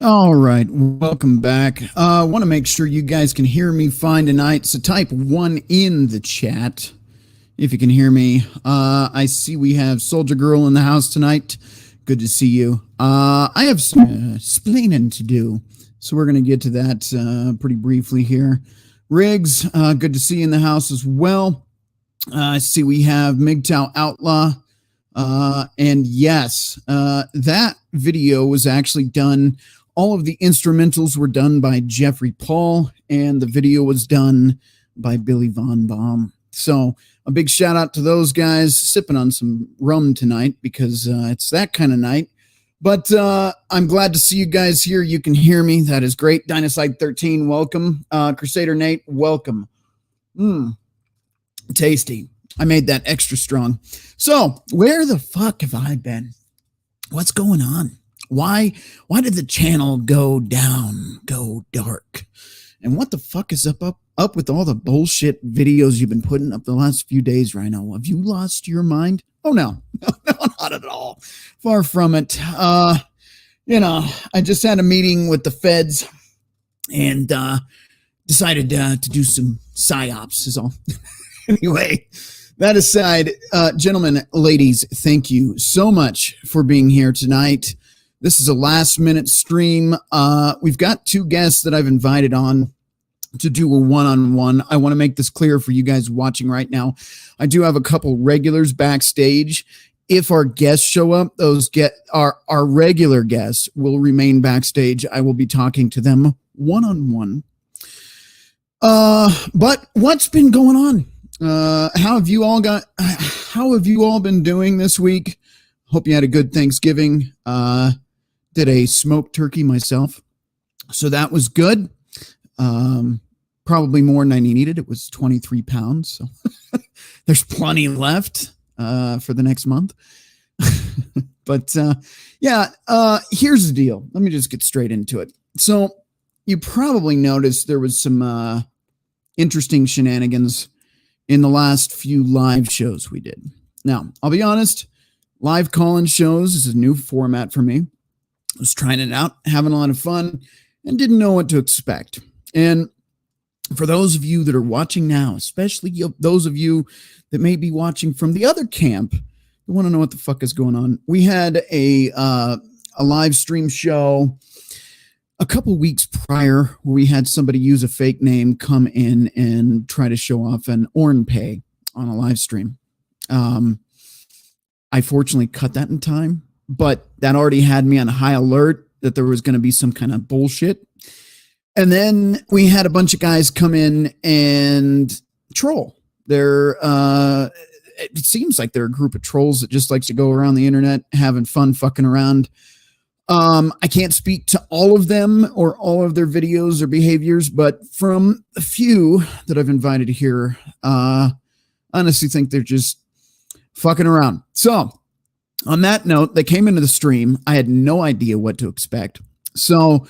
All right, welcome back. I want to make sure you guys can hear me fine tonight, so type 1 in the chat if you can hear me. I see we have Soldier Girl in the house tonight. Good to see you. I have some splaining to do, so we're going to get to that pretty briefly here. Riggs, good to see you in the house as well. I see we have MGTOW Outlaw. And yes, that video was actually done. All of the instrumentals were done by Jeffrey Paul, and the video was done by Billy Von Baum. So a big shout out to those guys. Sipping on some rum tonight because it's that kind of night. But I'm glad to see you guys here. You can hear me. That is great. Dinocyte 13, welcome. Crusader Nate, welcome. Tasty. I made that extra strong. So where the fuck have I been? What's going on? Why did the channel go down, go dark? And what the fuck is up with all the bullshit videos you've been putting up the last few days, Rhino? Have you lost your mind? Oh, no, not at all. Far from it. I just had a meeting with the feds and decided to do some psyops is all. Anyway, that aside, gentlemen, ladies, thank you so much for being here tonight. This is a last-minute stream. We've got two guests that I've invited on to do a one-on-one. I want to make this clear for you guys watching right now. I do have a couple regulars backstage. If our guests show up, our regular guests will remain backstage. I will be talking to them one-on-one. But what's been going on? How have you all been doing this week? Hope you had a good Thanksgiving. Did a smoked turkey myself, so that was good. Probably more than I needed. It was 23 pounds, so there's plenty left for the next month. But here's the deal. Let me just get straight into it. So you probably noticed there was some interesting shenanigans in the last few live shows we did. Now, I'll be honest, live call-in shows is a new format for me. I was trying it out, having a lot of fun, and didn't know what to expect. And for those of you that are watching now, especially those of you that may be watching from the other camp, who want to know what the fuck is going on, we had a live stream show a couple weeks prior where we had somebody use a fake name come in and try to show off an Orn pay on a live stream. I fortunately cut that in time, but that already had me on high alert that there was going to be some kind of bullshit. And then we had a bunch of guys come in and troll. It seems like they're a group of trolls that just likes to go around the internet having fun fucking around. I can't speak to all of them or all of their videos or behaviors, but from a few that I've invited here, I honestly think they're just fucking around. So on that note, they came into the stream. I had no idea what to expect. So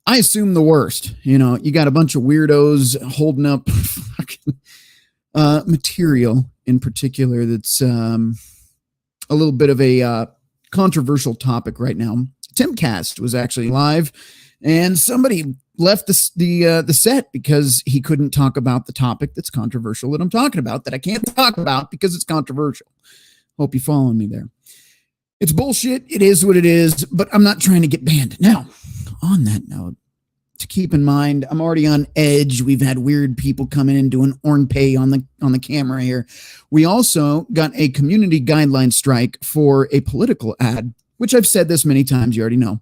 I assumed the worst. You got a bunch of weirdos holding up fucking material in particular that's a little bit of a controversial topic right now. Timcast was actually live, and somebody left the set because he couldn't talk about the topic that's controversial that I'm talking about, that I can't talk about because it's controversial. Hope you're following me there. It's bullshit. It is what it is, but I'm not trying to get banned. Now, on that note, to keep in mind, I'm already on edge. We've had weird people come in and doing Orn pay on the camera here. We also got a community guideline strike for a political ad, which I've said this many times, you already know.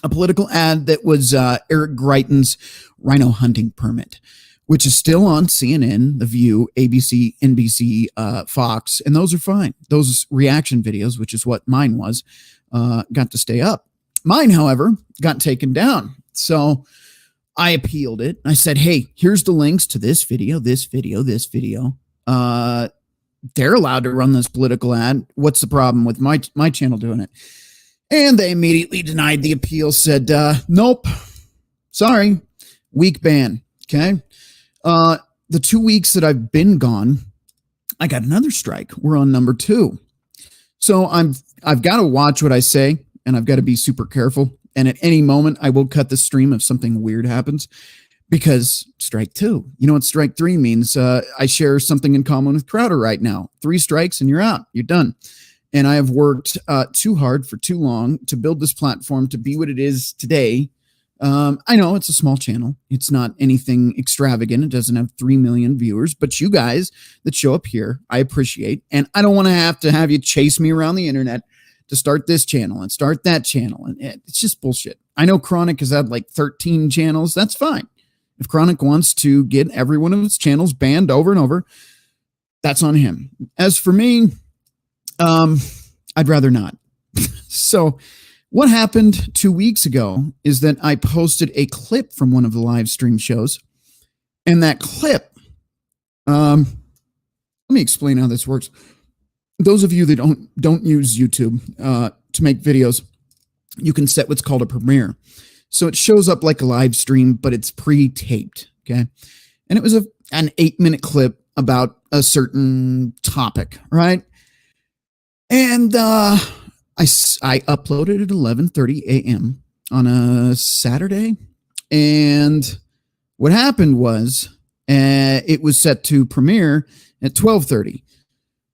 A political ad that was Eric Greitens' rhino hunting permit, which is still on CNN, The View, ABC, NBC, Fox, and those are fine. Those reaction videos, which is what mine was, got to stay up. Mine, however, got taken down. So I appealed it. I said, hey, here's the links to this video, this video, this video. They're allowed to run this political ad. What's the problem with my channel doing it? And they immediately denied the appeal, said, nope, sorry, week ban. Okay. The 2 weeks that I've been gone, I got another strike. We're on number 2. So I've got to watch what I say, and I've got to be super careful And at any moment, I will cut the stream if something weird happens, because strike 2. You know what strike 3 means? I share something in common with Crowder right now. 3 strikes and you're out. You're done. And I have worked too hard for too long to build this platform to be what it is today. I know it's a small channel. It's not anything extravagant. It doesn't have 3 million viewers, but you guys that show up here, I appreciate. And I don't want to have you chase me around the internet to start this channel and start that channel. And it's just bullshit. I know Chronic has had like 13 channels. That's fine. If Chronic wants to get every one of his channels banned over and over, that's on him. As for me, I'd rather not. So what happened 2 weeks ago is that I posted a clip from one of the live stream shows. And that clip, let me explain how this works. Those of you that don't use YouTube to make videos, you can set what's called a premiere. So it shows up like a live stream, but it's pre-taped, okay? And it was an 8-minute clip about a certain topic, right? And I uploaded at 11:30 a.m. on a Saturday. And what happened was it was set to premiere at 12:30.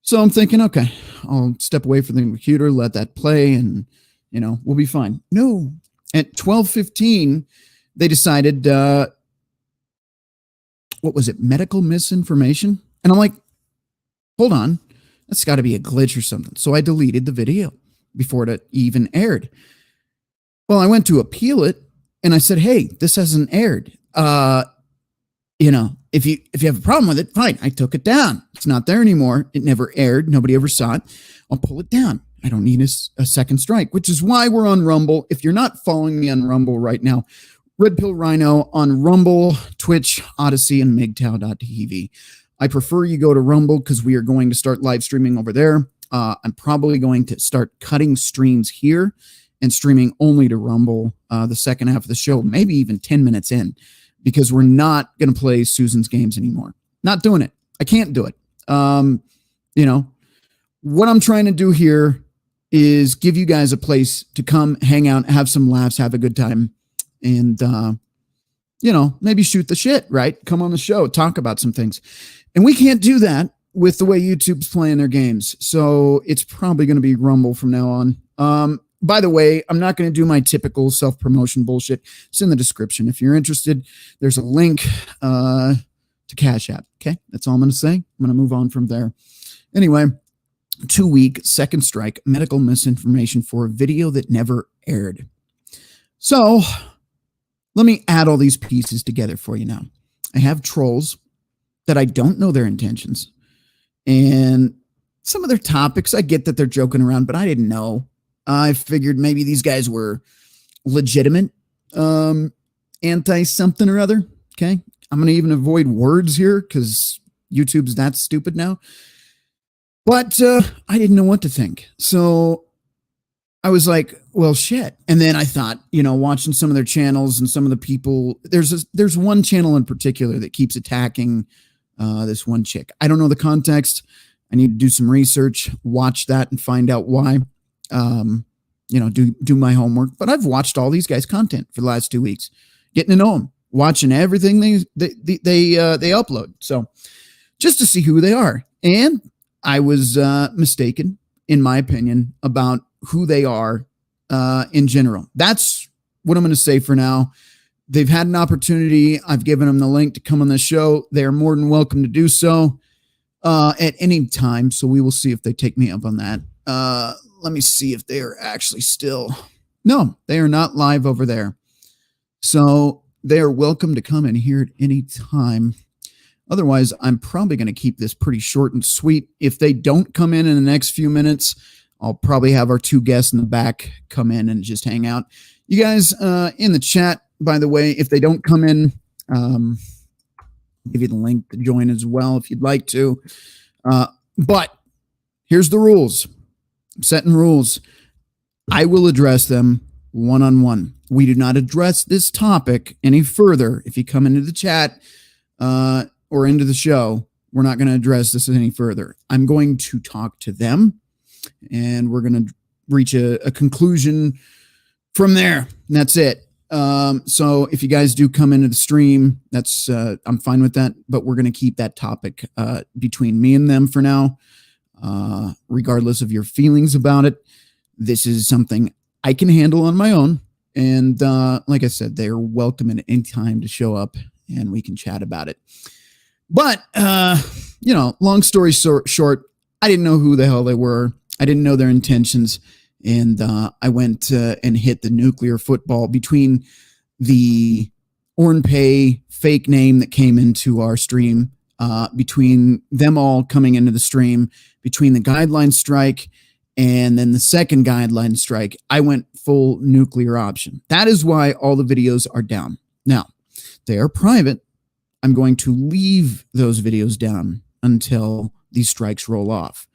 So I'm thinking, okay, I'll step away from the computer, let that play, and, we'll be fine. No, at 12:15, they decided, what was it, medical misinformation? And I'm like, hold on. That's got to be a glitch or something. So I deleted the video before it even aired. Well, I went to appeal it and I said, hey, this hasn't aired. If you have a problem with it, fine. I took it down. It's not there anymore. It never aired. Nobody ever saw it. I'll pull it down. I don't need a second strike, which is why we're on Rumble. If you're not following me on Rumble right now, RedPillRhino on Rumble, Twitch, Odyssey, and MGTOW.tv. I prefer you go to Rumble because we are going to start live streaming over there. I'm probably going to start cutting streams here and streaming only to Rumble the second half of the show, maybe even 10 minutes in, because we're not going to play Susan's games anymore. Not doing it. I can't do it. What I'm trying to do here is give you guys a place to come, hang out, have some laughs, have a good time, and, maybe shoot the shit, right? Come on the show, talk about some things. And we can't do that with the way YouTube's playing their games. So it's probably going to be Rumble from now on. By the way, I'm not going to do my typical self-promotion bullshit. It's in the description. If you're interested, there's a link to Cash App. Okay, that's all I'm going to say. I'm going to move on from there. Anyway, 2-week second strike, medical misinformation for a video that never aired. So let me add all these pieces together for you now. I have trolls that I don't know their intentions. And some of their topics, I get that they're joking around, but I didn't know. I figured maybe these guys were legitimate, anti-something or other. Okay. I'm going to even avoid words here because YouTube's that stupid now. But I didn't know what to think. So I was like, well, shit. And then I thought, watching some of their channels and some of the people, there's one channel in particular that keeps attacking this one chick. I don't know the context. I need to do some research, watch that and find out why, do my homework. But I've watched all these guys' content for the last 2 weeks, getting to know them, watching everything they upload. So just to see who they are. And I was mistaken, in my opinion, about who they are in general. That's what I'm going to say for now. They've had an opportunity. I've given them the link to come on the show. They are more than welcome to do so at any time. So we will see if they take me up on that. Let me see if they are actually still. No, they are not live over there. So they are welcome to come in here at any time. Otherwise, I'm probably going to keep this pretty short and sweet. If they don't come in the next few minutes, I'll probably have our 2 guests in the back come in and just hang out. You guys in the chat, by the way, if they don't come in, give you the link to join as well if you'd like to. But here's the rules. I'm setting rules. I will address them one-on-one. We do not address this topic any further. If you come into the chat or into the show, we're not going to address this any further. I'm going to talk to them, and we're going to reach a conclusion from there, that's it. So if you guys do come into the stream, that's I'm fine with that, but we're going to keep that topic between me and them for now, regardless of your feelings about it. This is something I can handle on my own. And like I said, they're welcome at any time to show up and we can chat about it. But, long story short, I didn't know who the hell they were. I didn't know their intentions. And I went and hit the nuclear football between the Ornpay fake name that came into our stream, between them all coming into the stream, between the guideline strike and then the second guideline strike. I went full nuclear option. That is why all the videos are down. Now, they are private. I'm going to leave those videos down until these strikes roll off.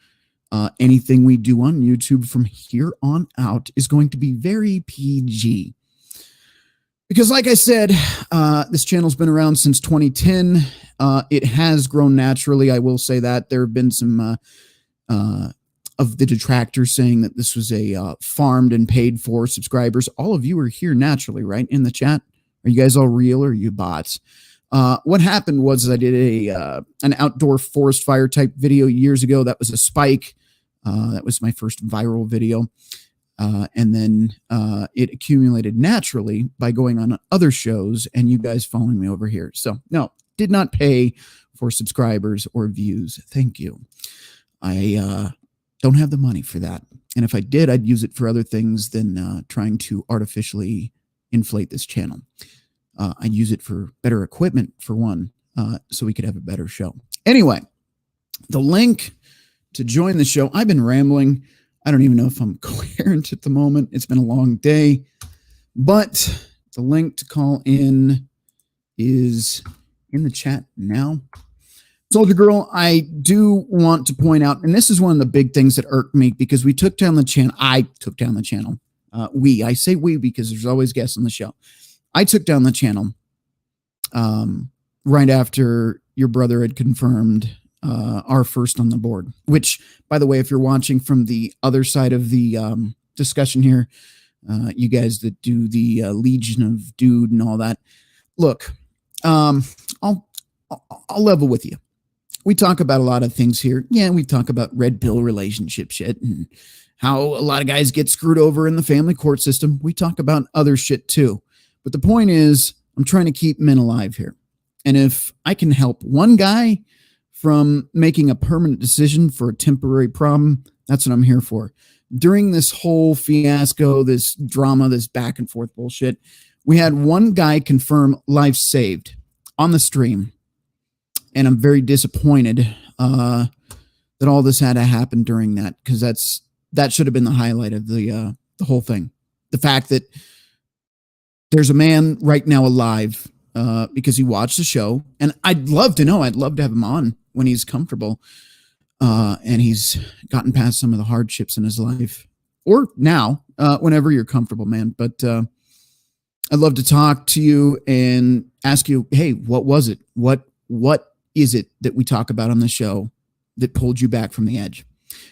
Anything we do on YouTube from here on out is going to be very PG. Because like I said, this channel's been around since 2010. It has grown naturally. I will say that. There have been some of the detractors saying that this was a farmed and paid for subscribers. All of you are here naturally, right? In the chat. Are you guys all real or are you bots? What happened was I did an outdoor forest fire type video years ago. That was a spike. That was my first viral video. And then it accumulated naturally by going on other shows and you guys following me over here. So no, did not pay for subscribers or views. Thank you. I don't have the money for that. And if I did, I'd use it for other things than trying to artificially inflate this channel. I'd use it for better equipment, for one, so we could have a better show. Anyway, the link to join the show, I've been rambling. I don't even know if I'm coherent at the moment. It's been a long day. But the link to call in is in the chat now. Soldier Girl, I do want to point out, and this is one of the big things that irked me because we took down the channel. I took down the channel. I say we because there's always guests on the show. I took down the channel right after your brother had confirmed our first on the board, which, by the way, if you're watching from the other side of the discussion here, you guys that do the Legion of Dude and all that, look, I'll level with you. We talk about a lot of things here. Yeah, we talk about red pill relationship shit and how a lot of guys get screwed over in the family court system. We talk about other shit too. But the point is, I'm trying to keep men alive here. And if I can help one guy from making a permanent decision for a temporary problem, that's what I'm here for. During this whole fiasco, this drama, this back and forth bullshit, we had one guy confirm life saved on the stream. And I'm very disappointed that all this had to happen during that, because that should have been the highlight of the whole thing. The fact that there's a man right now alive because he watched the show, and I'd love to know. I'd love to have him on when he's comfortable and he's gotten past some of the hardships in his life, or now, whenever you're comfortable, man. But I'd love to talk to you and ask you, hey, what was it? What is it that we talk about on the show that pulled you back from the edge?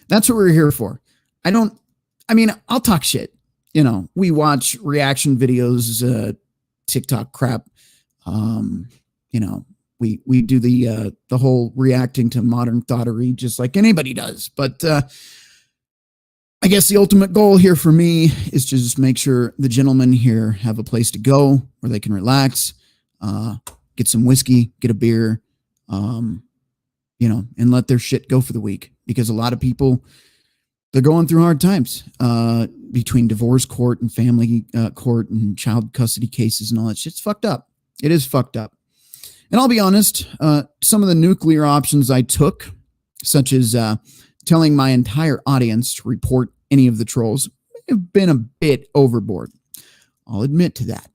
That's what we're here for. I'll talk shit. You know, we watch reaction videos, TikTok crap. We do the whole reacting to modern thoughterry just like anybody does. But I guess the ultimate goal here for me is to just make sure the gentlemen here have a place to go where they can relax, get some whiskey, get a beer, and let their shit go for the week. Because a lot of people, they're going through hard times between divorce court and family court and child custody cases and all that shit's fucked up. It is fucked up. And I'll be honest, some of the nuclear options I took, such as telling my entire audience to report any of the trolls, have been a bit overboard. I'll admit to that.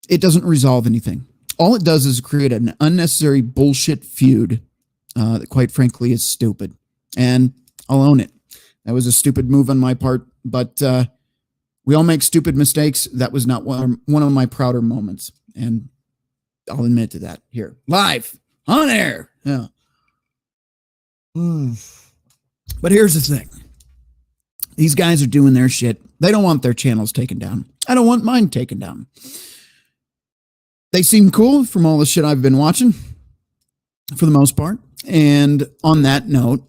It doesn't resolve anything. All it does is create an unnecessary bullshit feud that, quite frankly, is stupid. And I'll own it. That was a stupid move on my part, but we all make stupid mistakes. That was not one of my prouder moments. And I'll admit to that here. Live, on air. Yeah. But here's the thing. These guys are doing their shit. They don't want their channels taken down. I don't want mine taken down. They seem cool from all the shit I've been watching, for the most part. And on that note,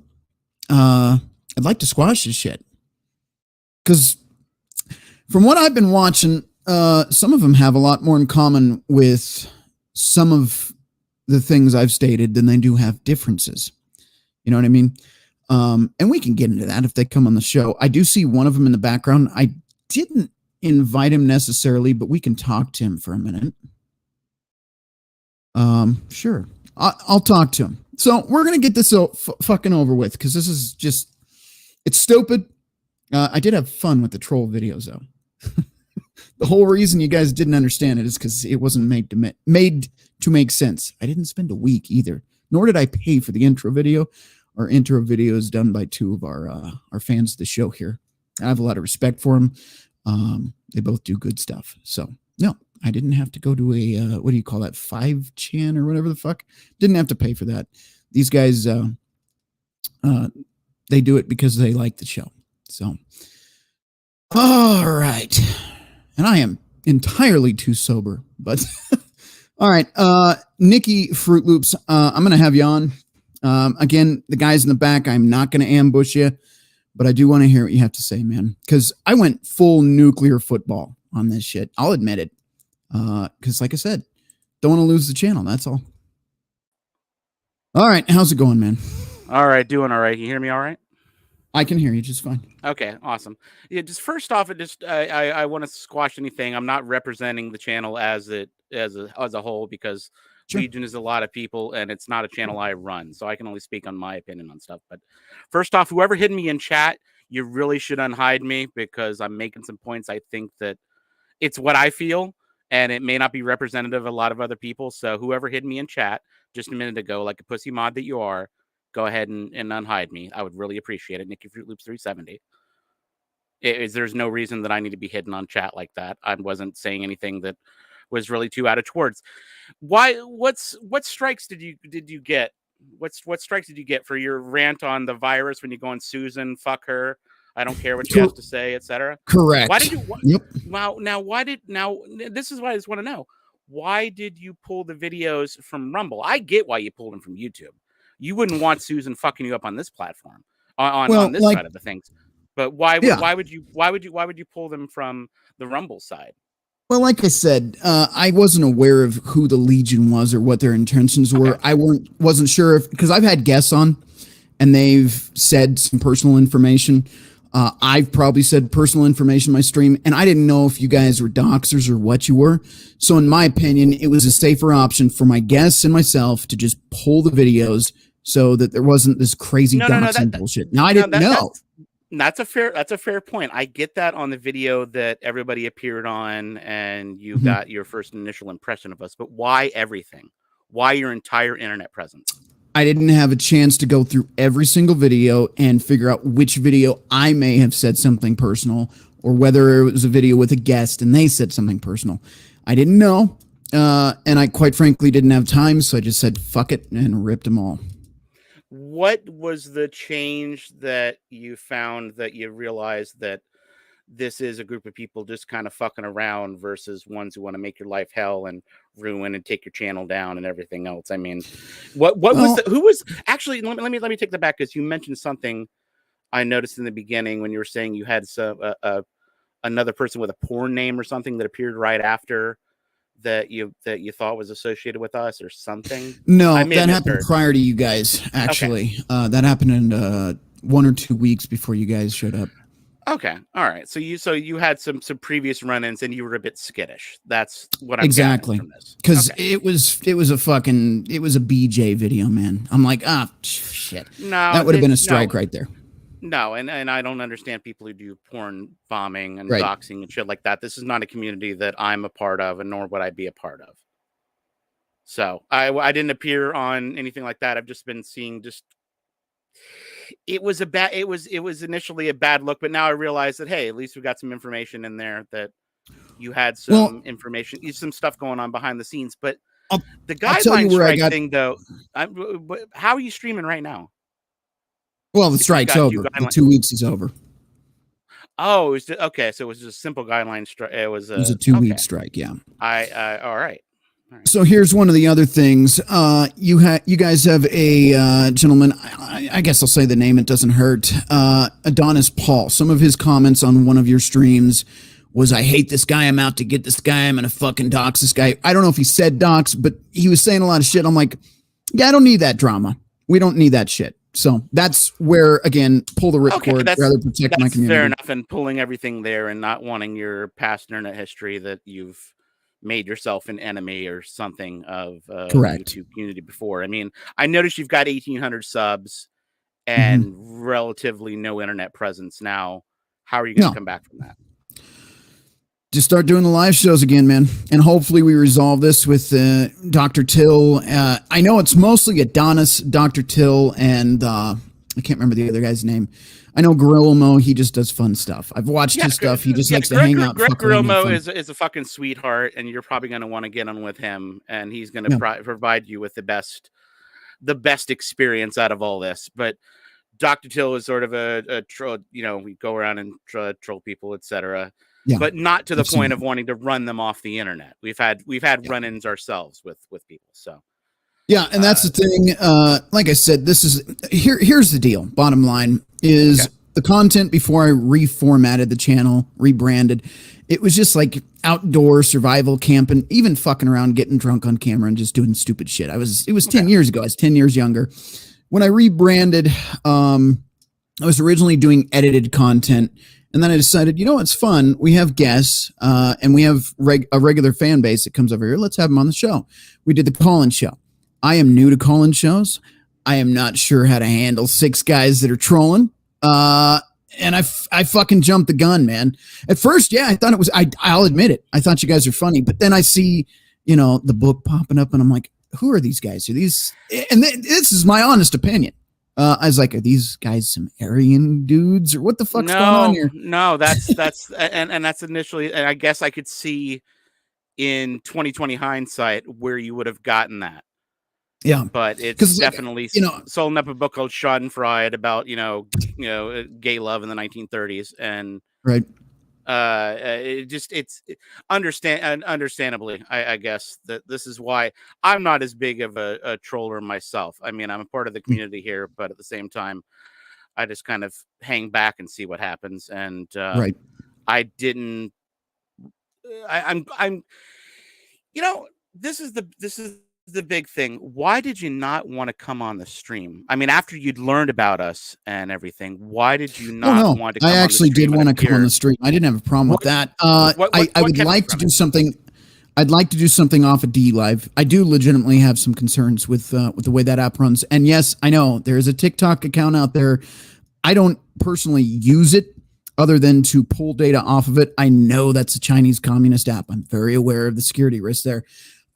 I'd like to squash this shit. Because from what I've been watching, some of them have a lot more in common with some of the things I've stated than they do have differences. You know what I mean? And we can get into that if they come on the show. I do see one of them in the background. I didn't invite him necessarily, but we can talk to him for a minute. Sure. I'll talk to him. So we're going to get this fucking over with, because this is just, it's stupid. I did have fun with the troll videos, though. The whole reason you guys didn't understand it is because it wasn't made to make sense. I didn't spend a week either, nor did I pay for the intro video. Our intro video is done by two of our fans of the show here. I have a lot of respect for them. They both do good stuff. So, no, I didn't have to go to a, what do you call that, 5chan or whatever the fuck. Didn't have to pay for that. These guys, they do it because they like the show. So, all right. And I am entirely too sober, but all right. Nikki Fruit Loops, I'm going to have you on. Again, the guys in the back, I'm not going to ambush you, but I do want to hear what you have to say, man. Because I went full nuclear football on this shit. I'll admit it. Because like I said, don't want to lose the channel. That's all. All right. How's it going, man? All right. Doing all right. You hear me all right? I can hear you just fine. Okay, awesome. Yeah, just first off, I want to squash anything. I'm not representing the channel as a whole, because sure. Legion is a lot of people, and it's not a channel I run, so I can only speak on my opinion on stuff. But first off, whoever hid me in chat, you really should unhide me, because I'm making some points. I think that it's what I feel, and it may not be representative of a lot of other people. So whoever hid me in chat just a minute ago, like a pussy mod that you are, go ahead and unhide me. I would really appreciate it. Nikki Fruit Loops 370. There's no reason that I need to be hidden on chat like that. I wasn't saying anything that was really too out of towards. Why? What strikes did you get? What strikes did you get for your rant on the virus when you go on Susan? Fuck her. I don't care what she has to say, etc. Correct. Why did you? Yep. Now this is what I just want to know. Why did you pull the videos from Rumble? I get why you pulled them from YouTube. You wouldn't want Susan fucking you up on this platform, on this side of the things. But why would you pull them from the Rumble side? Well, like I said, I wasn't aware of who the Legion was or what their intentions were. Okay. I wasn't sure because I've had guests on, and they've said some personal information. I've probably said personal information in my stream, and I didn't know if you guys were doxers or what you were. So in my opinion, it was a safer option for my guests and myself to just pull the videos so that there wasn't this crazy doxing bullshit. Now, I didn't know. That's a fair point. I get that on the video that everybody appeared on, and you got your first initial impression of us. But why everything? Why your entire internet presence? I didn't have a chance to go through every single video and figure out which video I may have said something personal, or whether it was a video with a guest and they said something personal. I didn't know, and I quite frankly didn't have time, so I just said fuck it and ripped them all. What was the change that you found that you realized that this is a group of people just kind of fucking around versus ones who want to make your life hell and ruin and take your channel down and everything else? I mean, who was actually, let me take that back, because you mentioned something I noticed in the beginning when you were saying you had another person with a porn name or something that appeared right after that you thought was associated with us or something. No, that happened prior to you guys, actually. Okay. That happened in 1 or 2 weeks before you guys showed up. Okay. All right. So you had some previous run-ins and you were a bit skittish. That's what I'm exactly from this. Because it was a BJ video, man. I'm like, shit. No, that would have been a strike right there. No, and I don't understand people who do porn bombing and doxing and shit like that. This is not a community that I'm a part of, and nor would I be a part of. So I didn't appear on anything like that. I've just been seeing it was initially a bad look, but now I realize that, hey, at least we got some information in there, that you had some information, some stuff going on behind the scenes. But the guideline strike thing, though, how are you streaming right now? Well, the strike's over. The 2 weeks is over. Oh, okay. So it was just a simple guideline strike. It was a 2-week strike. Yeah. All right. So here's one of the other things. You guys have a gentleman. I guess I'll say the name. It doesn't hurt. Adonis Paul. Some of his comments on one of your streams was, "I hate this guy. I'm out to get this guy. I'm gonna fucking dox this guy." I don't know if he said dox, but he was saying a lot of shit. I'm like, yeah, I don't need that drama. We don't need that shit. So that's where, again, pull the ripcord, rather protect my community. Fair enough, and pulling everything there and not wanting your past internet history that you've made yourself an enemy or something of YouTube community before. I mean, I noticed you've got 1,800 subs and relatively no internet presence now. How are you going to come back from that? Just start doing the live shows again, man. And hopefully we resolve this with Dr. Till. I know it's mostly Adonis, Dr. Till, and I can't remember the other guy's name. I know Guerrilmo, he just does fun stuff. I've watched his stuff. He just likes to hang out. Greg Guerrilmo is a fucking sweetheart, and you're probably going to want to get on with him, and he's going to provide you with the best experience out of all this. But Dr. Till is sort of a troll, we go around and troll people, etc. Yeah, but not to the point of wanting to run them off the internet. We've had run-ins ourselves with people. So yeah, and that's the thing. Like I said, here's the deal. Bottom line is the content before I reformatted the channel, rebranded. It was just like outdoor survival camping, even fucking around, getting drunk on camera and just doing stupid shit. It was 10 years ago. I was 10 years younger. When I rebranded, I was originally doing edited content. And then I decided, it's fun. We have guests, and we have a regular fan base that comes over here. Let's have them on the show. We did the call-in show. I am new to call-in shows. I am not sure how to handle 6 guys that are trolling. And I fucking jumped the gun, man. At first, I thought it was, I'll admit it. I thought you guys are funny. But then I see, the book popping up, and I'm like, who are these guys? This is my honest opinion. I was like, are these guys some Aryan dudes, or what the fuck's going on here? No, that's and that's initially, and I guess I could see in 2020 hindsight where you would have gotten that. Yeah, but it's definitely sold up a book called Schadenfreude about gay love in the 1930s, and right. It's understandably, I guess that this is why I'm not as big of a troller myself. I mean, I'm a part of the community here, but at the same time, I just kind of hang back and see what happens. And right. I'm this is the big thing. Why did you not want to come on the stream? I mean, after you'd learned about us and everything, why did you not want to come on the stream? I actually did want to come on the stream. I didn't have a problem with that. I would like to do something. I'd like to do something off of D Live. I do legitimately have some concerns with the way that app runs. And yes, I know there is a TikTok account out there. I don't personally use it other than to pull data off of it. I know that's a Chinese communist app. I'm very aware of the security risks there.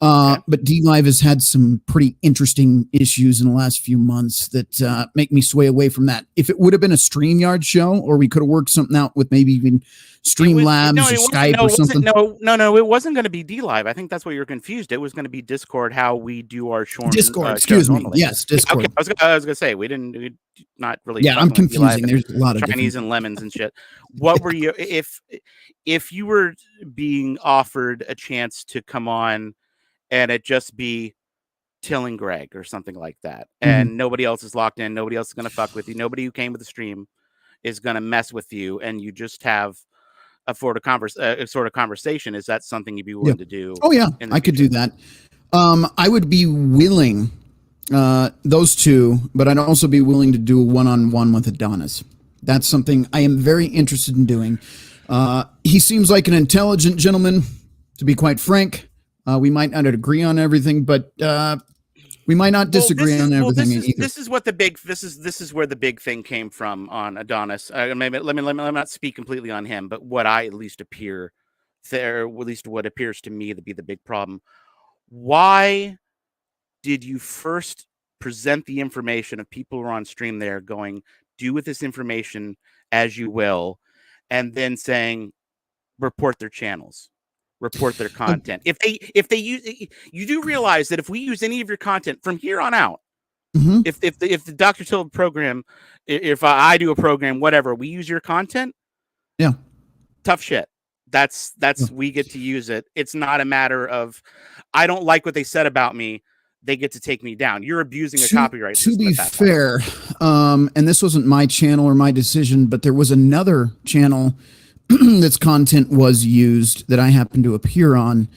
But D Live has had some pretty interesting issues in the last few months that make me sway away from that. If it would have been a StreamYard show, or we could have worked something out with maybe even Streamlabs or Skype or something. No, it wasn't going to be D Live. I think that's what you're confused. It was going to be Discord, how we do our show. Discord, excuse me. Normally. Yes, Discord. Okay, I was going to say, we not really. Yeah, I'm confusing. There's a lot of Chinese and lemons and shit. What were you, if you were being offered a chance to come on and it just be Till and Greg or something like that, and nobody else is locked in, nobody else is going to fuck with you, nobody who came with the stream is going to mess with you, and you just have a sort of conversation, is that something you'd be willing to do? Oh yeah, I could do that. I would be willing, those two, but I'd also be willing to do a one-on-one with Adonis. That's something I am very interested in doing. He seems like an intelligent gentleman, to be quite frank. We might not agree on everything, but we might not disagree on everything either. This is where the big thing came from on Adonis. Maybe let me not speak completely on him, but what I at least what appears to me to be the big problem. Why did you first present the information of people who are on stream there going, do with this information as you will, and then saying, report their channels? Report their content. If they use, you do realize that if we use any of your content from here on out, if the Dr. Till program, if I do a program, whatever, we use your content, Yeah. Tough shit. That's we get to use it. It's not a matter of I don't like what they said about me. They get to take me down. You're abusing a copyright To system be at that point. fair, and this wasn't my channel or my decision, but there was another channel that's content was used that I happened to appear on.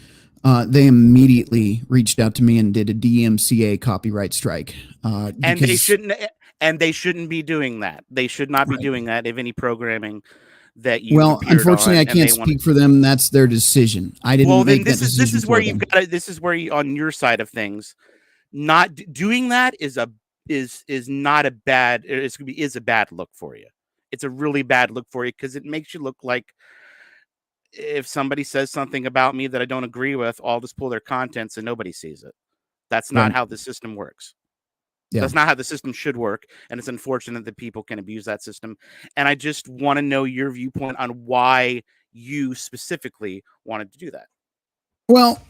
They immediately reached out to me and did a DMCA copyright strike. And they shouldn't be doing that. They should not be doing that if any programming that you well, unfortunately, I can't speak for them. That's their decision. I didn't make that decision. This is where you've got to, this is where you, on your side of things, not doing that is not a bad, is a bad look for you. It's a really bad look for you because it makes you look like if somebody says something about me that I don't agree with, I'll just pull their contents and nobody sees it. That's not how the system works. Yeah. That's not how the system should work. And it's unfortunate that people can abuse that system. And I just want to know your viewpoint on why you specifically wanted to do that. Well,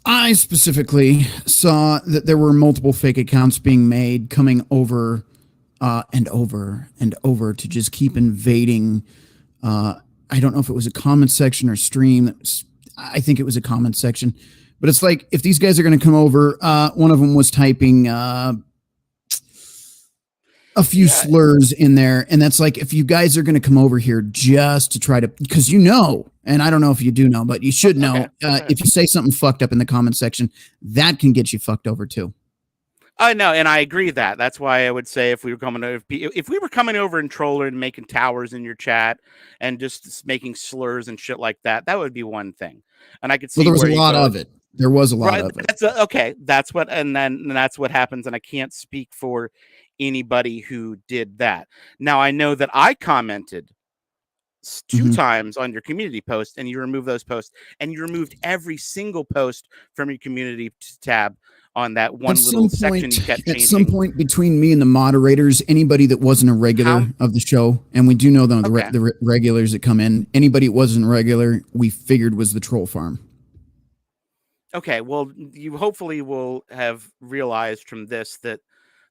I specifically saw that there were multiple fake accounts being made, coming over and over and over to just keep invading. I don't know if it was a comment section or stream. I think it was a comment section. But it's like, if these guys are going to come over, one of them was typing a few slurs in there. And that's like, if you guys are going to come over here just to try to, because and I don't know if you do know, but you should know, if you say something fucked up in the comment section, that can get you fucked over too. I know, and I agree that. That's why I would say if we were coming over and trolling and making towers in your chat and just making slurs and shit like that, that would be one thing. And I could see there was a lot of it. There was a lot of it. That's what, and that's what happens. And I can't speak for anybody who did that. Now I know that I commented two times on your community post, and you removed those posts, and you removed every single post from your community tab on that one little section you kept changing. At some point between me and the moderators, anybody that wasn't a regular of the show, and we do know them, the regulars that come in, anybody that wasn't regular, we figured was the troll farm. Okay, well, you hopefully will have realized from this that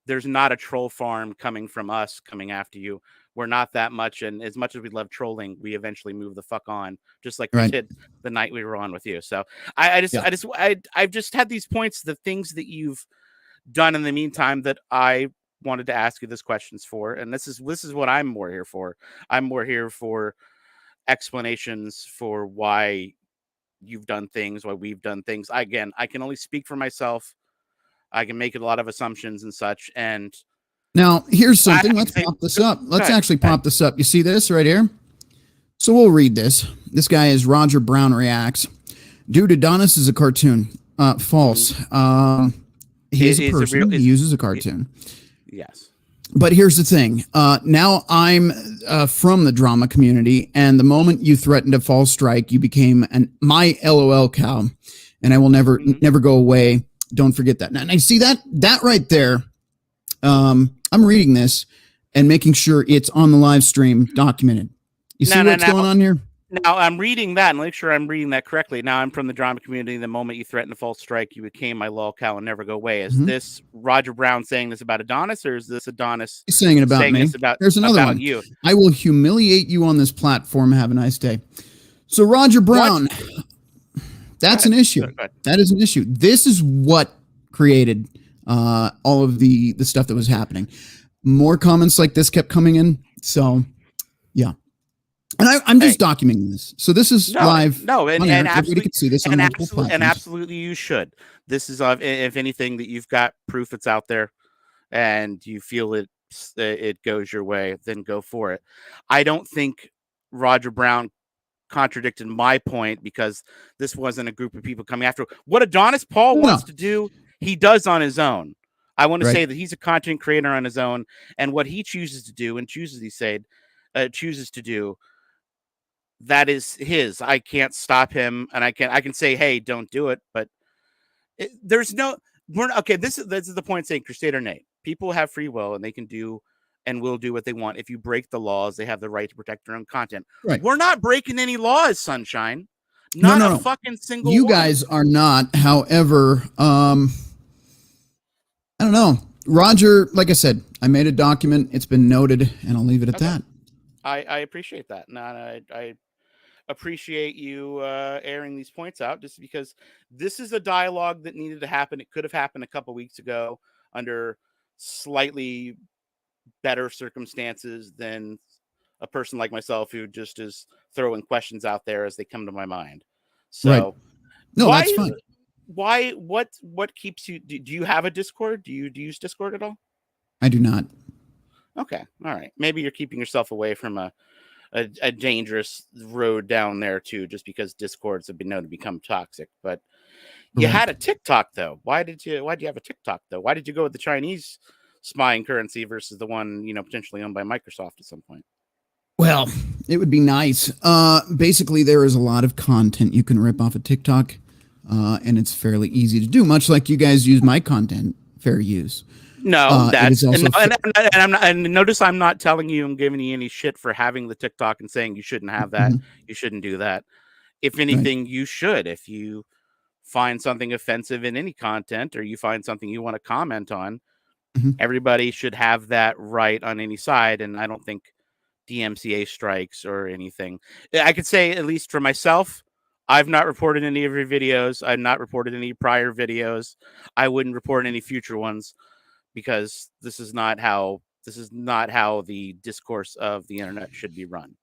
there's not a troll farm coming from us coming after you. We're not that much, and as much as we love trolling, we eventually move the fuck on, just like we did the night we were on with you. So I've just had these points, the things that you've done in the meantime that I wanted to ask you this questions for, and this is what I'm more here for. I'm more here for explanations for why you've done things, why we've done things. I can only speak for myself. I can make a lot of assumptions and such. And now here's something. Let's pop this up. Let's actually pop this up. You see this right here? So we'll read this. This guy is Roger Brown Reacts. Dude, Adonis is a cartoon. False. He is a person. He uses a cartoon. Yes. But here's the thing. Now I'm from the drama community, and the moment you threatened a false strike, you became my LOL cow, and I will never go away. Don't forget that. And I see that right there. I'm reading this and making sure it's on the live stream documented. You see what's going on here? Now I'm reading that and make sure I'm reading that correctly. Now I'm from the drama community. The moment you threatened a false strike, you became my lol cow and never go away. Is this Roger Brown saying this about Adonis, or is this Adonis saying it about me? There's another one. You. I will humiliate you on this platform. Have a nice day. So Roger Brown, that's an issue. That is an issue. This is what created all of the stuff that was happening. More comments like this kept coming in. So yeah. And I'm just documenting this. So this is live. No, and everybody can see this on multiple platforms. And absolutely you should. This is, if anything, that you've got proof it's out there and you feel it goes your way, then go for it. I don't think Roger Brown contradicted my point because this wasn't a group of people coming after. What Adonis Paul wants to do, he does on his own. I want to say that he's a content creator on his own, and what he chooses to do and chooses to do, that is his. I can't stop him, and I can say, hey, don't do it, but there's no. This is the point. Saying Crusader Nate, people have free will, and they can do and will do what they want. If you break the laws, they have the right to protect their own content. Right. We're not breaking any laws, Sunshine. Not a fucking single. You guys are not. However, I don't know. Roger, like I said, I made a document. It's been noted, and I'll leave it at that. I appreciate that. No, I appreciate you airing these points out, just because this is a dialogue that needed to happen. It could have happened a couple weeks ago under slightly better circumstances than a person like myself who just is throwing questions out there as they come to my mind. Right. So No, that's fine. what keeps you, do you have a Discord? Do you use Discord at all? I do not. Okay. All right. Maybe you're keeping yourself away from a dangerous road down there too, just because Discords have been known to become toxic. But you had a TikTok though. Why did you have a TikTok though? Why did you go with the Chinese spying currency versus the one, potentially owned by Microsoft at some point? Well, it would be nice. Basically, there is a lot of content you can rip off of TikTok, and it's fairly easy to do, much like you guys use my content. Fair use. No, that's and notice I'm not telling you I'm giving you any shit for having the TikTok and saying you shouldn't have that. You shouldn't do that. If anything, you should. If you find something offensive in any content, or you find something you want to comment on, everybody should have that right on any side. And I don't think DMCA strikes or anything. I could say, at least for myself, I've not reported any of your videos. I've not reported any prior videos. I wouldn't report any future ones, because this is not how the discourse of the internet should be run.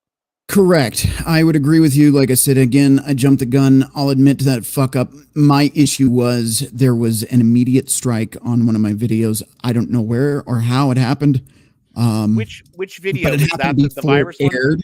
Correct. I would agree with you. Like I said, again, I jumped the gun. I'll admit to that fuck up. My issue was there was an immediate strike on one of my videos. I don't know where or how it happened. Which video? Was that the virus one?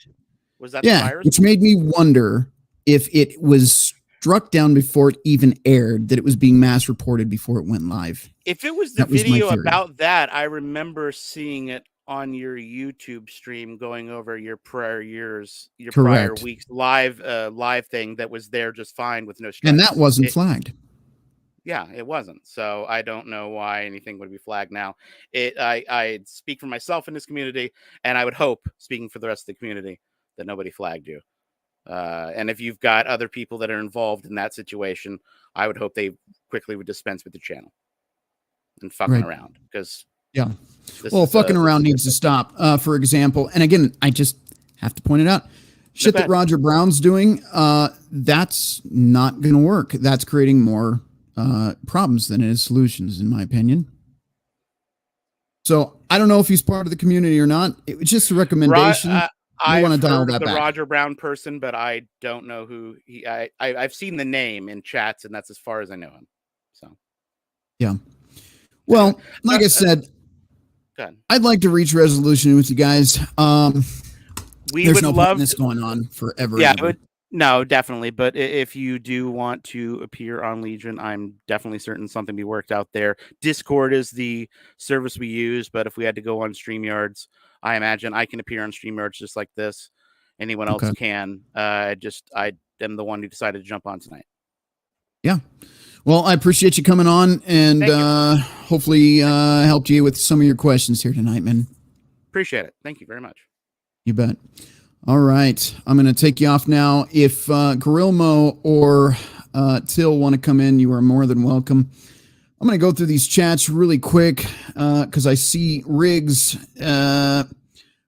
Was that the virus? Which made me wonder if it was struck down before it even aired, that it was being mass reported before it went live. If it was the video about that, I remember seeing it on your YouTube stream, going over your prior years, your prior weeks live thing that was there just fine with no strikes. And that wasn't flagged. Yeah, it wasn't. So I don't know why anything would be flagged now. I speak for myself in this community, and I would hope, speaking for the rest of the community, that nobody flagged you. And if you've got other people that are involved in that situation, I would hope they quickly would dispense with the channel and fucking around, because fucking around needs to stop. For example, and again, I just have to point it out. Shit that Roger Brown's doing, that's not going to work. That's creating more problems than it is solutions, in my opinion. So I don't know if he's part of the community or not. It was just a recommendation. I want to dial that back. Roger Brown person, but I don't know who he. I've seen the name in chats, and that's as far as I know him. So, yeah. Well, like I said, I'd like to reach resolution with you guys. There's no love this going on forever. Yeah, no, definitely. But if you do want to appear on Legion, I'm definitely certain something be worked out there. Discord is the service we use, but if we had to go on StreamYards, I imagine I can appear on StreamYards just like this. Anyone else can. I am the one who decided to jump on tonight. Yeah. Well, I appreciate you coming on, and hopefully helped you with some of your questions here tonight, man. Appreciate it. Thank you very much. You bet. All right. I'm going to take you off now. If Gorilmo or Till want to come in, you are more than welcome. I'm going to go through these chats really quick because I see Riggs.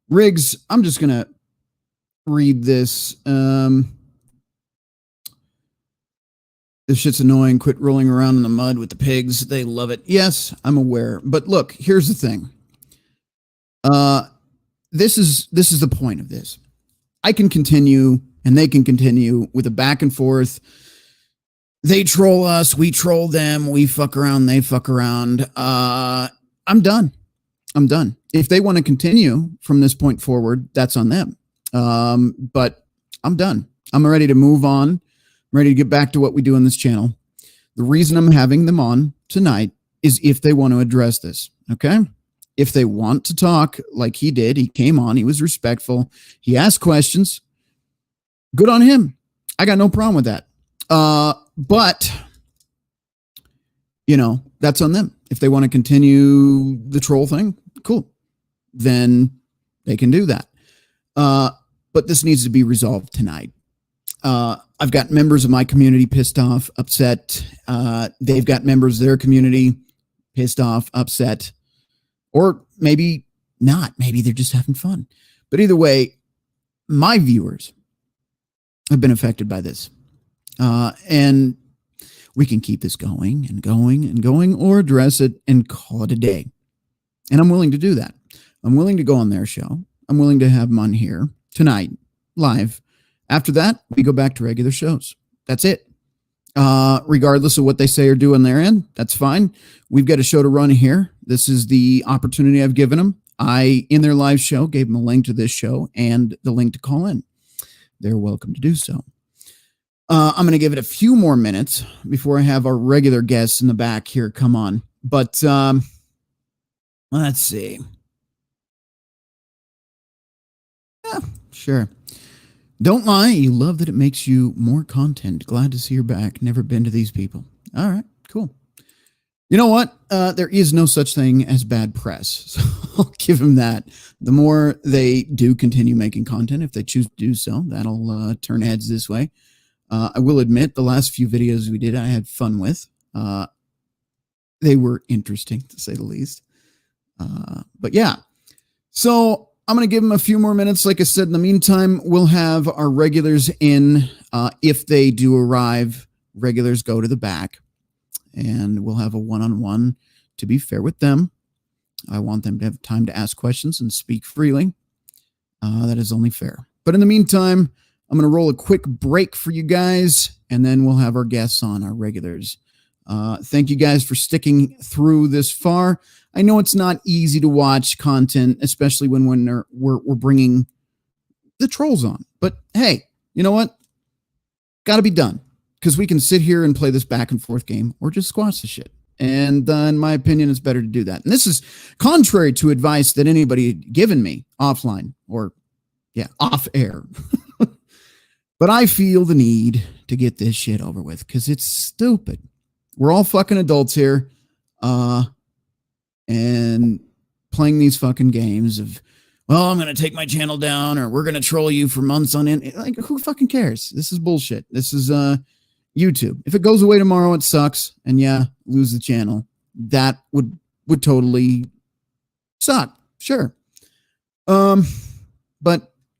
Riggs, I'm just going to read this. This shit's annoying. Quit rolling around in the mud with the pigs. They love it. Yes, I'm aware. But look, here's the thing. This is the point of this. I can continue and they can continue with a back and forth. They troll us, we troll them, we fuck around, they fuck around. I'm done. If they want to continue from this point forward, that's on them. But I'm done. I'm ready to move on. I'm ready to get back to what we do on this channel. The reason I'm having them on tonight is if they want to address this. Okay. If they want to talk like he did, he came on, he was respectful. He asked questions. Good on him. I got no problem with that. But that's on them. If they want to continue the troll thing, cool. Then they can do that. But this needs to be resolved tonight. I've got members of my community pissed off, upset. They've got members of their community pissed off, upset. Or maybe not. Maybe they're just having fun. But either way, my viewers have been affected by this. And we can keep this going and going and going, or address it and call it a day. And I'm willing to do that. I'm willing to go on their show. I'm willing to have them on here tonight, live. After that, we go back to regular shows. That's it. Regardless of what they say or do on their end, that's fine. We've got a show to run here. This is the opportunity I've given them. I, in their live show, gave them a link to this show and the link to call in. They're welcome to do so. I'm going to give it a few more minutes before I have our regular guests in the back here come on. But let's see. Yeah, sure. Don't lie. You love that it makes you more content. Glad to see you're back. Never been to these people. All right, cool. You know what? There is no such thing as bad press. So I'll give them that. The more they do continue making content, if they choose to do so, that'll turn heads this way. I will admit the last few videos we did, I had fun with. They were interesting, to say the least. But yeah, so I'm going to give them a few more minutes. Like I said, in the meantime, we'll have our regulars in. If they do arrive, regulars go to the back. And we'll have a one-on-one to be fair with them. I want them to have time to ask questions and speak freely. That is only fair. But in the meantime, I'm going to roll a quick break for you guys, and then we'll have our guests on, our regulars. Thank you guys for sticking through this far. I know it's not easy to watch content, especially when we're bringing the trolls on. But hey, you know what? Got to be done. Because we can sit here and play this back and forth game or just squash the shit. And in my opinion, it's better to do that. And this is contrary to advice that anybody had given me offline or, off air. But I feel the need to get this shit over with because it's stupid. We're all fucking adults here. And playing these fucking games of, well, I'm going to take my channel down or we're going to troll you for months on end. Like, who fucking cares? This is bullshit. This is, YouTube. If it goes away tomorrow, it sucks. And lose the channel. That would totally suck. Sure. But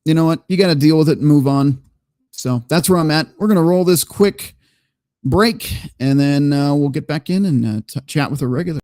you know what? You got to deal with it and move on. So that's where I'm at. We're going to roll this quick break and then we'll get back in and chat with a regular.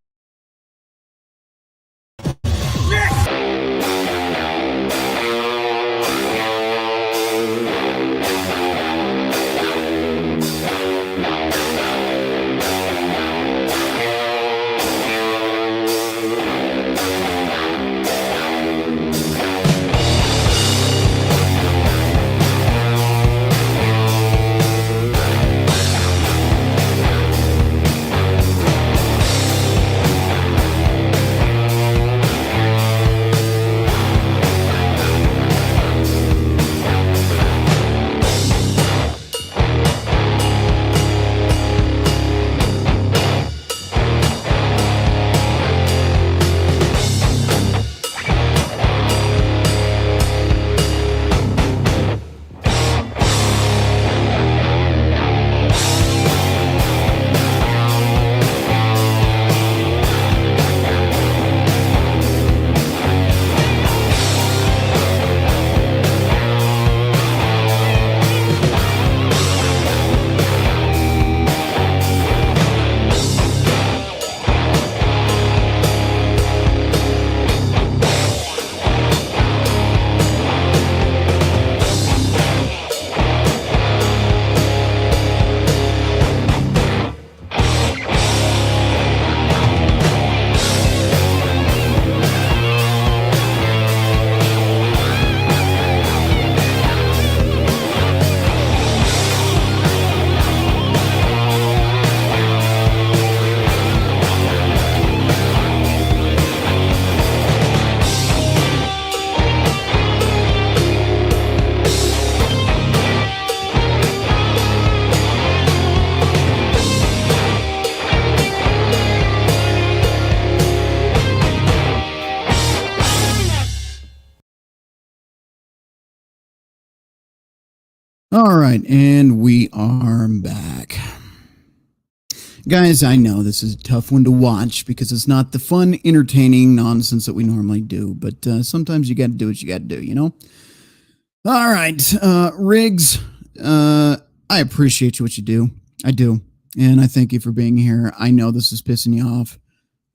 All right, and we are back. Guys, I know this is a tough one to watch because it's not the fun, entertaining nonsense that we normally do, but sometimes you got to do what you got to do, you know? All right, Riggs. I appreciate you what you do. I do, and I thank you for being here. I know this is pissing you off,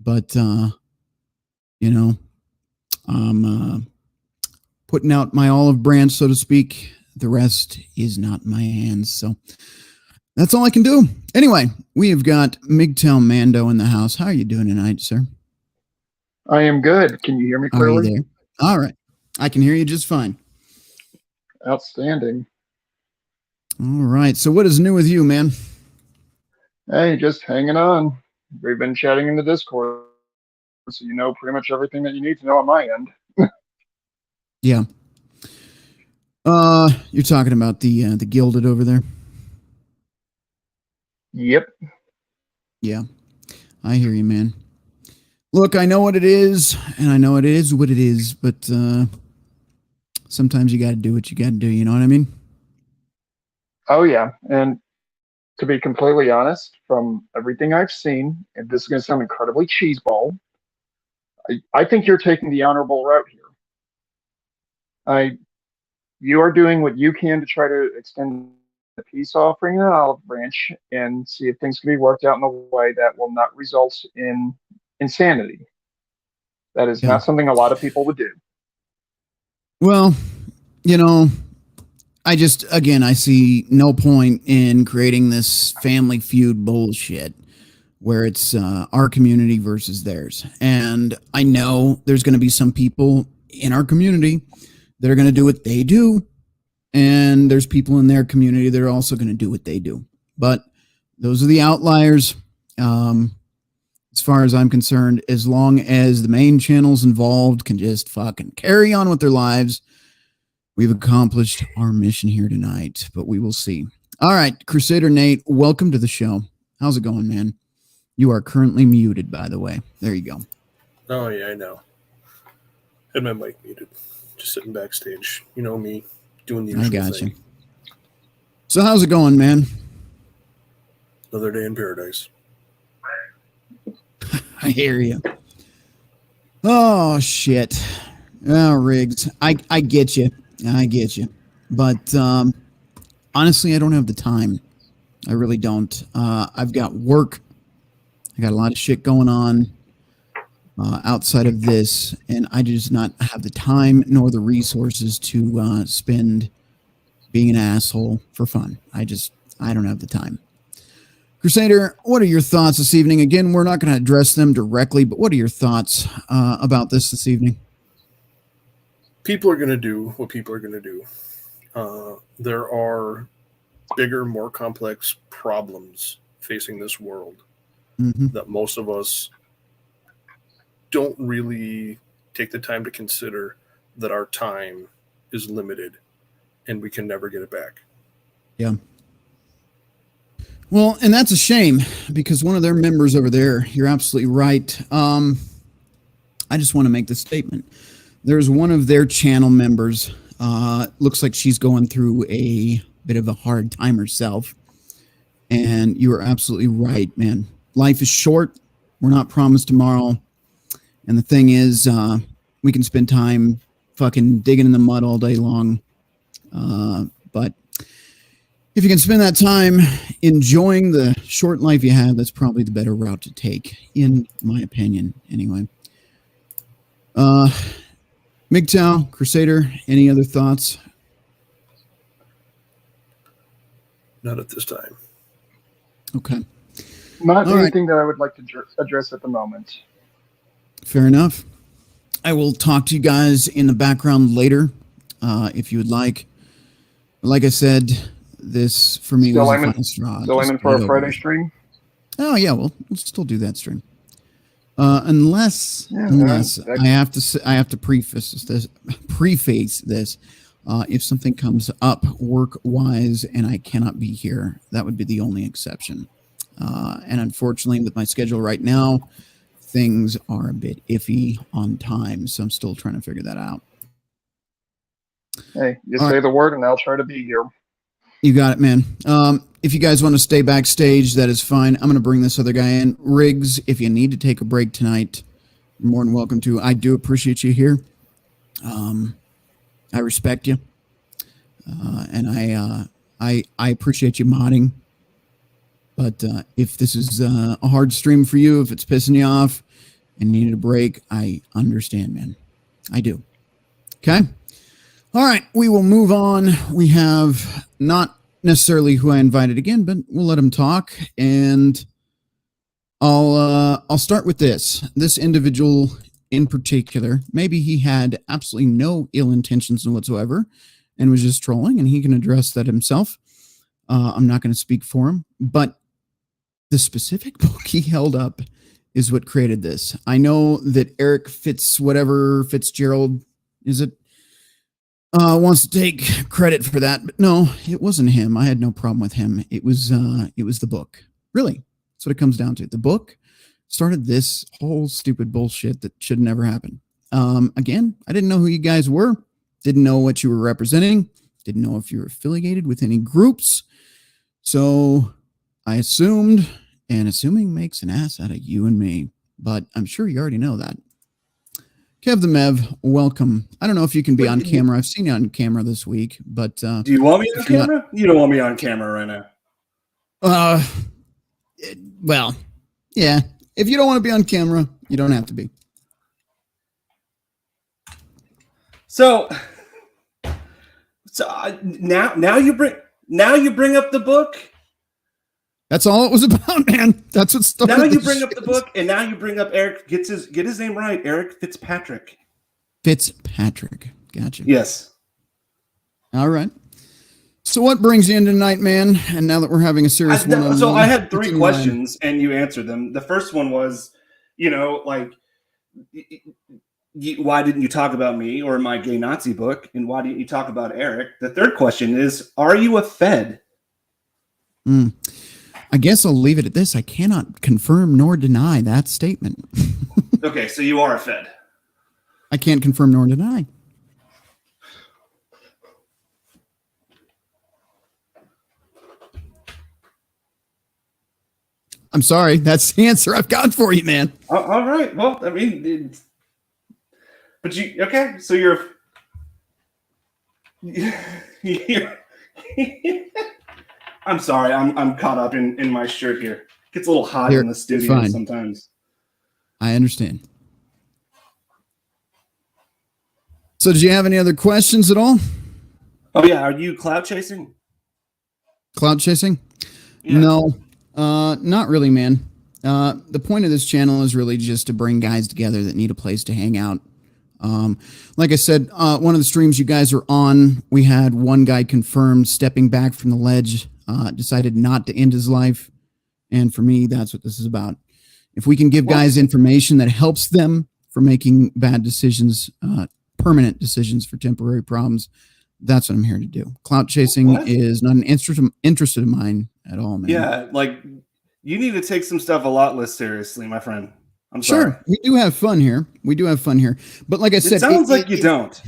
but you know, I'm putting out my olive branch, so to speak. The rest is not in my hands. So that's all I can do. Anyway, we have got MGTOW Mando in the house. How are you doing tonight, sir? I am good. Can you hear me Are you clearly? there? All right. I can hear you just fine. Outstanding. All right. So what is new with you, man? Hey, just hanging on. We've been chatting in the Discord, so you know pretty much everything that you need to know on my end. Yeah. You're talking about the Gilded over there? Yep. Yeah. I hear you, man. Look, I know what it is, and I know it is what it is, but sometimes you got to do what you got to do. You know what I mean? Oh, yeah. And to be completely honest, from everything I've seen, and this is going to sound incredibly cheeseball, I think you're taking the honorable route here. You are doing what you can to try to extend the peace offering and olive branch and see if things can be worked out in a way that will not result in insanity. That is not something a lot of people would do. Well, you know, I see no point in creating this family feud bullshit where it's our community versus theirs. And I know there's going to be some people in our community that are going to do what they do. And there's people in their community that are also going to do what they do. But those are the outliers. As far as I'm concerned, as long as the main channels involved can just fucking carry on with their lives, we've accomplished our mission here tonight, but we will see. All right, Crusader Nate, welcome to the show. How's it going, man? You are currently muted, by the way. There you go. Oh, yeah, I know. Had my mic muted. Just sitting backstage. You know me, doing the usual thing. You. So how's it going, man? Another day in paradise. I hear you. Oh, shit. Oh, Riggs. I get you. I get you. But honestly, I don't have the time. I really don't. I've got work. I got a lot of shit going on outside of this, and I just not have the time nor the resources to spend being an asshole for fun. I don't have the time. Crusader, what are your thoughts this evening? Again, we're not going to address them directly, but what are your thoughts about this evening? People are going to do what people are going to do. There are bigger, more complex problems facing this world that most of us don't really take the time to consider, that our time is limited and we can never get it back. Yeah. Well, and that's a shame because one of their members over there, you're absolutely right. I just want to make this statement. There's one of their channel members, looks like she's going through a bit of a hard time herself. And you are absolutely right, man. Life is short. We're not promised tomorrow. And the thing is, we can spend time fucking digging in the mud all day long. But if you can spend that time enjoying the short life you have, that's probably the better route to take, in my opinion, anyway. MGTOW, Crusader, any other thoughts? Not at this time. Okay. Not all anything that I would like to address at the moment. Fair enough. I will talk to you guys in the background later, if you would like. Like I said, this for me was a final straw. Still aiming for a Friday stream? Oh yeah, we'll still do that stream. Unless I have to preface this. If something comes up work-wise and I cannot be here, that would be the only exception. And unfortunately, with my schedule right now, things are a bit iffy on time, so I'm still trying to figure that out. Hey, you say the word and I'll try to be here. You got it, man. If you guys want to stay backstage, that is fine. I'm going to bring this other guy in. Riggs, if you need to take a break tonight, you're more than welcome to. I do appreciate you here. I respect you. and I appreciate you modding. But if this is a hard stream for you, if it's pissing you off and you need a break, I understand, man. I do. Okay. All right. We will move on. We have not necessarily who I invited again, but we'll let him talk. And I'll start with this. This individual in particular, maybe he had absolutely no ill intentions whatsoever and was just trolling, and he can address that himself. I'm not going to speak for him, but the specific book he held up is what created this. I know that Eric Fitzgerald, is it? Wants to take credit for that, but no, it wasn't him. I had no problem with him. It was the book. Really, that's what it comes down to. The book started this whole stupid bullshit that should never happen. Again, I didn't know who you guys were. Didn't know what you were representing. Didn't know if you were affiliated with any groups. So I assumed, and assuming makes an ass out of you and me. But I'm sure you already know that. Kev the Mev, welcome. I don't know if you can be on camera. I've seen you on camera this week, but do you want me on camera? You don't want me on camera right now. Well, yeah. If you don't want to be on camera, you don't have to be. So now you bring up the book. That's all it was about, man. That's what started. Now you bring up the book, and now you bring up Eric. Get his name right, Eric Fitzpatrick. Fitzpatrick. Gotcha. Yes. All right. So what brings you in tonight, man? And now that we're having a serious one, so I had 3 questions, and you answered them. The first one was, why didn't you talk about me or my gay Nazi book, and why didn't you talk about Eric? The third question is, are you a Fed? I guess I'll leave it at this. I cannot confirm nor deny that statement. Okay, so you are a Fed. I can't confirm nor deny. I'm sorry. That's the answer I've got for you, man. All right. Well, I mean, but you okay? So you're I'm sorry. I'm caught up in my shirt here. It gets a little hot in the studio sometimes. I understand. So, did you have any other questions at all? Oh yeah. Are you cloud chasing? Cloud chasing? Yeah. No. Not really, man. The point of this channel is really just to bring guys together that need a place to hang out. Like I said, one of the streams you guys are on, we had one guy confirmed stepping back from the ledge, decided not to end his life. And for me, that's what this is about. If we can give guys information that helps them for making bad decisions, permanent decisions for temporary problems, that's what I'm here to do. Clout chasing is not an interest of mine at all, man. Yeah, like you need to take some stuff a lot less seriously, my friend. I'm sure sorry. We do have fun here. But like I said, it sounds like you don't.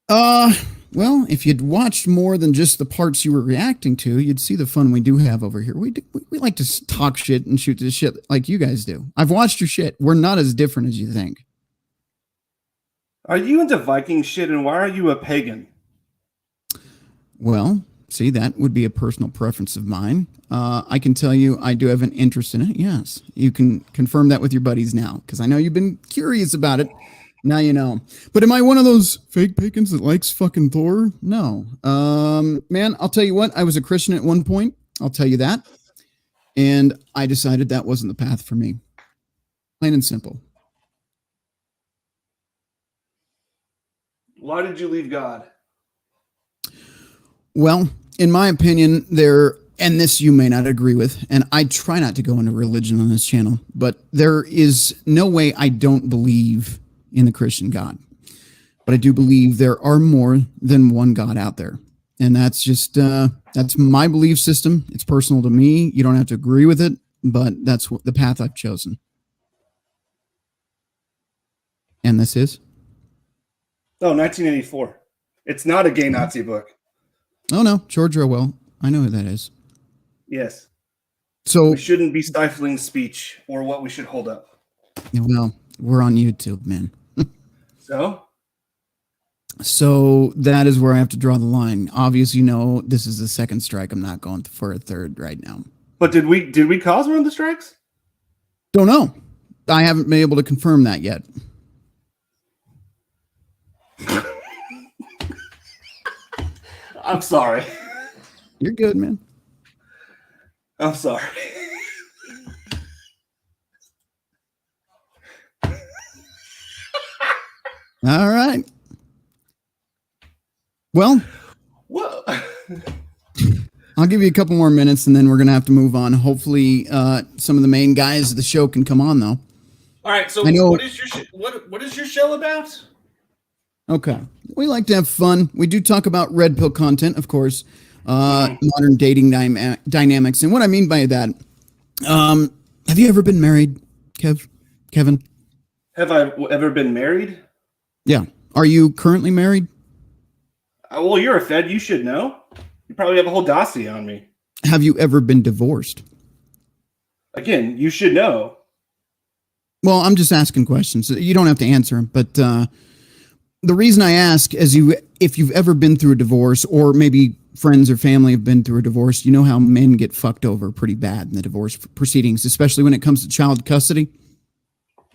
Well, if you'd watched more than just the parts you were reacting to, you'd see the fun we do have over here. We like to talk shit and shoot the shit like you guys do. I've watched your shit. We're not as different as you think. Are you into Viking shit, and why are you a pagan? Well, see, that would be a personal preference of mine. I can tell you I do have an interest in it. Yes, you can confirm that with your buddies now, because I know you've been curious about it. Now you know. But am I one of those fake pagans that likes fucking Thor? No. Man, I'll tell you what. I was a Christian at one point. I'll tell you that. And I decided that wasn't the path for me. Plain and simple. Why did you leave God? Well, in my opinion, and this you may not agree with, and I try not to go into religion on this channel, but there is no way I don't believe in the Christian God. But I do believe there are more than one God out there. And that's just, that's my belief system. It's personal to me. You don't have to agree with it, but that's the path I've chosen. And this is? Oh, 1984. It's not a gay Nazi book. Oh, no. George Orwell. I know who that is. Yes. So we shouldn't be stifling speech or what we should hold up. Well, we're on YouTube, man. So So that is where I have to draw the line. Obviously, no, this is the second strike. I'm not going for a third right now. But did we cause one of the strikes? Don't know. I haven't been able to confirm that yet. I'm sorry. You're good, man. I'm sorry. All right. Well, Whoa. I'll give you a couple more minutes and then we're going to have to move on. Hopefully, some of the main guys of the show can come on, though. All right. So what is your show about? Okay. We like to have fun. We do talk about red pill content, of course, modern dating dynamics. And what I mean by that, have you ever been married, Kevin? Have I ever been married? Yeah. Are you currently married? Well, you're a Fed. You should know. You probably have a whole dossier on me. Have you ever been divorced? Again, you should know. Well, I'm just asking questions. You don't have to answer them. But the reason I ask is if you've ever been through a divorce, or maybe friends or family have been through a divorce, you know how men get fucked over pretty bad in the divorce proceedings, especially when it comes to child custody.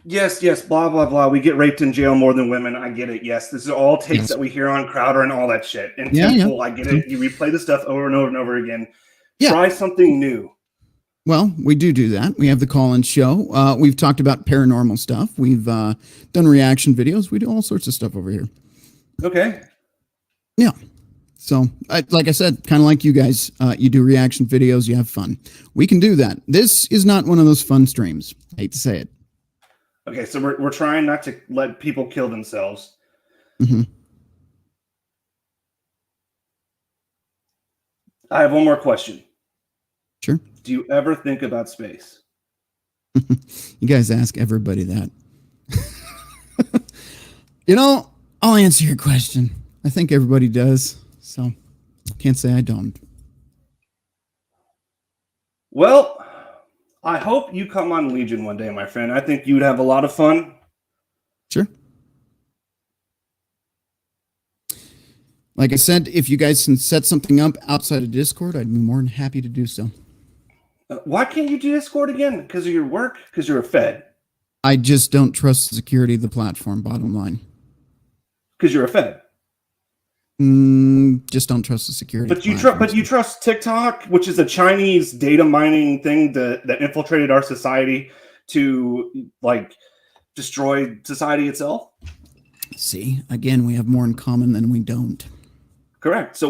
Yes, blah, blah, blah. We get raped in jail more than women. I get it. Yes, this is all takes that we hear on Crowder and all that shit. And Temple, I get it. You replay the stuff over and over and over again. Yeah. Try something new. Well, we do that. We have the call-in show. We've talked about paranormal stuff. We've done reaction videos. We do all sorts of stuff over here. Okay. Yeah. So, like I said, kind of like you guys, you do reaction videos. You have fun. We can do that. This is not one of those fun streams. I hate to say it. Okay, so we're trying not to let people kill themselves. Mm-hmm. I have one more question. Sure. Do you ever think about space? You guys ask everybody that. I'll answer your question. I think everybody does, so can't say I don't. Well, I hope you come on Legion one day, my friend. I think you'd have a lot of fun. Sure. Like I said, if you guys can set something up outside of Discord, I'd be more than happy to do so. Why can't you do Discord again? Because of your work? Because you're a Fed? I just don't trust the security of the platform, bottom line. Because you're a Fed? Just don't trust the security. But you trust TikTok, which is a Chinese data mining thing that infiltrated our society to destroy society itself. See, again, we have more in common than we don't. Correct. So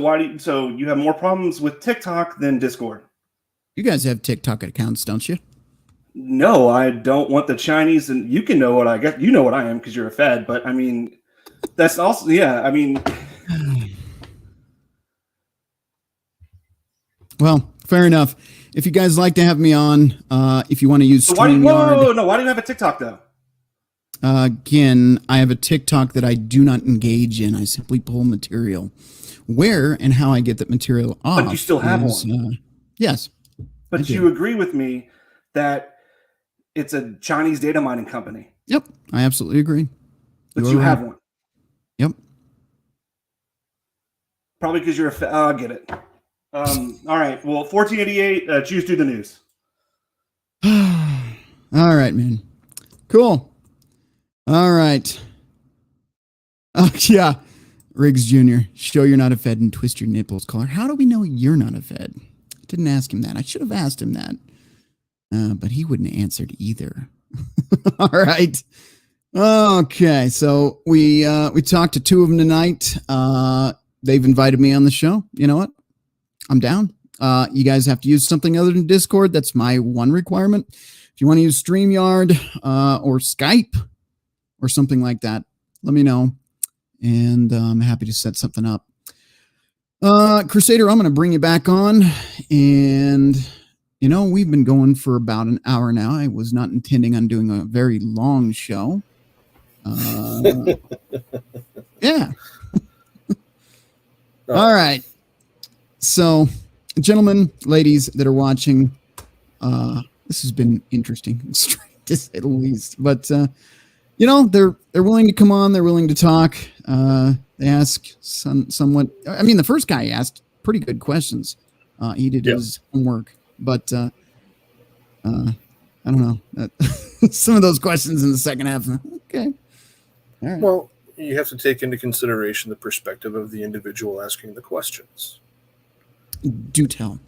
you have more problems with TikTok than Discord? You guys have TikTok accounts, don't you? No, I don't want the Chinese, and you can know what I get. You know what I am because you're a Fed. But I mean, that's also Well, fair enough. If you guys like to have me on, if you want to use StreamYard... Why do you have a TikTok, though? Again, I have a TikTok that I do not engage in. I simply pull material. Where and how I get that material off... But you still have one. Yes. But you agree with me that it's a Chinese data mining company. Yep, I absolutely agree. But you have one. Yep. Probably because you're a Fed. I get it. All right. Well, 1488, choose do the news. All right, man. Cool. All right. Oh, yeah. Riggs Jr., show you're not a Fed and twist your nipples. Caller, how do we know you're not a Fed? I didn't ask him that. I should have asked him that. But he wouldn't have answered either. All right. Okay. So we talked to two of them tonight. They've invited me on the show. You know what? I'm down. You guys have to use something other than Discord. That's my one requirement. If you want to use StreamYard or Skype or something like that, let me know. And I'm happy to set something up. Crusader, I'm going to bring you back on. And, we've been going for about an hour now. I was not intending on doing a very long show. Yeah. All right. So, gentlemen, ladies that are watching, this has been interesting, to say the least. But, they're willing to come on. They're willing to talk. They ask somewhat. I mean, the first guy asked pretty good questions. He did his homework, but I don't know. Some of those questions in the second half. Okay. All right. Well, you have to take into consideration the perspective of the individual asking the questions. Do tell.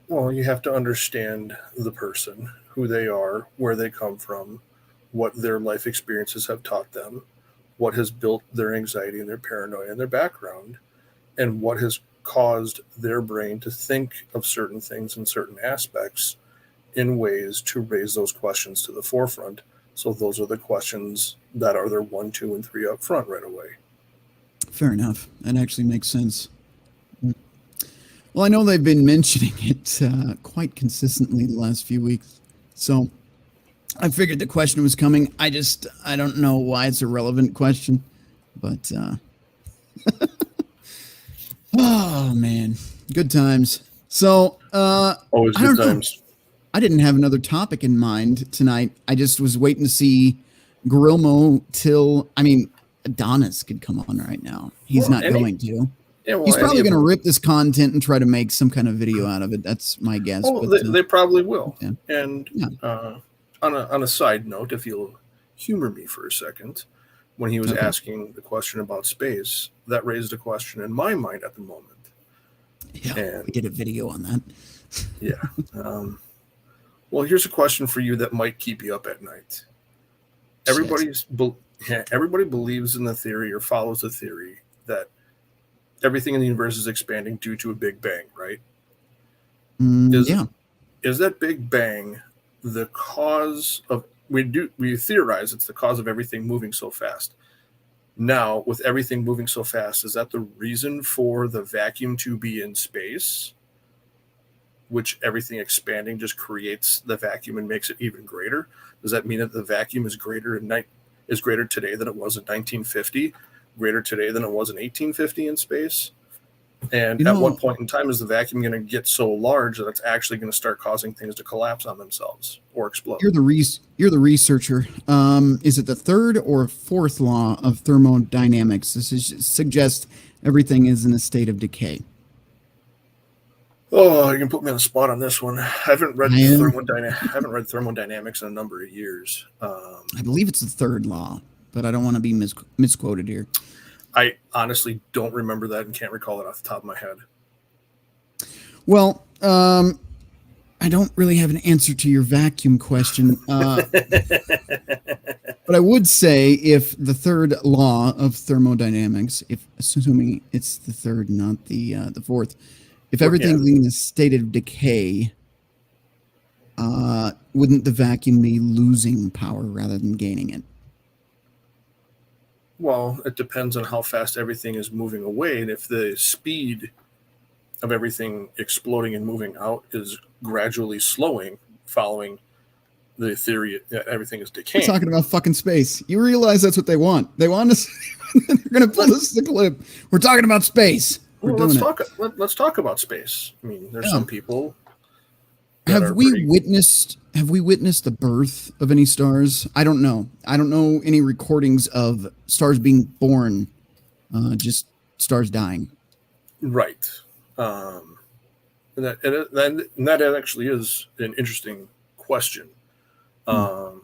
Well, you have to understand the person, who they are, where they come from, what their life experiences have taught them, what has built their anxiety and their paranoia and their background, and what has caused their brain to think of certain things in certain aspects in ways to raise those questions to the forefront. So those are the questions that are their 1, 2, and 3 up front right away. Fair enough. That actually makes sense. Well, I know they've been mentioning it quite consistently the last few weeks. So I figured the question was coming. I don't know why it's a relevant question, but oh man, good times. So always good times. I didn't have another topic in mind tonight. I just was waiting to see Grilmo Adonis could come on right now. He's not going to. Yeah, well, he's probably going to rip this content and try to make some kind of video out of it. That's my guess. Oh, but, they probably will. Yeah. And on a side note, if you'll humor me for a second, when he was asking the question about space, that raised a question in my mind at the moment. Yeah, and we did a video on that. Yeah. Well, here's a question for you that might keep you up at night. Everybody believes in the theory or follows the theory that everything in the universe is expanding due to a Big Bang, right? Is that Big Bang the cause of? We theorize it's the cause of everything moving so fast. Now, with everything moving so fast, is that the reason for the vacuum to be in space? Which everything expanding just creates the vacuum and makes it even greater? Does that mean that the vacuum is greater today than it was in 1950, greater today than it was in 1850 in space? And at what point in time is the vacuum going to get so large that it's actually going to start causing things to collapse on themselves or explode? You're the researcher. Is it the third or fourth law of thermodynamics? This suggests everything is in a state of decay. Oh, you can put me on the spot on this one. I haven't read thermodynamics in a number of years. I believe it's the third law, but I don't want to be misquoted here. I honestly don't remember that and can't recall it off the top of my head. Well, I don't really have an answer to your vacuum question. But I would say if the third law of thermodynamics, if assuming it's the third, not the fourth, if everything's in a state of decay, wouldn't the vacuum be losing power rather than gaining it? Well, it depends on how fast everything is moving away. And if the speed of everything exploding and moving out is gradually slowing, following the theory that everything is decaying. We're talking about fucking space. You realize that's what they want. They want us. They're going to pull this the clip. We're talking about space. Let's talk about space. I mean, there's some people. Have we witnessed the birth of any stars? I don't know. I don't know any recordings of stars being born, just stars dying. Right. And that actually is an interesting question. Have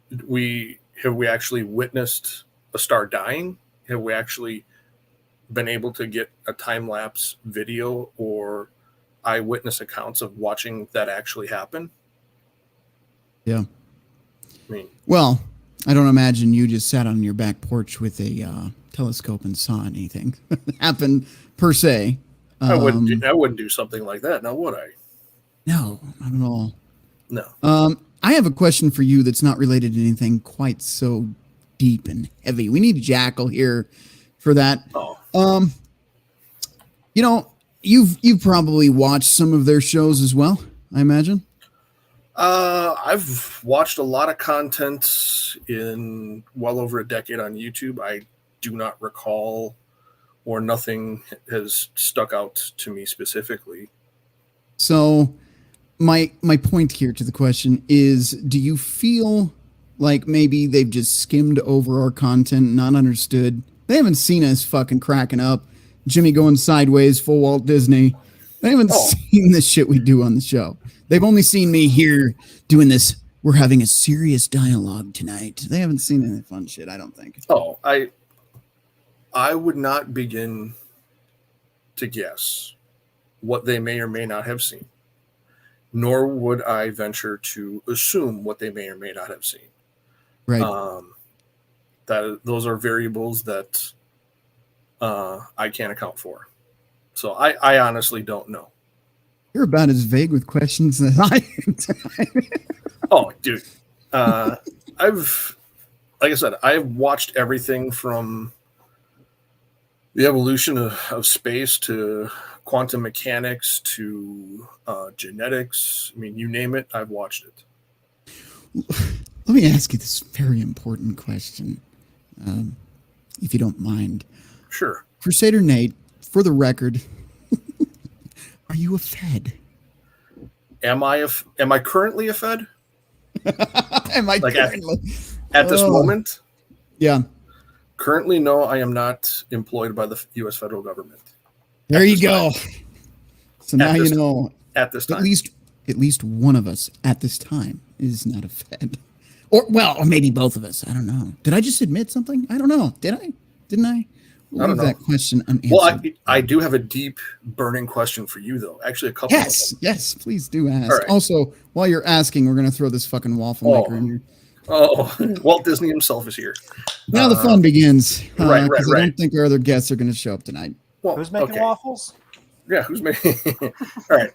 we actually witnessed a star dying? Have we actually been able to get a time-lapse video or eyewitness accounts of watching that actually happen? Yeah. I mean, well, I don't imagine you just sat on your back porch with a telescope and saw anything happen per se. I wouldn't do something like that, now would I? No, not at all. No. I have a question for you that's not related to anything quite so deep and heavy. We need Jackal here for that. Oh. You've probably watched some of their shows as well, I imagine. I've watched a lot of content in well over a decade on YouTube. I do not recall, or nothing has stuck out to me specifically. So my point here to the question is, do you feel like maybe they've just skimmed over our content, not understood They haven't seen us fucking cracking up. Jimmy going sideways, full Walt Disney. They haven't seen the shit we do on the show. They've only seen me here doing this. We're having a serious dialogue tonight. They haven't seen any fun shit, I don't think. Oh, I would not begin to guess what they may or may not have seen, nor would I venture to assume what they may or may not have seen. Right. Those are variables that I can't account for. So I honestly don't know. You're about as vague with questions as I am. Oh, dude. Like I said, I've watched everything from the evolution of space to quantum mechanics to genetics. I mean, you name it, I've watched it. Let me ask you this very important question, if you don't mind. Sure. Crusader Nate, for the record, are you a Fed? Am I currently a Fed? Am I like currently? At this moment? Yeah. Currently, no, I am not employed by the U.S. federal government. There you go. So now you know. At this time. At least one of us at this time is not a Fed. Or maybe both of us. I don't know. Did I just admit something? I don't know. Did I? Didn't I? I don't know. That question unanswered. Well, I do have a deep, burning question for you, though. Actually, a couple of them. Yes, please do ask. Right. Also, while you're asking, we're going to throw this fucking waffle maker in your... Oh, Walt Disney himself is here. Now the fun begins. Right. I don't think our other guests are going to show up tonight. Well, who's making waffles? Yeah, who's making... All right.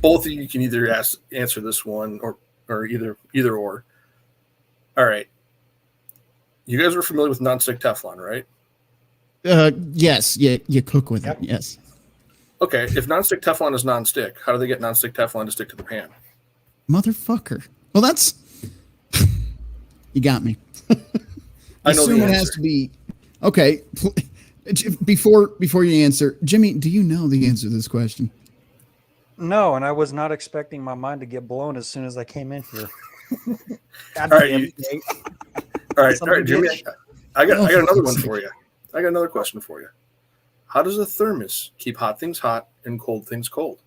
Both of you can either answer this one or either or. All right. You guys are familiar with nonstick Teflon, right? Yes. You cook with it. Yes. Okay. If nonstick Teflon is nonstick, how do they get nonstick Teflon to stick to the pan? Motherfucker. Well, that's... You got me. I know assume it has to be... Okay. Before you answer, Jimmy, do you know the answer to this question? No, and I was not expecting my mind to get blown as soon as I came in here. All right, Jimmy. I got another one for you. I got another question for you. How does a thermos keep hot things hot and cold things cold?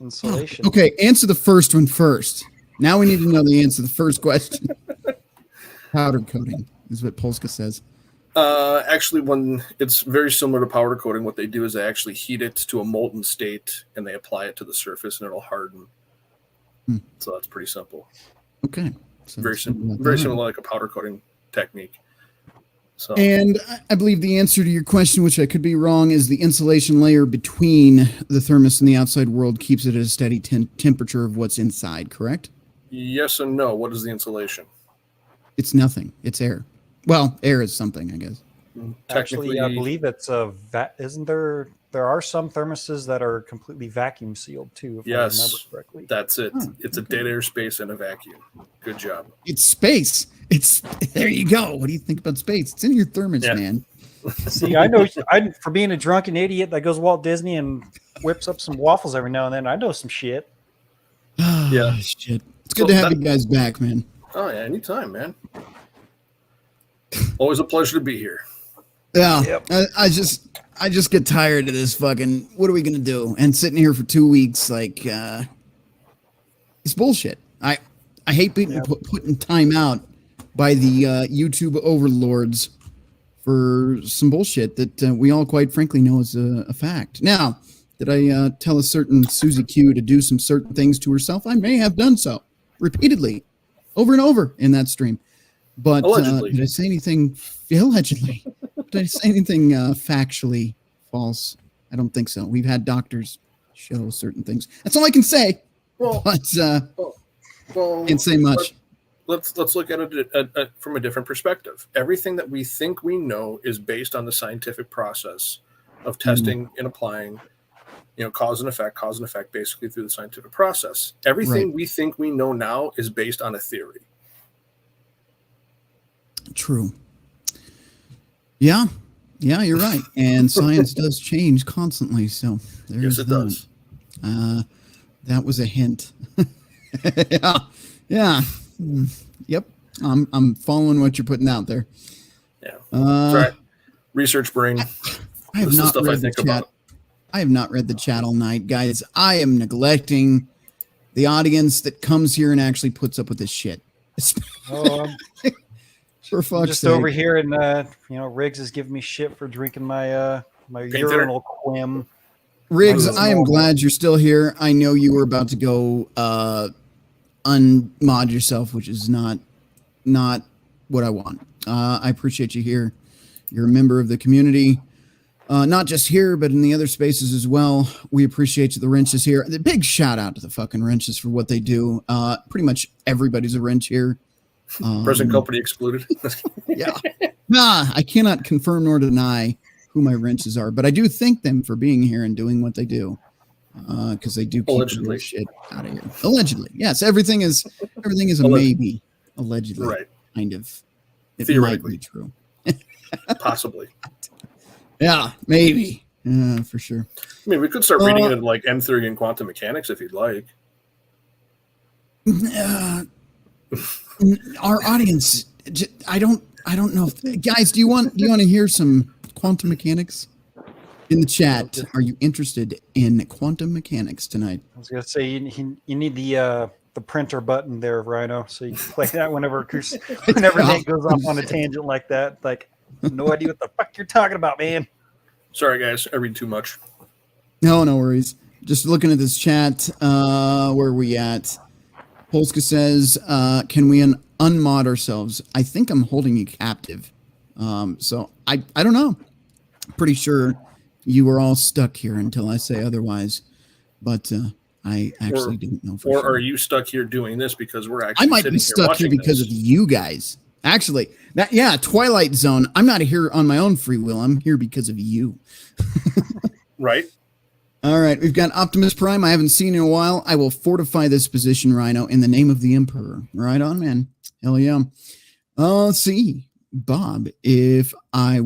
Insulation. Okay, answer the first one first. Now we need to know the answer to the first question. Powder coating is what Polska says. Actually, when it's very similar to powder coating, what they do is they actually heat it to a molten state and they apply it to the surface and it'll harden. So that's pretty simple. Okay. So very similar like a powder coating technique. So. And I believe the answer to your question, which I could be wrong, is the insulation layer between the thermos and the outside world keeps it at a steady temperature of what's inside, correct? Yes and no. What is the insulation? It's nothing. It's air. Well, air is something, I guess. Actually, I believe it's a isn't there? There are some thermoses that are completely vacuum sealed too. If I remember correctly. That's it. It's a dead air space and a vacuum. Good job. It's space. It's there. You go. What do you think about space? It's in your thermos, man. See, I know. For being a drunken idiot that goes Walt Disney and whips up some waffles every now and then, I know some shit. Yeah, shit. It's good to have you guys back, man. Oh yeah, anytime, man. Always a pleasure to be here. Yeah, yep. I just get tired of this fucking. What are we gonna do? And sitting here for 2 weeks, like, it's bullshit. I hate people putting time out by the YouTube overlords for some bullshit that we all, quite frankly, know is a fact. Now, did I tell a certain Susie Q to do some certain things to herself? I may have done so repeatedly, over and over in that stream. But did I say anything allegedly? Did I say anything factually false? I don't think so. We've had doctors show certain things. That's all I can say. Well, but can't say much. Let's look at it from a different perspective. Everything that we think we know is based on the scientific process of testing and applying, cause and effect, basically through the scientific process. Everything we think we know now is based on a theory. True. Yeah, you're right. And science does change constantly. So yes, it does. That was a hint. Yeah. Yep. I'm following what you're putting out there. Yeah. Right. Research brain. I have not read the chat. I have not read the chat all night, guys. I am neglecting the audience that comes here and actually puts up with this shit. For fuck's just sake. Over here, and Riggs is giving me shit for drinking my my urinal quim. Riggs, I am glad you're still here. I know you were about to go unmod yourself, which is not what I want. I appreciate you here. You're a member of the community, not just here, but in the other spaces as well. We appreciate you. The wrenches here. The big shout out to the fucking wrenches for what they do. Pretty much everybody's a wrench here. Present company excluded. Yeah. Nah, I cannot confirm nor deny who my wrenches are, but I do thank them for being here and doing what they do. Because they do keep the shit out of here. Allegedly. Yes, everything is a maybe. Allegedly. Right. Kind of. It theoretically. might be true. Possibly. Yeah, maybe. For sure. I mean, we could start reading it in like M theory and quantum mechanics if you'd like. Our audience, I don't know. Guys, do you want to hear some quantum mechanics? In the chat, are you interested in quantum mechanics tonight? I was gonna say you need the printer button there, Rhino, so you can play that whenever Nate goes off on a tangent like that. Like, no idea what the fuck you're talking about, man. Sorry, guys, I read too much. No worries. Just looking at this chat. Where are we at? Polska says, "Can we unmod ourselves?" I think I'm holding you captive. So I don't know. Pretty sure you were all stuck here until I say otherwise, but I actually don't know for sure. Or are you stuck here doing this because we're actually? I might be stuck here because of you guys. Actually, Twilight Zone. I'm not here on my own free will. I'm here because of you. Right. All right, we've got Optimus Prime. I haven't seen in a while. I will fortify this position, Rhino, in the name of the Emperor. Right on, man. Hell yeah. Let's see, Bob. If I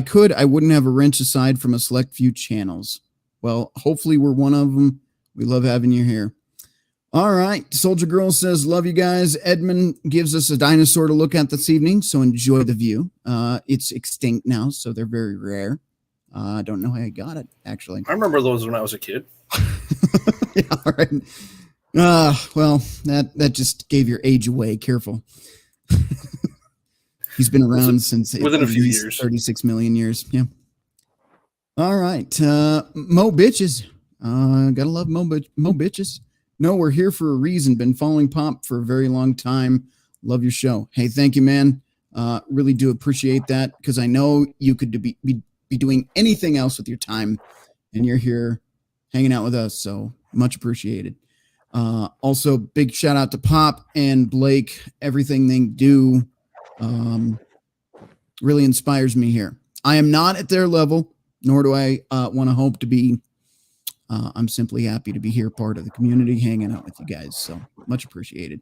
could, I wouldn't have a wrench aside from a select few channels. Well, hopefully we're one of them. We love having you here. All right. Soldier Girl says, love you guys. Edmund gives us a dinosaur to look at this evening, so enjoy the view. It's extinct now, so they're very rare. I don't know how I got it, actually. I remember those when I was a kid. Yeah, all right. Well, that just gave your age away. Careful. He's been around since within a few years. 36 million years. Yeah. All right. Mo bitches. Gotta love Mo bitches. No, we're here for a reason. Been following Pop for a very long time. Love your show. Hey, thank you, man. Really do appreciate that because I know you could be doing anything else with your time, and you're here hanging out with us. So much appreciated. Also, big shout out to Pop and Blake. Everything they do really inspires me here. I am not at their level, nor do I want to hope to be. I'm simply happy to be here, part of the community, hanging out with you guys. So much appreciated.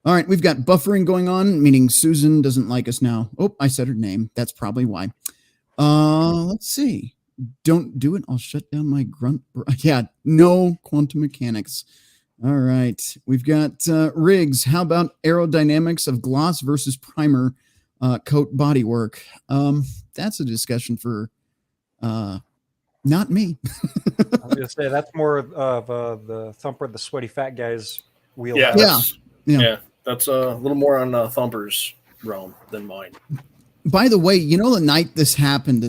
All right, we've got buffering going on, meaning Susan doesn't like us now. Oh, I said her name. That's probably why. Let's see. Don't do it. I'll shut down my grunt. Yeah, no quantum mechanics. All right. We've got Riggs. How about aerodynamics of gloss versus primer coat bodywork? That's a discussion for not me. I was going to say that's more of the Thumper, the sweaty fat guy's wheel. Yeah. That's a little more on Thumper's realm than mine. By the way, you know, the night this happened,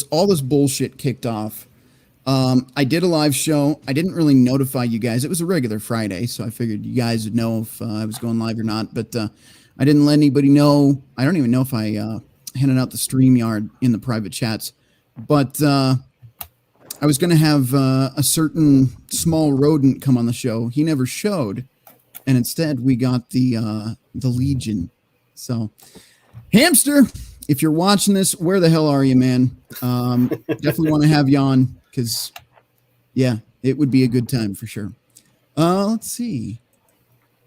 all this bullshit kicked off. I did a live show. I didn't really notify you guys. It was a regular Friday, so I figured you guys would know if I was going live or not. But I didn't let anybody know. I don't even know if I handed out the StreamYard in the private chats. But I was going to have a certain small rodent come on the show. He never showed, and instead we got the Legion. So, Hamster, if you're watching this, where the hell are you, man? Definitely want to have you on because, yeah, it would be a good time for sure. Let's see.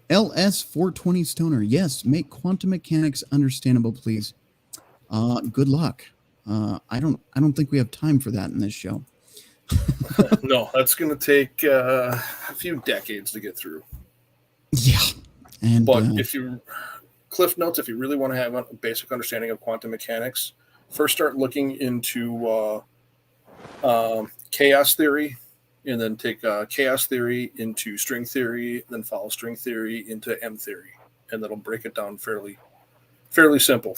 LS420 Stoner. Yes, make quantum mechanics understandable, please. Good luck. I don't think we have time for that in this show. No, that's going to take a few decades to get through. Yeah. But if you... Cliff notes, if you really want to have a basic understanding of quantum mechanics, first start looking into chaos theory, and then take chaos theory into string theory, then follow string theory into M theory, and that'll break it down fairly simple.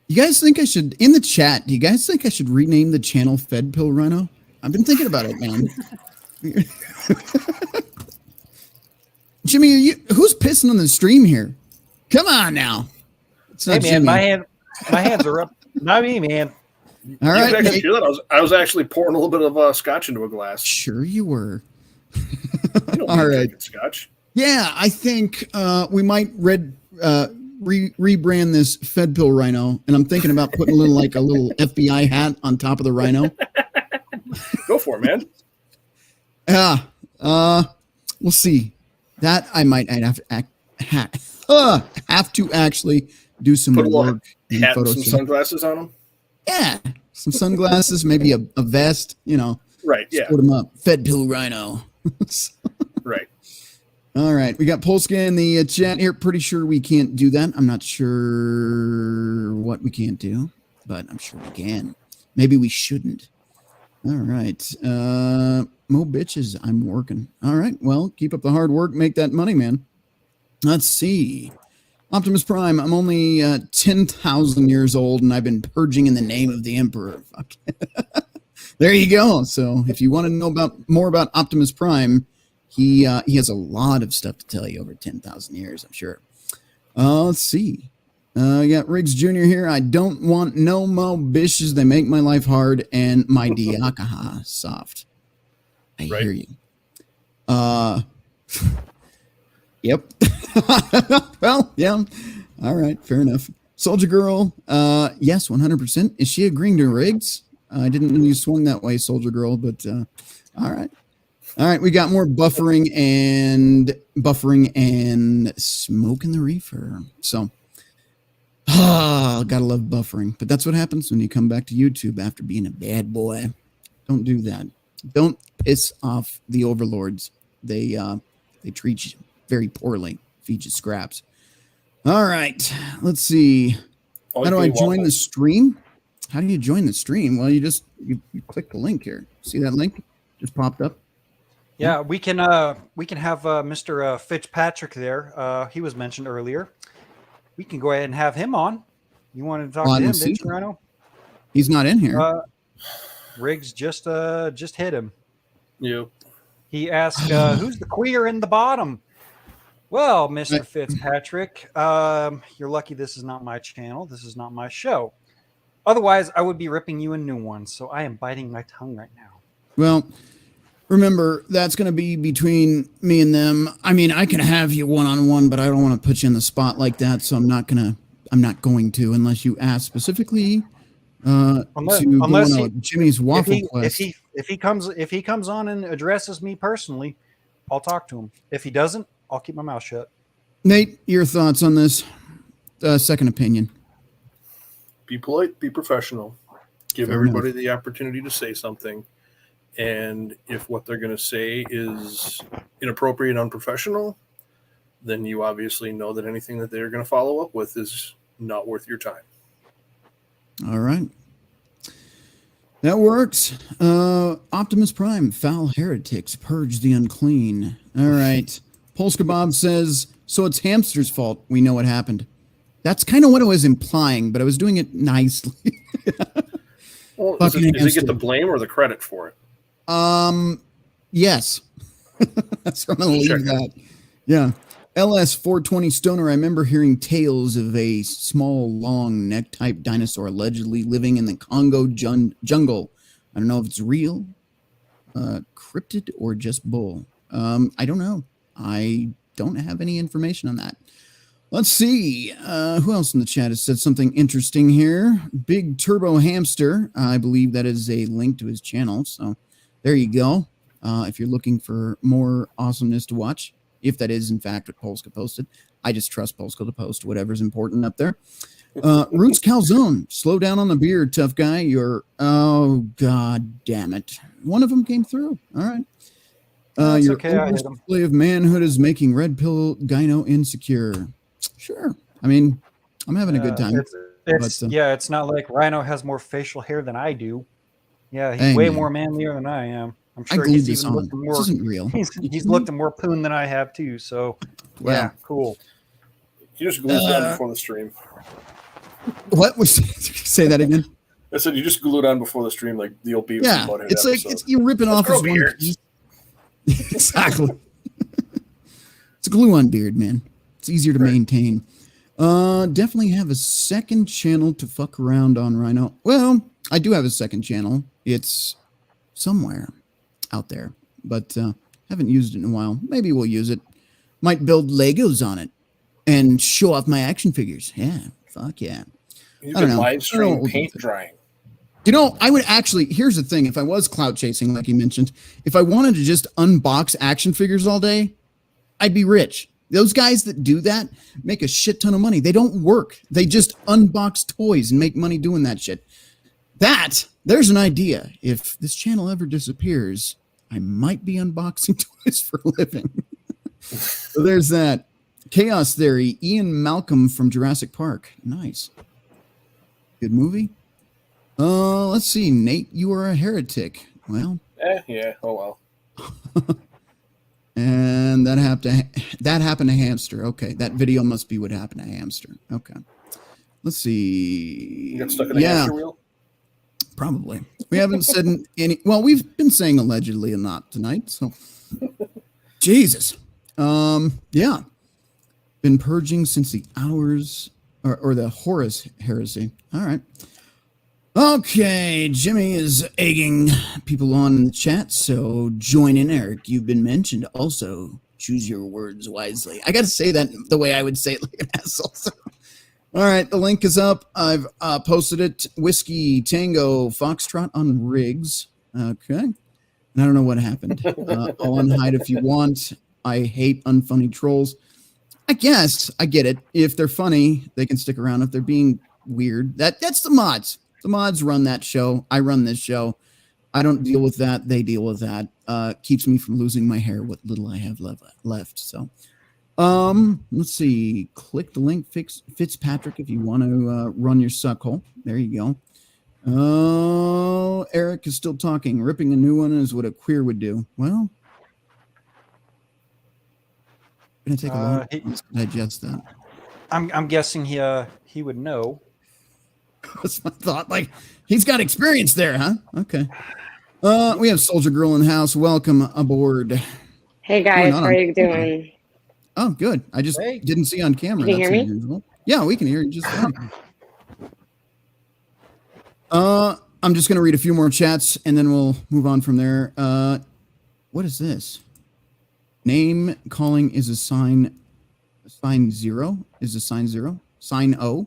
You guys think I should, in the chat, do you guys think I should rename the channel RedPillRhino? I've been thinking about it, man. Jimmy, who's pissing on the stream here? Come on now. It's not hey, man, Jimmy. my hands are up. Not me, man. All right. You can actually hear that. I was actually pouring a little bit of scotch into a glass. Sure you were. You All right. Scotch. Yeah, I think we might rebrand this RedPillRhino, and I'm thinking about putting a little FBI hat on top of the rhino. Go for it, man. Yeah, we'll see. That I might have to actually do some work in hat and some Photoshop. sunglasses on them. Yeah, some sunglasses, maybe a vest. Right. Yeah. Put them up. RedPillRhino. Right. All right, we got Polska in the chat here. Pretty sure we can't do that. I'm not sure what we can't do, but I'm sure we can. Maybe we shouldn't. All right. Mo bitches, I'm working. All right, well, keep up the hard work. Make that money, man. Let's see. Optimus Prime, I'm only 10,000 years old, and I've been purging in the name of the Emperor. Fuck. There you go. So if you want to know more about Optimus Prime, he has a lot of stuff to tell you over 10,000 years, I'm sure. Let's see. I got Riggs Jr. here. I don't want no mo bitches. They make my life hard and my diakaha soft. I hear you. Yep. Well, yeah. All right. Fair enough. Soldier Girl. Yes, 100%. Is she agreeing to Riggs? I didn't know you swung that way, Soldier Girl, but all right. All right, we got more buffering and smoking the reefer. So, gotta love buffering. But that's what happens when you come back to YouTube after being a bad boy. Don't do that. Don't piss off the overlords. They treat you very poorly. Feed you scraps. All right, let's see. How do I join the stream? How do you join the stream? Well, you click the link here. See that link? Just popped up. Yeah, we can have Mr. Fitzpatrick there. He was mentioned earlier. We can go ahead and have him on. You wanted to talk to him, didn't you, Rhino? He's not in here. Riggs just hit him. Yep. He asked, "Who's the queer in the bottom?" Well, Mr. Fitzpatrick, you're lucky this is not my channel. This is not my show. Otherwise, I would be ripping you a new one. So I am biting my tongue right now. Well, remember, that's going to be between me and them. I mean, I can have you one-on-one, but I don't want to put you in the spot like that. So I'm not going to, unless you ask specifically unless Jimmy's Waffle Quest. If he comes on and addresses me personally, I'll talk to him. If he doesn't, I'll keep my mouth shut. Nate, your thoughts on this? Second opinion. Be polite, be professional. Give everybody the opportunity to say something. And if what they're going to say is inappropriate, unprofessional, then you obviously know that anything that they're going to follow up with is not worth your time. All right. That works. Optimus Prime, foul heretics, purge the unclean. All right. Polska Bob says, so it's Hamster's fault. We know what happened. That's kind of what I was implying, but I was doing it nicely. Well, does he get the blame or the credit for it? Yes. So I'm going to leave that. Yeah. LS420 Stoner, I remember hearing tales of a small, long neck-type dinosaur allegedly living in the Congo jungle. I don't know if it's real, cryptid, or just bull. I don't know. I don't have any information on that. Let's see. Who else in the chat has said something interesting here? Big Turbo Hamster. I believe that is a link to his channel. So there you go. If you're looking for more awesomeness to watch, if that is, in fact, what Polska posted. I just trust Polska to post whatever's important up there. Roots Calzone. Slow down on the beer, tough guy. Oh, God damn it. One of them came through. All right. Your display of manhood is making RedPillRhino insecure. Sure. I mean, I'm having a good time. It's not like Rhino has more facial hair than I do. Yeah, he's way more manlier than I am. I'm sure he's even looking more. This isn't real. He's looked at more poon than I have too. So, yeah, cool. You just glued on before the stream. What was? Say that again. I said you just glued on before the stream, like the old Beavis and Butthead it's episode. like you're ripping off his one piece. Exactly. It's a glue-on beard, man. It's easier to maintain. Definitely have a second channel to fuck around on, Rhino. Well, I do have a second channel. It's somewhere out there, but haven't used it in a while. Maybe we'll use it. Might build Legos on it and show off my action figures. Yeah, fuck yeah. You can live stream paint drying. You know, I would actually, here's the thing. If I was clout chasing, like you mentioned, if I wanted to just unbox action figures all day, I'd be rich. Those guys that do that make a shit ton of money. They don't work. They just unbox toys and make money doing that shit. There's an idea. If this channel ever disappears, I might be unboxing toys for a living. So there's that. Chaos Theory, Ian Malcolm from Jurassic Park. Nice. Good movie. Let's see. Nate, you are a heretic. Well. Yeah. Oh, well. And that happened to Hamster. Okay. That video must be what happened to Hamster. Okay. Let's see. You got stuck in a hamster wheel? Probably. We haven't said any. Well, we've been saying allegedly and not tonight. So, Jesus. Yeah. Been purging since the hours or the Horus heresy. All right. Okay. Jimmy is egging people on in the chat. So join in, Eric. You've been mentioned. Also, choose your words wisely. I got to say that the way I would say it like an asshole. So. All right, the link is up. I've posted it. Whiskey Tango Foxtrot on Riggs. Okay. And I don't know what happened. I'll unhide if you want. I hate unfunny trolls. I guess I get it. If they're funny, they can stick around. If they're being weird, that's the mods. The mods run that show. I run this show. I don't deal with that. They deal with that. Keeps me from losing my hair, what little I have left. So. Let's see. Click the link, Fitzpatrick, if you want to run your suck hole. There you go. Oh, Eric is still talking. Ripping a new one is what a queer would do. Well, gonna take a long time to digest that. I'm guessing he would know. That's my thought. Like he's got experience there, huh? Okay. We have Soldier Girl in the house. Welcome aboard. Hey guys, how are you doing? Oh, good. I just didn't see on camera. Can you hear me? Unusual. Yeah, we can hear you just fine. I'm just going to read a few more chats, and then we'll move on from there. What is this? Name calling is a sign. Sign zero is a sign zero. Sign O.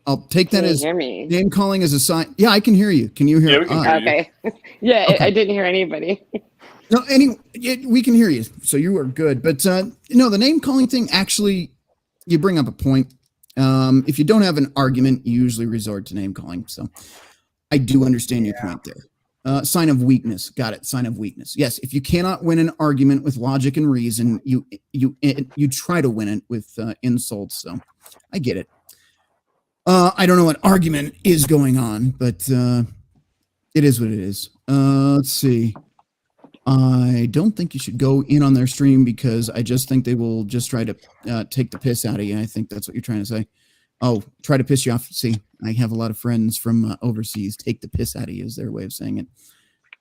I'll take that as name calling is a sign. Yeah, I can hear you. Can you hear? Yeah, we can hear you. Yeah, okay. I didn't hear anybody. No, we can hear you, so you are good. But the name calling thing, actually, you bring up a point. If you don't have an argument, you usually resort to name calling. So I do understand your point there. Sign of weakness. Got it. Sign of weakness. Yes, if you cannot win an argument with logic and reason, you try to win it with insults. So I get it. I don't know what argument is going on, but it is what it is. Let's see. I don't think you should go in on their stream because I just think they will just try to take the piss out of you. I think that's what you're trying to say. Oh, try to piss you off. See, I have a lot of friends from overseas. Take the piss out of you is their way of saying it.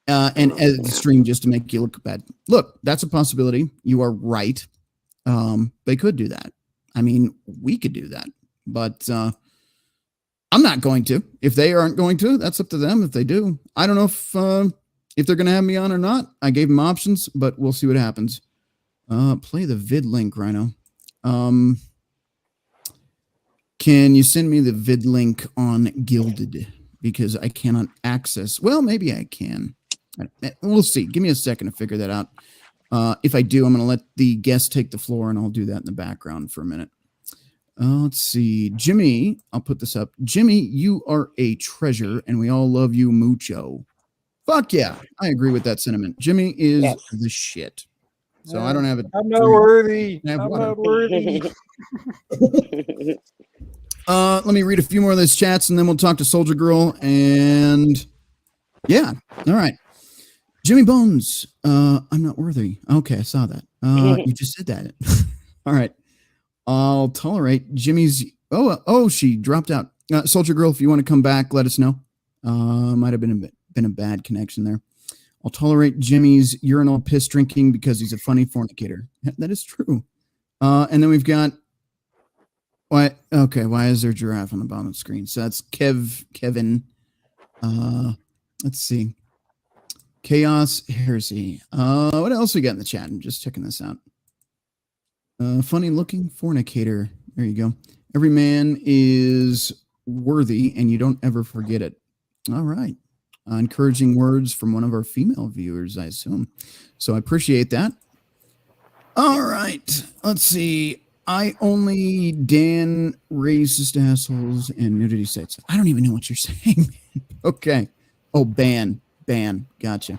And edit the stream just to make you look bad. Look, that's a possibility. You are right. They could do that. I mean, we could do that. But I'm not going to. If they aren't going to, that's up to them. If they do, I don't know if they're going to have me on or not. I gave them options, but we'll see what happens. Play the vid link, Rhino. Can you send me the vid link on Gilded? Because I cannot access. Well, maybe I can. We'll see. Give me a second to figure that out. If I do, I'm going to let the guest take the floor, and I'll do that in the background for a minute. Let's see. Jimmy, I'll put this up. Jimmy, you are a treasure, and we all love you mucho. Fuck yeah. I agree with that sentiment. Jimmy is the shit. So I don't have it. I'm not worthy. I'm not worthy. Let me read a few more of those chats, and then we'll talk to Soldier Girl. And yeah, all right. Jimmy Bones, I'm not worthy. Okay, I saw that. You just said that. All right. I'll tolerate Jimmy's. Oh, she dropped out. Soldier Girl, if you want to come back, let us know. Might have been a bad connection there. I'll tolerate Jimmy's urinal piss drinking because he's a funny fornicator. That is true. And then we've got why is there a giraffe on the bottom of the screen? So that's Kevin. Let's see. Chaos Heresy. What else we got in the chat? I'm just checking this out. Funny looking fornicator. There you go. Every man is worthy and you don't ever forget it. All right. Encouraging words from one of our female viewers, I assume. So I appreciate that. All right. Let's see. I only Dan racist assholes and nudity sites. I don't even know what you're saying. Okay. Oh, ban. Gotcha.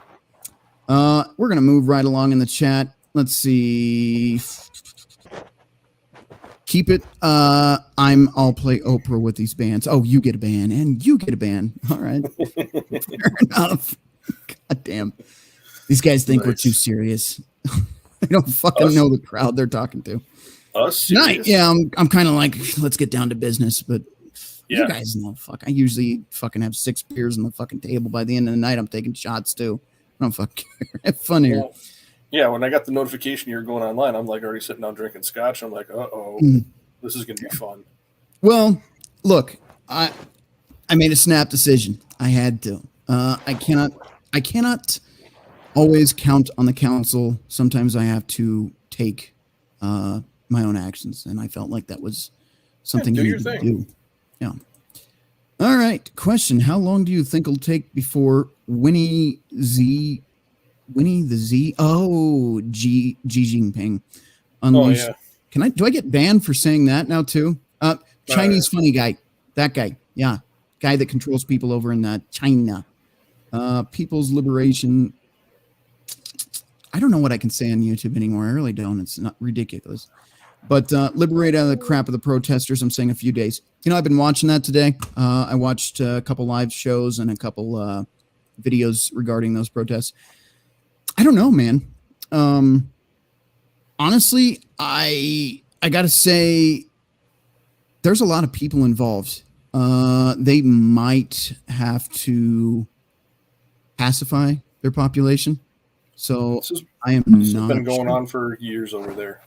We're going to move right along in the chat. Let's see. Keep it. I'll play Oprah with these bands. Oh, you get a ban and you get a ban. All right. Fair enough. God damn. These guys think we're too serious. They don't fucking know the crowd they're talking to. Us? Yeah, I'm kind of like, let's get down to business, but yeah. You guys know, I usually fucking have 6 beers on the fucking table. By the end of the night, I'm taking shots too. I don't fucking care. Have fun here. Well, yeah, when I got the notification you're going online, I'm like already sitting down drinking scotch. I'm like, this is going to be fun. Well, look, I made a snap decision. I had to. I cannot always count on the council. Sometimes I have to take my own actions, and I felt like that was something you need to do. Yeah. All right. Question: how long do you think it'll take before Winnie the Z? Oh, Xi Jinping. Unleash. Oh, yeah. Do I get banned for saying that now too? Chinese funny guy. That guy. Yeah. Guy that controls people over in China. People's Liberation. I don't know what I can say on YouTube anymore. I really don't. It's not ridiculous. But liberate out of the crap of the protesters. I'm saying a few days. I've been watching that today. I watched a couple live shows and a couple videos regarding those protests. I don't know, man. Honestly, I got to say there's a lot of people involved. They might have to pacify their population. So This has been going on for years over there.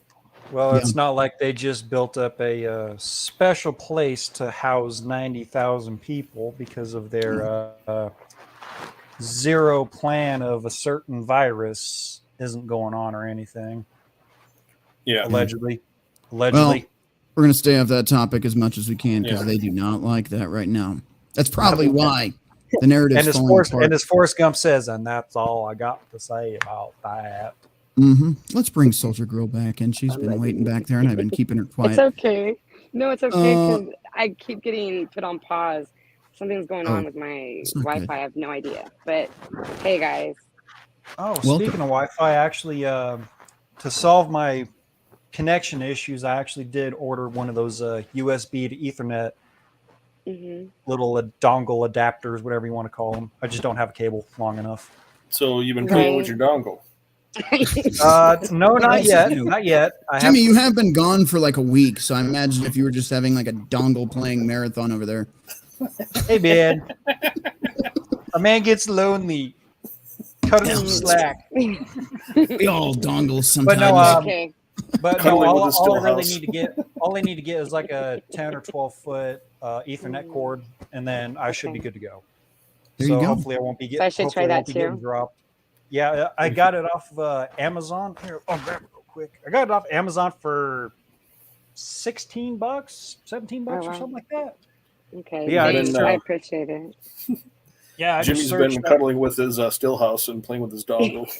Well, it's not like they just built up a special place to house 90,000 people because of their zero plan of a certain virus isn't going on or anything. Yeah. Allegedly. Well, we're going to stay off that topic as much as we can because they do not like that right now. That's probably why the narrative is falling apart. And as Forrest Gump says, and that's all I got to say about that. Mm-hmm. Let's bring Soldier Girl back in. She's been waiting back there, and I've been keeping her quiet. It's okay. No, it's okay because I keep getting put on pause. Something's going on with my Wi-Fi. Good. I have no idea. But hey, guys. Oh, speaking of Wi-Fi, actually, to solve my connection issues, I actually did order one of those USB to Ethernet little dongle adapters, whatever you want to call them. I just don't have a cable long enough. So you've been playing with your dongle? No, not yet. Not yet. Jimmy, you have been gone for like a week, so I imagine if you were just having like a dongle playing marathon over there. Hey, man. A man gets lonely. Cut him slack. We all dongles sometimes. But no, all I really need to get is like a 10 or 12 foot Ethernet cord, and then I should be good to go. There you go. Hopefully I won't be getting. So I should try that too. Dropped. Yeah, I got it off of Amazon. Here, I'll grab it real quick. I got it off Amazon for $16, $17 or something like that. Okay. Yeah, I appreciate it. Yeah, Jimmy's been cuddling with his Stillhouse and playing with his dongle.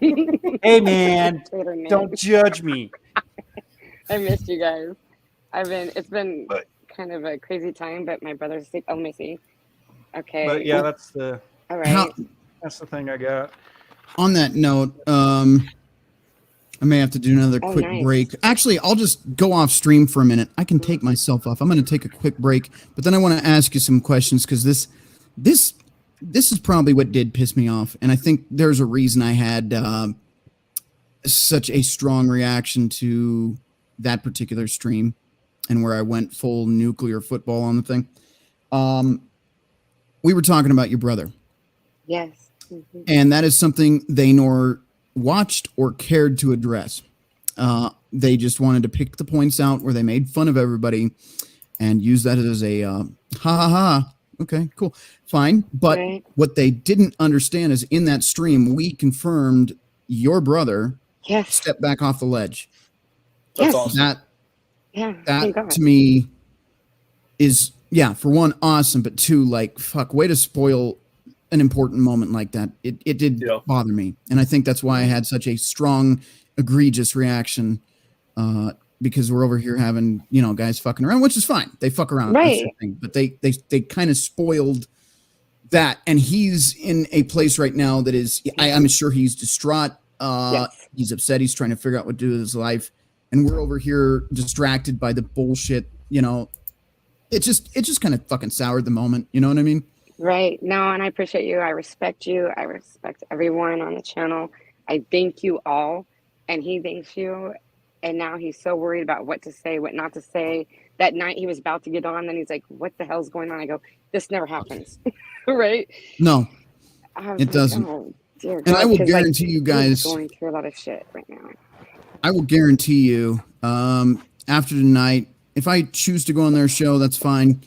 Hey, man, don't judge me. I missed you guys. It's been kind of a crazy time, but my brother's asleep. Oh, let me see. Okay. But yeah, that's the. All right. That's the thing I got. On that note, I may have to do another Oh, quick nice. break. Actually, I'll just go off stream for a minute. I can take myself off. I'm going to take a quick break, but then I want to ask you some questions because this is probably what did piss me off, and I think there's a reason I had such a strong reaction to that particular stream, and where I went full nuclear football on the thing. We were talking about your brother. Yes. Mm-hmm. And that is something they nor watched or cared to address. They just wanted to pick the points out where they made fun of everybody and use that as a ha ha ha. Okay, cool. Fine. But what they didn't understand is in that stream, we confirmed your brother stepped back off the ledge. That's awesome. That to me is, for one, awesome, but two, like, fuck, way to spoil an important moment like that. It did bother me. And I think that's why I had such a strong, egregious reaction, because we're over here having, guys fucking around, which is fine. They fuck around. Right. But they kind of spoiled that. And he's in a place right now that is, I'm sure he's distraught. He's upset. He's trying to figure out what to do with his life. And we're over here distracted by the bullshit, It just kind of fucking soured the moment. You know what I mean? Right. No, and I appreciate you. I respect you. I respect everyone on the channel. I thank you all. And he thanks you. And now he's so worried about what to say, what not to say. That night he was about to get on, then he's like, what the hell's going on? I go, this never happens. Right? No, it doesn't. Oh, dear God. And I will guarantee you guys, he's going through a lot of shit right now. I will guarantee you, after tonight, if I choose to go on their show, that's fine.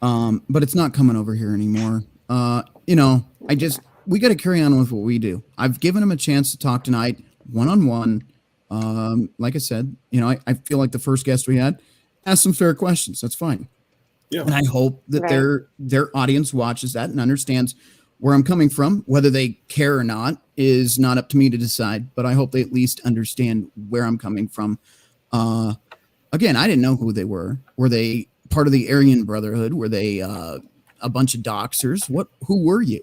But it's not coming over here anymore. We got to carry on with what we do. I've given him a chance to talk tonight, one-on-one. Like I said, I feel like the first guest we had asked some fair questions. That's fine. Yeah. And I hope that their audience watches that and understands where I'm coming from. Whether they care or not is not up to me to decide, but I hope they at least understand where I'm coming from. Again, I didn't know who they were. Were they part of the Aryan Brotherhood? Were they a bunch of doxers? Who were you?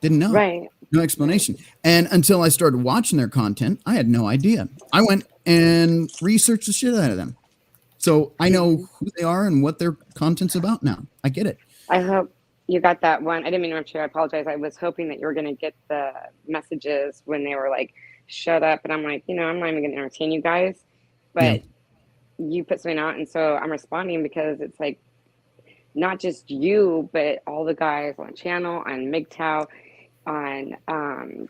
Didn't know. Right. No explanation. And until I started watching their content, I had no idea. I went and researched the shit out of them. So I know who they are and what their content's about now. I get it. I hope you got that one. I didn't mean to interrupt you. I apologize. I was hoping that you were going to get the messages when they were like, shut up. And I'm like, I'm not even going to entertain you guys. But you put something out. And so I'm responding because it's like, not just you, but all the guys on channel, on MGTOW, on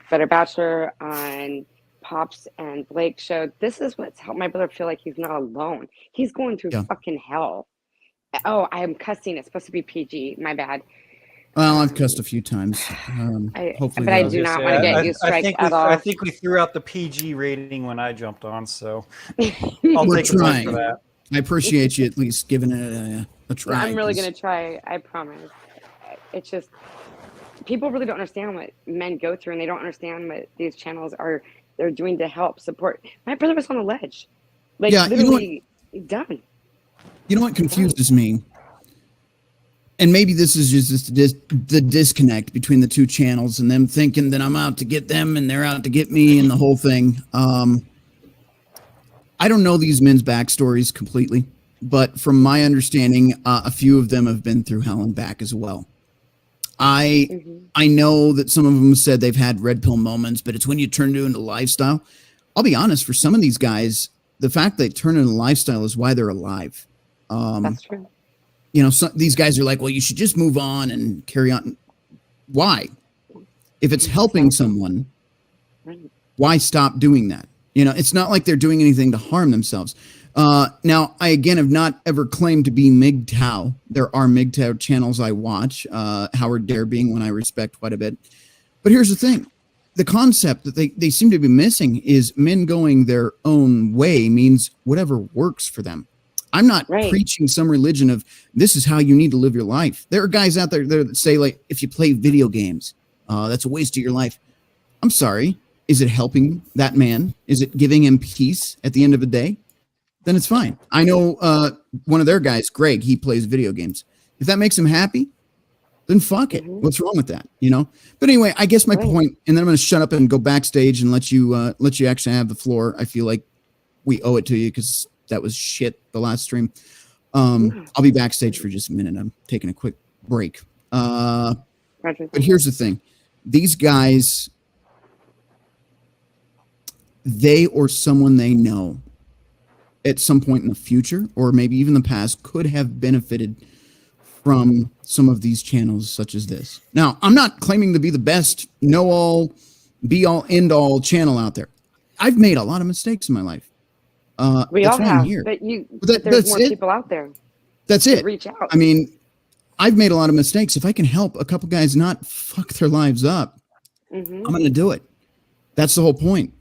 Better Bachelor, on Pops and Blake show. This is what's helped my brother feel like he's not alone. He's going through fucking hell. Oh, I am cussing. It's supposed to be PG. My bad. Well, I've cussed a few times. Hopefully, but I do not want to get you striked at all. I think we threw out the PG rating when I jumped on, so we're trying. For that. I appreciate you at least giving it a try. I'm really going to try. I promise. It's just people really don't understand what men go through, and they don't understand what these channels are. They're doing to help support. My brother was on the ledge, like literally done. You know what confuses me? And maybe this is just the disconnect between the two channels and them thinking that I'm out to get them and they're out to get me and the whole thing. I don't know these men's backstories completely, but from my understanding, a few of them have been through hell and back as well. I know that some of them said they've had red pill moments, but it's when you turn it into lifestyle. I'll be honest, for some of these guys, the fact they turn it into lifestyle is why they're alive. That's true. These guys are like, well, you should just move on and carry on. Why? If it's helping someone, why stop doing that? It's not like they're doing anything to harm themselves. Now, I, again, have not ever claimed to be MGTOW. There are MGTOW channels I watch, Howard Dare being one I respect quite a bit. But here's the thing. The concept that they seem to be missing is men going their own way means whatever works for them. I'm not preaching some religion of this is how you need to live your life. There are guys out there that say, like, if you play video games, that's a waste of your life. I'm sorry. Is it helping that man? Is it giving him peace at the end of the day? Then it's fine. I know one of their guys, Greg, he plays video games. If that makes him happy, then fuck it. What's wrong with that? You know? But anyway, I guess my point, and then I'm going to shut up and go backstage and let you actually have the floor. I feel like we owe it to you because that was shit the last stream. I'll be backstage for just a minute. I'm taking a quick break. But here's the thing. These guys, they or someone they know at some point in the future, or maybe even the past, could have benefited from some of these channels such as this. Now, I'm not claiming to be the best, know-all, be-all, end-all channel out there. I've made a lot of mistakes in my life. We all have, but there's more people out there. That's it. Reach out. I mean, I've made a lot of mistakes. If I can help a couple guys not fuck their lives up, I'm going to do it. That's the whole point.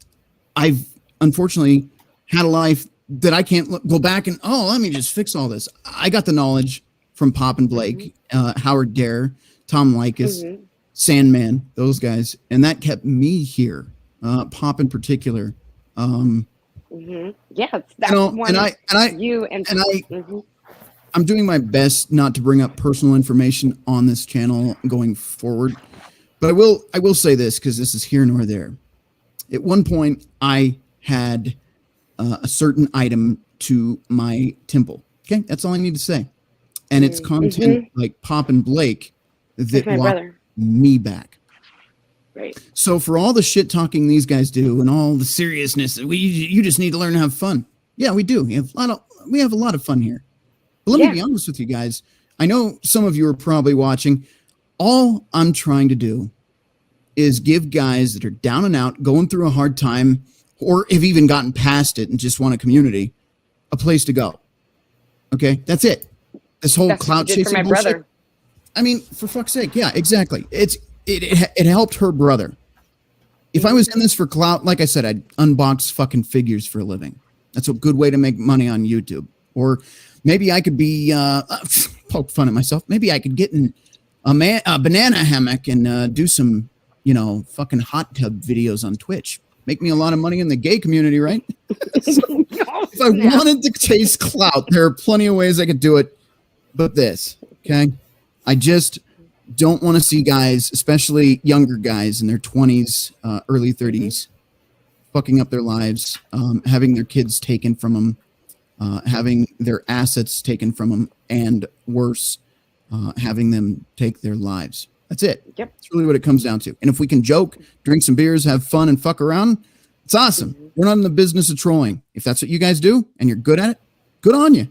I've unfortunately had a life that I can't go back and, let me just fix all this. I got the knowledge from Pop and Blake, Howard Dare, Tom Likas, Sandman, those guys. And that kept me here, Pop in particular. Yeah, that's I'm doing my best not to bring up personal information on this channel going forward. But I will say this, because this is here nor there. At one point, I had a certain item to my temple. Okay, that's all I need to say. And it's content like Pop and Blake that brought me back. Right. So for all the shit talking these guys do and all the seriousness, you just need to learn to have fun. Yeah, we do. We have a lot of fun here. But let me be honest with you guys. I know some of you are probably watching. All I'm trying to do is give guys that are down and out, going through a hard time, or have even gotten past it and just want a community, a place to go. Okay, that's it. This whole clout chasing bullshit. Brother. I mean, for fuck's sake, yeah, exactly. It helped her brother. If I was in this for clout, like I said, I'd unbox fucking figures for a living. That's a good way to make money on YouTube. Or maybe I could be poke fun at myself. Maybe I could get in a banana hammock and do some, fucking hot tub videos on Twitch. Make me a lot of money in the gay community, right? So, if I wanted to chase clout, there are plenty of ways I could do it. But this, okay? I just don't want to see guys, especially younger guys in their 20s, early 30s, fucking up their lives, having their kids taken from them, having their assets taken from them, and worse, having them take their lives. That's it. Yep. That's really what it comes down to. And if we can joke, drink some beers, have fun, and fuck around, it's awesome. We're not in the business of trolling. If that's what you guys do and you're good at it, good on you.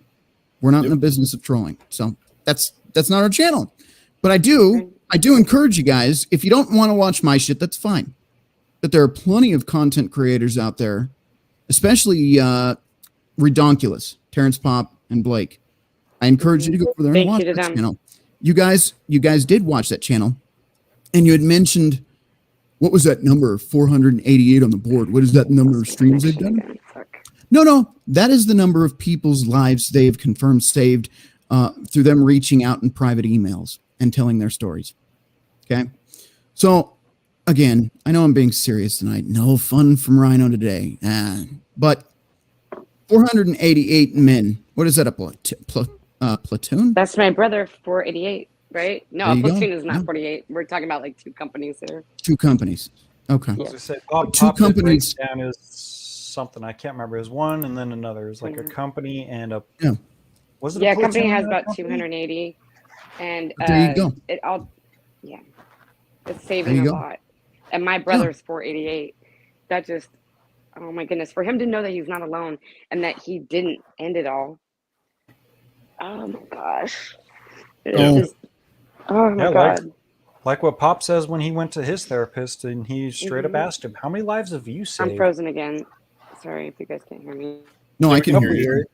We're not in the business of trolling. So that's not our channel. But I do encourage you guys, if you don't want to watch my shit, that's fine. But there are plenty of content creators out there, especially Redonkulous, Terrence Pop, and Blake. I encourage you to go over there and watch that channel. You guys did watch that channel, and you had mentioned, what was that number? 488 on the board. What is that number of streams they've done? No, that is the number of people's lives they've confirmed saved through them reaching out in private emails and telling their stories. Okay, so again, I know I'm being serious tonight. No fun from Rhino today, but 488 men. What is that? A platoon? That's my brother, 488, right? No, a platoon is not 48. We're talking about like two companies there. Two companies. Okay. Yeah. Say, Pop companies. Breakdown is something I can't remember. It was one and then another. It's like a company and a. Yeah. Was it? Yeah, a company has about 280, and there you go. It all. Yeah, it's saving a lot. And my brother's 488. That just. Oh my goodness! For him to know that he's not alone and that he didn't end it all. Oh my gosh! Oh my god! Like what Pop says when he went to his therapist and he straight up asked him, "How many lives have you saved?" I'm frozen again. Sorry if you guys can't hear me. No, I can hear you.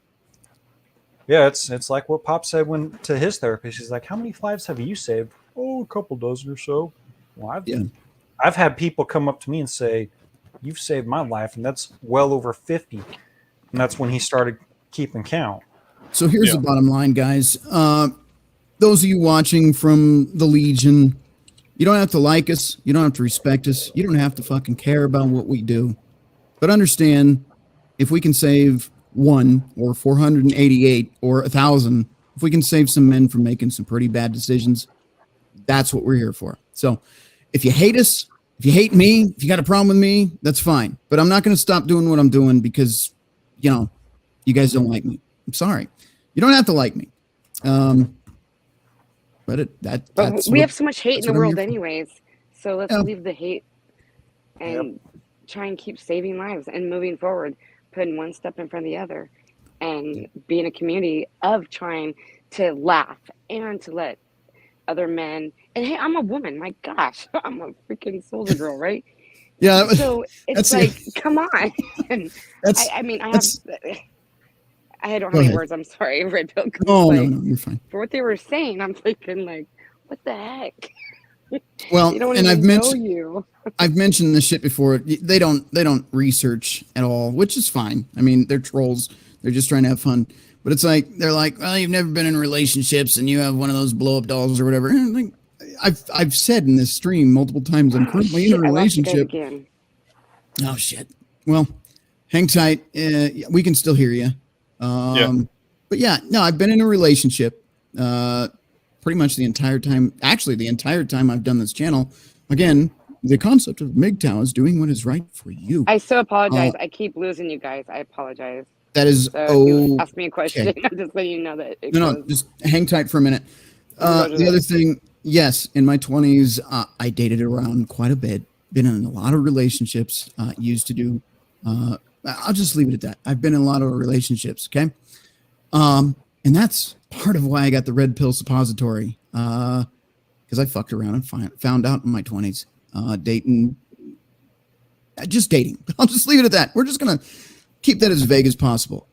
Yeah, it's like what Pop said when to his therapist. He's like, "How many lives have you saved?" "Oh, a couple dozen or so." Well, I've had people come up to me and say, "You've saved my life," and that's well over 50. And that's when he started keeping count. So here's the bottom line, guys. Those of you watching from the Legion, you don't have to like us. You don't have to respect us. You don't have to fucking care about what we do. But understand, if we can save 1 or 488 or 1,000, if we can save some men from making some pretty bad decisions, That's what we're here for. So if you hate us, if you hate me, if you got a problem with me, that's fine. But I'm not going to stop doing what I'm doing because, you know, you guys don't like me. I'm sorry. You don't have to like me. But we have so much hate in the world anyways. So let's leave the hate and try and keep saving lives and moving forward, putting one step in front of the other, and being a community of trying to laugh and to let other men. And hey, I'm a woman. My gosh, I'm a freaking soldier girl, right? Yeah. So it's like, come on. I mean, I don't have any words. I'm sorry, Red Pill. No, you're fine. For what they were saying, I'm thinking like, what the heck? Well, and I've mentioned this shit before. They don't research at all, which is fine. I mean, they're trolls. They're just trying to have fun. But it's like they're like, well, you've never been in relationships, and you have one of those blow up dolls or whatever. And like, I've said in this stream multiple times, I'm currently in a relationship. Oh shit. Well, hang tight. We can still hear you. But yeah, no, I've been in a relationship pretty much the entire time. Actually, the entire time I've done this channel. Again, the concept of MGTOW is doing what is right for you. I so apologize. I keep losing you guys. I apologize. That is ask me a question. I'm just letting you know that. No, just hang tight for a minute. The other thing, yes, in my 20s, I dated around quite a bit. Been in a lot of relationships. Used to do. I'll just leave it at that. I've been in a lot of relationships. Okay. And that's part of why I got the red pill suppository. Because I fucked around and found out in my 20s. Dating. Just dating. I'll just leave it at that. We're just gonna keep that as vague as possible.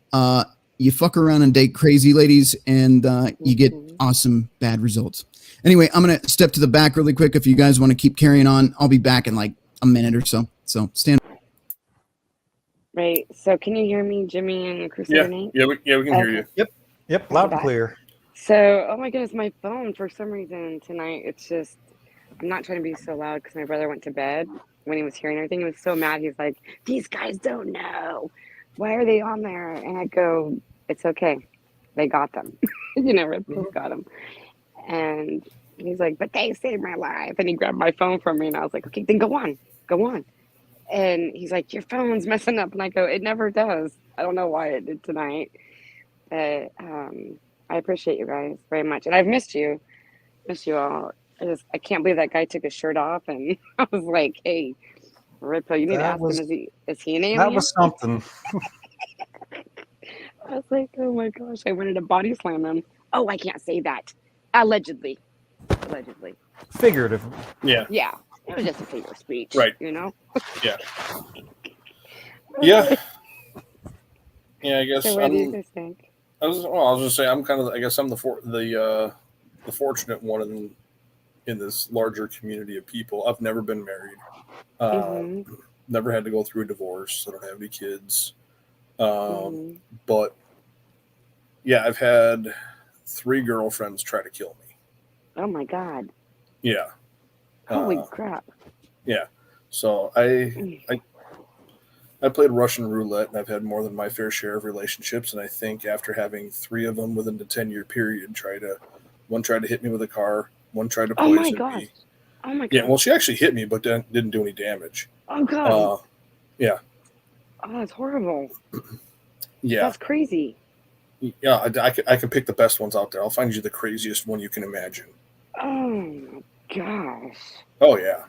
You fuck around and date crazy ladies, and you get awesome bad results. Anyway, I'm going to step to the back really quick. If you guys want to keep carrying on, I'll be back in like a minute or so. So stand. Right. So can you hear me, Jimmy and Crusader Nate? Yeah, we can hear you. Yep, loud and clear. So, oh my goodness, my phone, for some reason tonight, it's just, I'm not trying to be so loud because my brother went to bed when he was hearing everything. He was so mad. He's like, these guys don't know. Why are they on there? And I go, it's okay. They got them. You know, Red Pill got them. And he's like, but they saved my life. And he grabbed my phone from me, and I was like, okay, then go on. And he's like, your phone's messing up. And I go, it never does. I don't know why it did tonight. But I appreciate you guys very much. And I've missed you. Missed you all. I can't believe that guy took his shirt off. And I was like, hey, Red Pill, you need to ask him, is he an alien? That was something. I was like, oh my gosh, I wanted to body slam him. Oh, I can't say that. Allegedly. Figuratively. Yeah. Yeah. It was just a figure of speech. Right. You know? Yeah. Yeah. Yeah, I guess. So what do you guys think? I was just saying, I'm kind of, I guess I'm the fortunate one in this larger community of people. I've never been married. Never had to go through a divorce. I don't have any kids. But yeah, I've had 3 girlfriends try to kill me. Oh my God. Yeah. Holy crap. Yeah. So I played Russian roulette, and I've had more than my fair share of relationships. And I think after having 3 of them within the 10-year period, one tried to hit me with a car, one tried to poison me. Oh my God. Yeah. Well, she actually hit me, but didn't do any damage. Oh God. Yeah. Oh, that's horrible. Yeah. That's crazy. Yeah, I can pick the best ones out there. I'll find you the craziest one you can imagine. Oh my gosh. Oh yeah.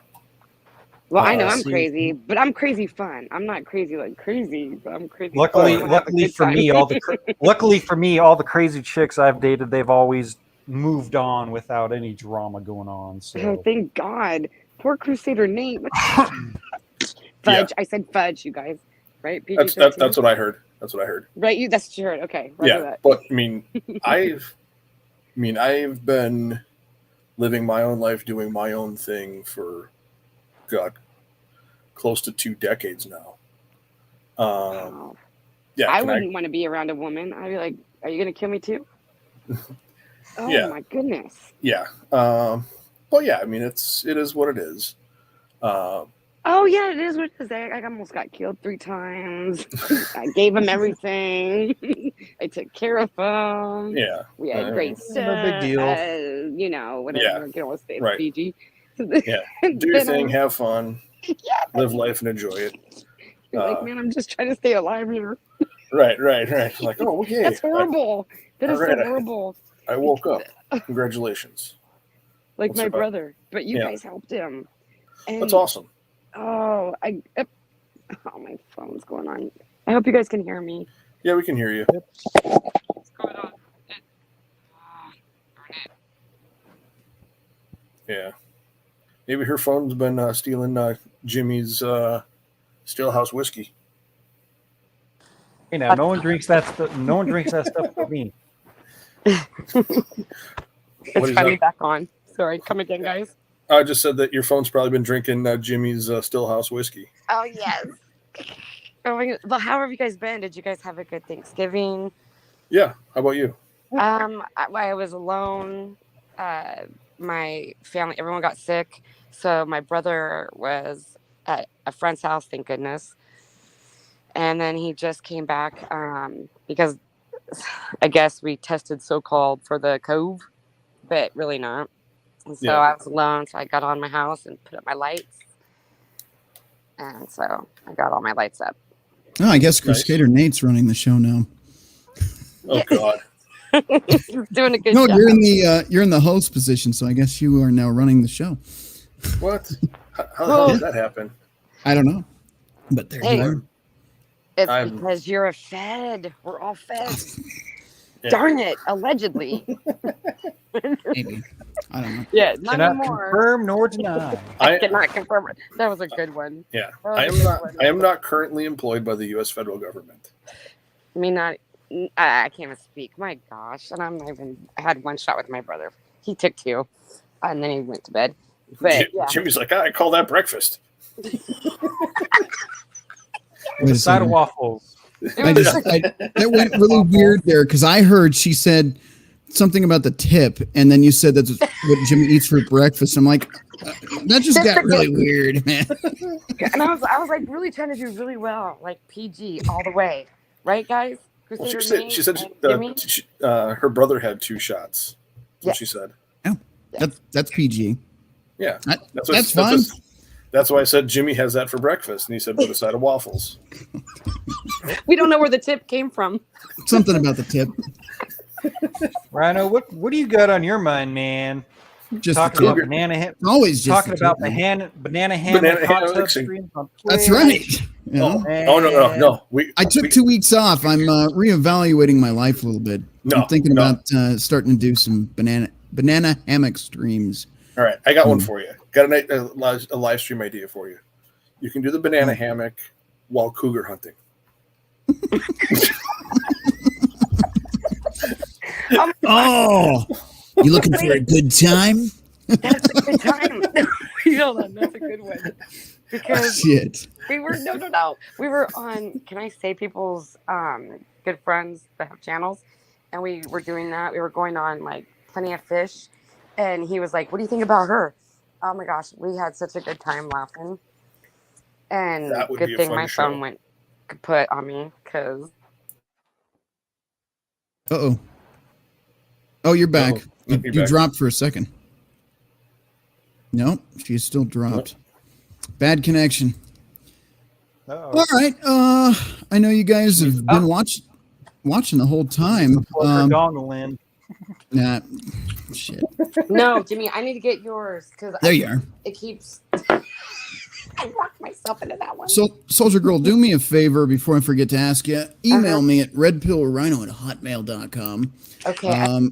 Well, I know I'm crazy, but I'm crazy fun. I'm not crazy like crazy, but I'm crazy. Luckily for me, all the crazy chicks I've dated, they've always moved on without any drama going on. So oh, thank God. Poor Crusader Nate. Fudge. Yeah. I said fudge, you guys. Right? That's what I heard. That's what I heard. Right, that's what you heard. Okay. Yeah, that. but I mean, I've been living my own life, doing my own thing for, God, close to 2 decades now. Wow. Yeah, I wouldn't want to be around a woman. I'd be like, "Are you going to kill me too?" Oh yeah. My goodness. Yeah. Well, yeah. I mean, it is what it is. Oh yeah, it is what it is. I almost got killed 3 times. I gave him everything. I took care of them. Yeah. We had great stuff. No big deal. You know, whatever. Yeah. You can always say Right. PG. Yeah. Do your thing, have fun, live life and enjoy it. You're like, man, I'm just trying to stay alive here. Right. Like, oh, okay. That's horrible. That is so Alright, horrible. I woke up. Congratulations. Like What's my about- brother, but you guys helped him. And, That's awesome. Oh, my phone's going on. I hope you guys can hear me. Yeah, we can hear you. What's going on? Yeah. Maybe her phone's been stealing Jimmy's Stillhouse whiskey. You know, no one drinks that stuff. No one drinks that stuff but me. It's finally back on. Sorry, come again, guys. I just said that your phone's probably been drinking Jimmy's Stillhouse whiskey. Oh yes. Oh my God. Well, how have you guys been? Did you guys have a good Thanksgiving? Yeah. How about you? I was alone. My family, everyone got sick, so my brother was at a friend's house. Thank goodness. And then he just came back because I guess we tested so-called for the cove, but really not. And so I was alone, so I got on my house and put up my lights. And so I got all my lights up. Oh, I guess Crusader Nate's running the show now. Oh God. He's doing a good No, job. you're in the host position, so I guess you are now running the show. What? How the hell did that happen? I don't know, but there you are. It's because you're a Fed. We're all Fed. Yeah. Darn it! Allegedly. Maybe. I don't know. Yeah, not Cannot anymore. confirm nor deny. I cannot confirm it. That was a good one. Yeah, That was a good one. I am not currently employed by the U.S. federal government. I mean, I can't even speak. My gosh, and I'm not even. I had one shot with my brother. He took two, and then he went to bed. But yeah. Jimmy's like, I call that breakfast. Wait a Side second. of waffles. That went really weird there because I heard she said something about the tip, and then you said that's what Jimmy eats for breakfast. I'm like, that just got really weird, man. And I was like really trying to do really well, like PG all the way, right, guys? Well, she said her brother had 2 shots. That's what she said. Oh, that's PG. Yeah, that's fine. That's why I said Jimmy has that for breakfast, and he said with a side of waffles. We don't know where the tip came from. Something about the tip. Rhino, what do you got on your mind, man? Just talking about banana ham. Always just talking about the banana ham and hot tub streams on That's Twitch. right. You know? No. I took 2 weeks off. I'm reevaluating my life a little bit. I'm thinking about starting to do some banana hammock streams. All right, I got one for you. Got a live stream idea for you. You can do the banana hammock while cougar hunting. Oh, you looking for a good time? That's a good time. Hold on, that's a good one. Because Shit. we were no. We were on. Can I say people's good friends that have channels, and we were doing that. We were going on like Plenty of Fish, and he was like, "What do you think about her?" Oh my gosh, we had such a good time laughing. And good thing my phone went kaput on me because. Uh-oh. Oh, you're back. You back. dropped for a second. No, she's still dropped. Bad connection. Uh-oh. All right. I know you guys have been watching the whole time. Nah, shit. No, Jimmy, I need to get yours because There you are. It keeps. I locked myself into that one. So, Soldier Girl, do me a favor before I forget to ask you. Email me at redpillrhino@hotmail.com. Okay.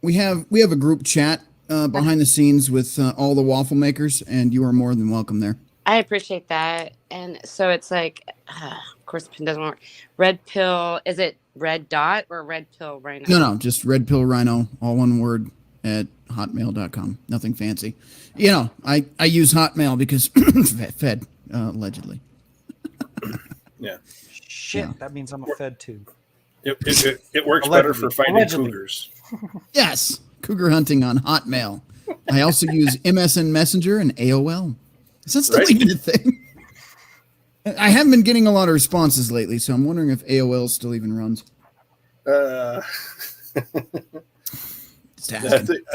We have a group chat behind the scenes with all the waffle makers, and you are more than welcome there. I appreciate that. And so it's like, of course, the pin doesn't work. Red Pill, is it Red Dot or Red Pill Rhino? No, just RedPillRhino, all one word, at hotmail.com. Nothing fancy. You know, I use Hotmail because Fed, allegedly. Yeah. Shit, that means I'm a Fed too. It works better for finding cougars. Yes, cougar hunting on Hotmail. I also use MSN Messenger and AOL. Is that still even a thing? I haven't been getting a lot of responses lately, so I'm wondering if AOL still even runs. I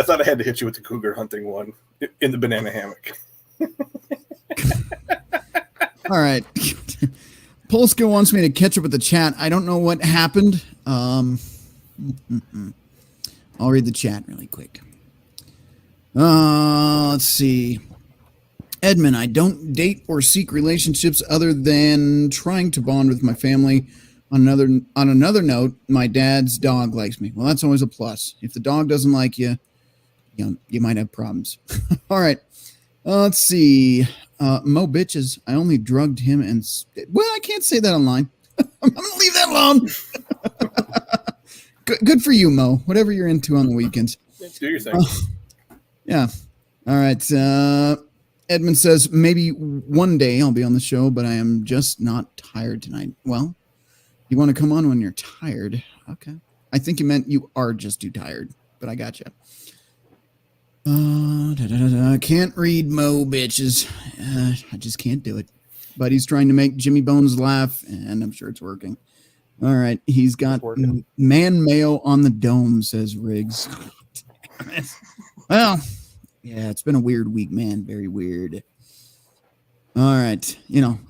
thought I had to hit you with the cougar hunting one in the banana hammock. All right. Polska wants me to catch up with the chat. I don't know what happened. I'll read the chat really quick. Let's see. Edmund, I don't date or seek relationships other than trying to bond with my family. On another note, my dad's dog likes me. Well, that's always a plus. If the dog doesn't like you, you might have problems. All right. Let's see. Mo bitches, I only drugged him and... Well, I can't say that online. I'm going to leave that alone. Good for you, Mo. Whatever you're into on the weekends. Do your thing. Yeah. All right. Edmund says, maybe one day I'll be on the show, but I am just not tired tonight. Well, you want to come on when you're tired. Okay. I think you meant you are just too tired, but I got you. Can't read Mo bitches. I just can't do it. But he's trying to make Jimmy Bones laugh, and I'm sure it's working. All right. He's got man mayo on the dome, says Riggs. Well, yeah, it's been a weird week, man. Very weird. All right.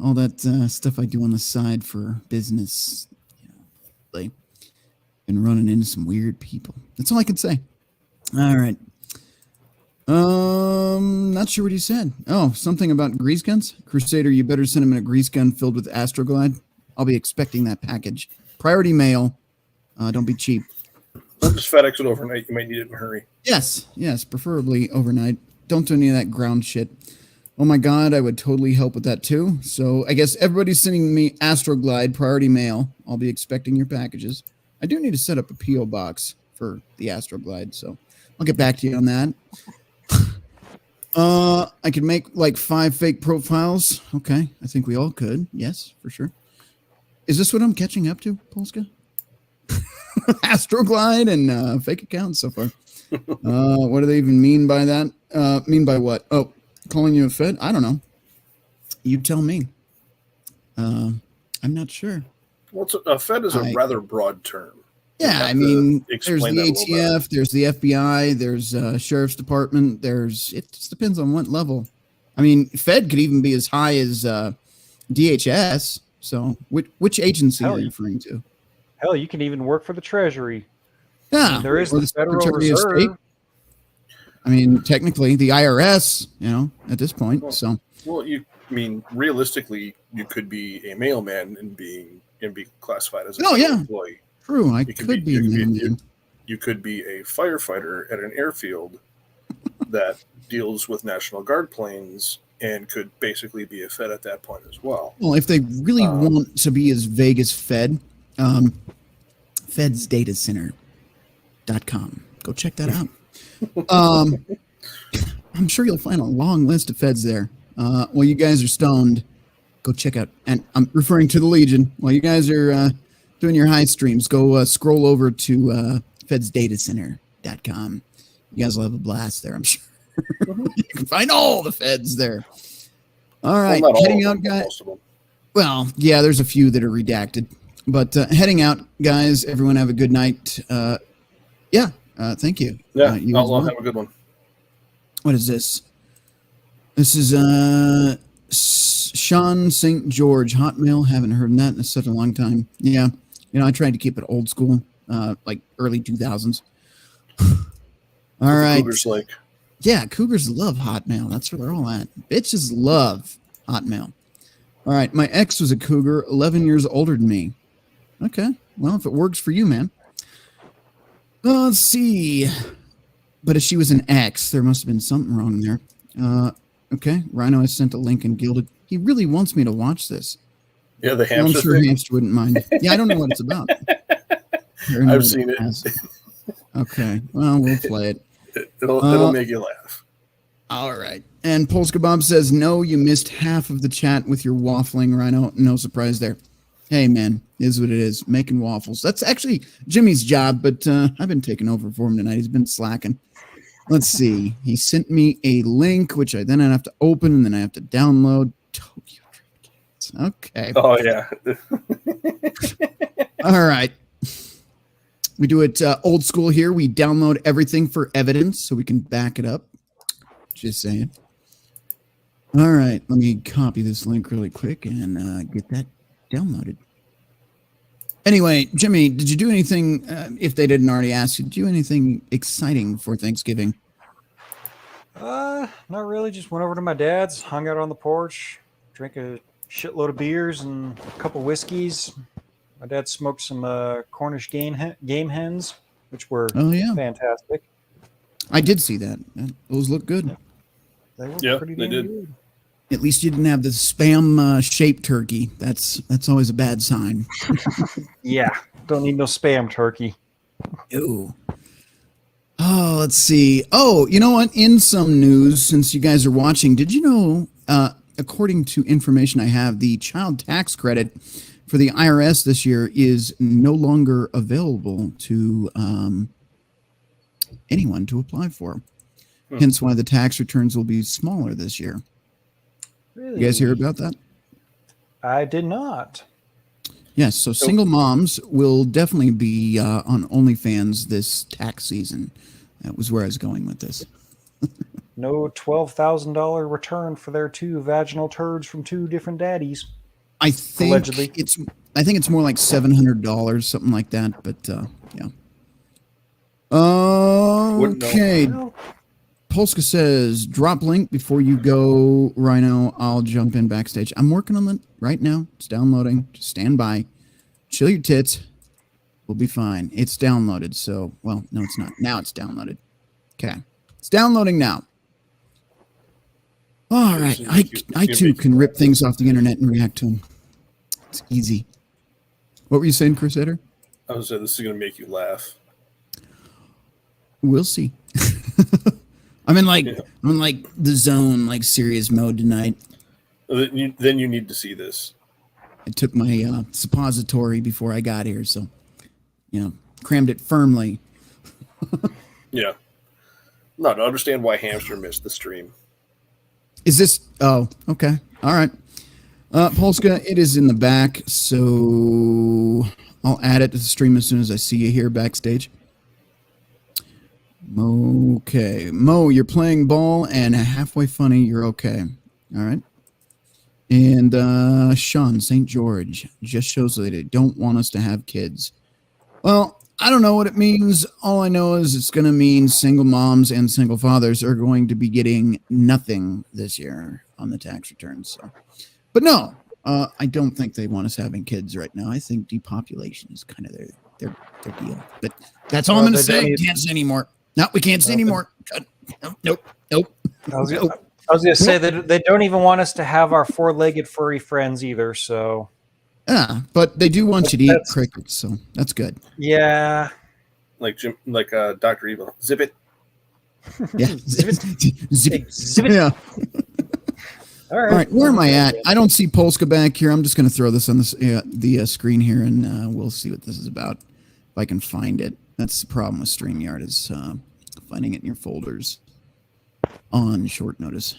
All that stuff I do on the side for business. Been running into some weird people. That's all I can say. All right. Not sure what he said. Oh, something about grease guns. Crusader, you better send him a grease gun filled with Astroglide. I'll be expecting that package. Priority mail. Don't be cheap. Don't just FedEx it overnight. You might need it in a hurry. Yes, preferably overnight. Don't do any of that ground shit. Oh my God, I would totally help with that too. So I guess everybody's sending me Astroglide priority mail. I'll be expecting your packages. I do need to set up a P.O. box for the Astroglide, so I'll get back to you on that. I could make like 5 fake profiles. Okay, I think we all could. Yes, for sure. Is this what I'm catching up to, Polska? Astroglide and fake accounts so far. What do they even mean by that? Mean by what? Oh, calling you a Fed? I don't know. You tell me. I'm not sure. Well, a Fed is a rather broad term. Yeah, I mean, there's the ATF, there's the FBI, there's Sheriff's Department. It just depends on what level. I mean, Fed could even be as high as DHS. So, which agency are you referring to? Hell, you can even work for the Treasury. Yeah, there is the Federal Reserve. I mean, technically, the IRS. At this point. Well, realistically, you could be a mailman and be classified as an employee. True, I could be a mailman. You could be a firefighter at an airfield that deals with National Guard planes and could basically be a Fed at that point as well. Well, if they really want to be as vague as Fed, fedsdatacenter.com. Go check that out. I'm sure you'll find a long list of Feds there. While you guys are stoned, go check out, and I'm referring to the Legion. While you guys are doing your high streams, go scroll over to fedsdatacenter.com. You guys will have a blast there, I'm sure. You can find all the Feds there. All right, heading out, guys. Well, yeah, there's a few that are redacted. But heading out, guys. Everyone have a good night. Thank you. Yeah, I'll have a good one. What is this? This is Sean St. George, Hotmail. Haven't heard that in such a long time. Yeah, I tried to keep it old school, like early 2000s. All right. Cougars like. Yeah, Cougars love Hotmail. That's where they're all at. Bitches love Hotmail. All right, my ex was a Cougar, 11 years older than me. Okay, well, if it works for you, man. Let's see. But if she was an ex, there must have been something wrong there. Okay, Rhino has sent a link in Gilded. He really wants me to watch this. Yeah, the hamster I'm sure thing? Hamster wouldn't mind. Yeah, I don't know what it's about. I've seen it. Okay, well, we'll play it. It'll make you laugh. All right. And Polska Bob says, no, you missed half of the chat with your waffling, Rhino. No surprise there. Hey, man, is what it is. Making waffles. That's actually Jimmy's job, but I've been taking over for him tonight. He's been slacking. Let's see. He sent me a link, which I have to open, and then I have to download. Tokyo Drift. Okay. Oh, yeah. All right. We do it old school here. We download everything for evidence so we can back it up. Just saying. All right, let me copy this link really quick and get that downloaded. Anyway, Jimmy, did you do anything, if they didn't already ask you, did you do anything exciting for Thanksgiving? Not really. Just went over to my dad's, hung out on the porch, drank a shitload of beers and a couple whiskeys. My dad smoked some Cornish game hens, which were fantastic. I did see that. Those look good. They were pretty damn good. At least you didn't have the spam shaped turkey. That's always a bad sign. Yeah, don't need no spam turkey. Ew. Oh, let's see. Oh, you know what? In some news, since you guys are watching, did you know, according to information I have, the child tax credit for the IRS this year is no longer available to anyone to apply for. Hence why the tax returns will be smaller this year. Really? You guys hear about that? I did not. Yes, so single moms will definitely be on OnlyFans this tax season. That was where I was going with this. No $12,000 return for their 2 vaginal turds from 2 different daddies. I think allegedly. it's more like $700, something like that. But yeah. Okay. Polska says, drop link before you go, Rhino. I'll jump in backstage. I'm working on it right now. It's downloading. Just stand by. Chill your tits. We'll be fine. It's downloaded. So, well, no, it's not. Now it's downloaded. Okay. It's downloading now. All right. I too can rip things off the internet and react to them. It's easy. What were you saying, Crusader? I was saying this is going to make you laugh. We'll see. I'm in the zone, like serious mode tonight. Then you need to see this. I took my suppository before I got here, so crammed it firmly. Yeah. No, to understand why Hamster missed the stream. Is this? Oh, okay. All right. Polska, it is in the back, so I'll add it to the stream as soon as I see you here backstage. Okay. Mo, you're playing ball and halfway funny. You're okay. All right. And Sean St. George just shows that they don't want us to have kids. Well, I don't know what it means. All I know is it's going to mean single moms and single fathers are going to be getting nothing this year on the tax returns. So. But no, I don't think they want us having kids right now. I think depopulation is kind of their deal. But that's all I'm going to say. Can't say anymore. No, we can't say anymore. Nope. I was going to say that they don't even want us to have our 4-legged furry friends either. So, yeah, but they do want you to eat crickets, so that's good. Yeah, like Dr. Evil, zip it. Yeah, zip it. Yeah. All right, where am I at? I don't see Polska back here. I'm just going to throw this on the screen here, and we'll see what this is about if I can find it. That's the problem with StreamYard is finding it in your folders on short notice.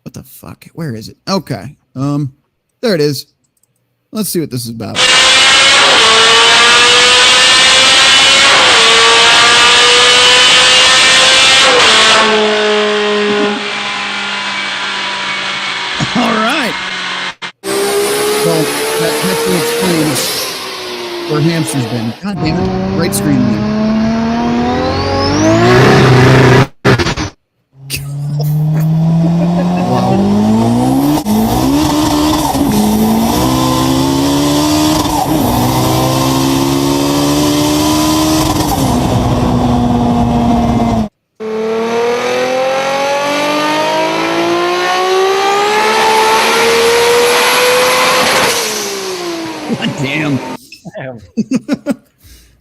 What the fuck? Where is it? Okay. There it is. Let's see what this is about. All right. So that explains where Hamster's been. God damn it. Right screen there.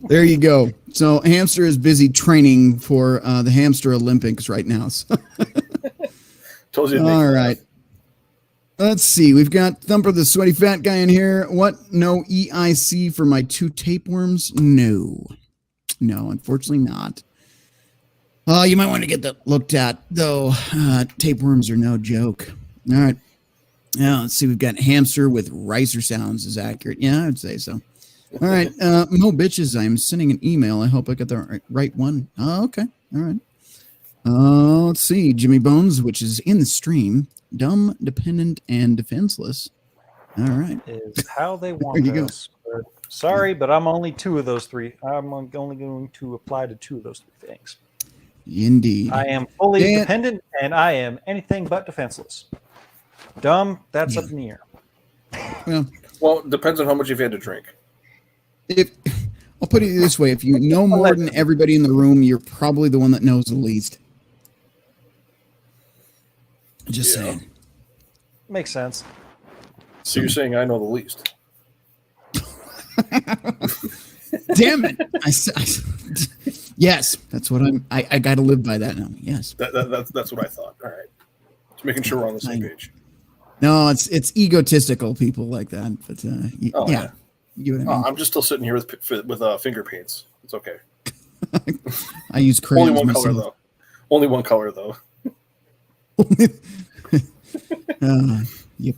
There you go. So Hamster is busy training for the Hamster Olympics right now. So. Told you. All right. Let's see. We've got Thumper the Sweaty Fat Guy in here. What? No EIC for my 2 tapeworms? No, unfortunately not. You might want to get that looked at, though. Tapeworms are no joke. All right. Yeah, let's see. We've got Hamster with ricer sounds is accurate. Yeah, I would say so. All right. Mo bitches, I'm sending an email. I hope I got the right one. Oh, okay. All right. Let's see. Jimmy Bones, which is in the stream. Dumb, dependent, and defenseless. All right. Is how they want us. But sorry, but I'm only two of those three. I'm only going to apply to two of those three things. Indeed. I am fully dependent, and I am anything but defenseless. Dumb, that's up in the air. Well, it depends on how much you've had to drink. If I'll put it this way, if you know more than everybody in the room, you're probably the one that knows the least. Just saying. Makes sense. So you're saying I know the least? Damn it! Yes, that's what I got to live by that now. Yes, that's what I thought. All right, just making sure we're on the same page. No, it's egotistical people like that. But yeah. You know what I mean? I'm just still sitting here with finger paints. It's okay. I use crayons. Only one color though. Only one color though. Yep.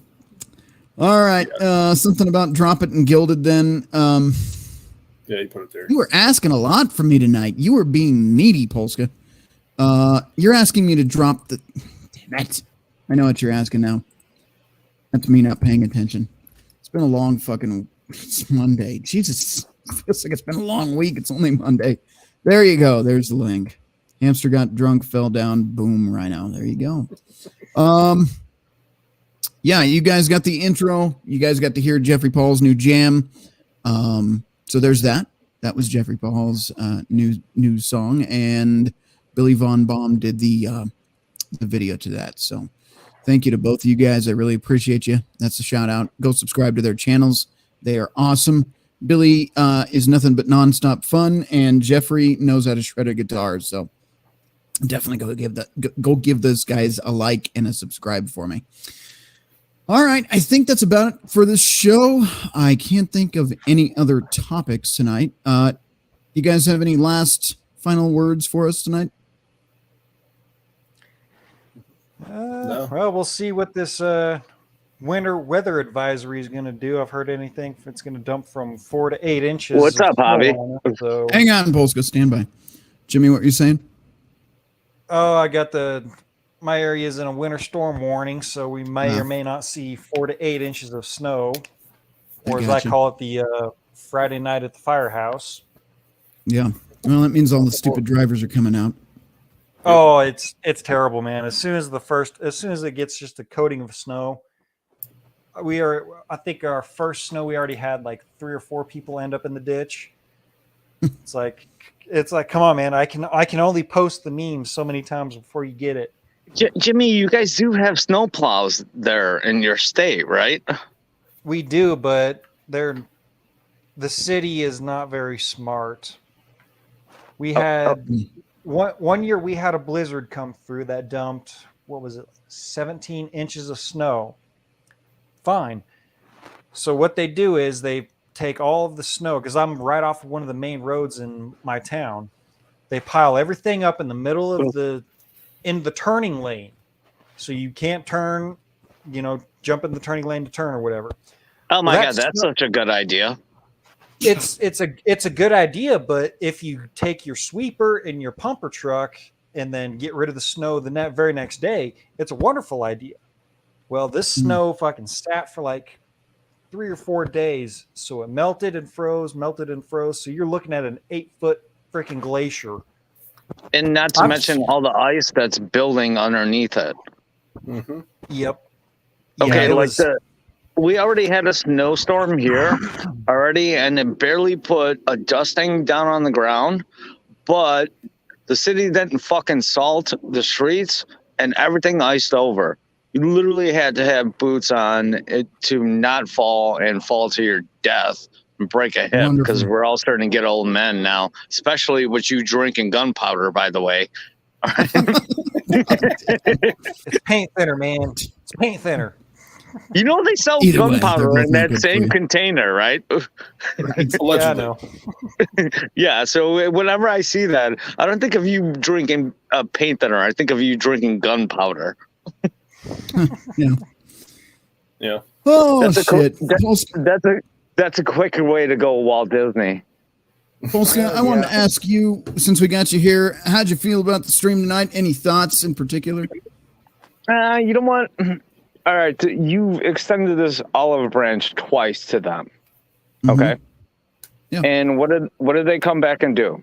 All right. Yeah. Something about drop it and gilded. Then. Yeah, you put it there. You were asking a lot from me tonight. You were being needy, Polska. You're asking me to drop the. Damn it! I know what you're asking now. That's me not paying attention. It's been a long fucking. It's Monday. Jesus, it feels like it's been a long week. It's only Monday. There you go. There's the link. Hamster got drunk, fell down. Boom, Rhino. There you go. Yeah, you guys got the intro. You guys got to hear Jeffrey Paul's new jam. So there's that. That was Jeffrey Paul's new song, and Billy Von Baum did the video to that. So thank you to both of you guys. I really appreciate you. That's a shout out. Go subscribe to their channels. They are awesome. Billy is nothing but nonstop fun, and Jeffrey knows how to shred a guitar. So definitely go give those guys a like and a subscribe for me. All right, I think that's about it for this show. I can't think of any other topics tonight. You guys have any last final words for us tonight? No. Well, we'll see what this winter weather advisory is going to do. I've heard anything. It's going to dump from 4 to 8 inches. What's up, Bobby? So. Hang on, Polska. Stand by. Jimmy, what are you saying? Oh, I got my area is in a winter storm warning, so we may or may not see 4 to 8 inches of snow, or as I call it, the Friday night at the firehouse. Yeah. Well, that means all the stupid drivers are coming out. Oh, it's terrible, man. As soon as it gets just a coating of snow, I think our first snow we already had like 3 or 4 people end up in the ditch. It's like, come on, man. I can only post the memes so many times before you get it. Jimmy, you guys do have snowplows there in your state, right? We do, but the city is not very smart. We had one year we had a blizzard come through that dumped, 17 inches of snow. Fine. So what they do is they take all of the snow, because I'm right off of one of the main roads in my town. They pile everything up in the middle of in the turning lane, so you can't turn, jump in the turning lane to turn or whatever. Oh my God, that's such a good idea. It's a good idea, but if you take your sweeper and your pumper truck and then get rid of the snow the very next day, it's a wonderful idea. Well, this snow fucking sat for like 3 or 4 days, so it melted and froze. So you're looking at an 8-foot freaking glacier. And not to mention all the ice that's building underneath it. Mm-hmm. Yep. Okay, we already had a snowstorm here already, and it barely put a dusting down on the ground. But the city didn't fucking salt the streets, and everything iced over. You literally had to have boots on it to not fall to your death and break a hip, because we're all starting to get old men now, especially with you drinking gunpowder, by the way. It's paint thinner, man. It's paint thinner. You know they sell gunpowder in that same container, right? Yeah, I know. Yeah, so whenever I see that, I don't think of you drinking paint thinner. I think of you drinking gunpowder. Yeah. Yeah. Oh, that's shit. That's a quicker way to go, Walt Disney. Polska, I wanted to ask you, since we got you here, how'd you feel about the stream tonight? Any thoughts in particular? You know what? All right, you extended this olive branch twice to them. Okay. Yeah. And what did they come back and do?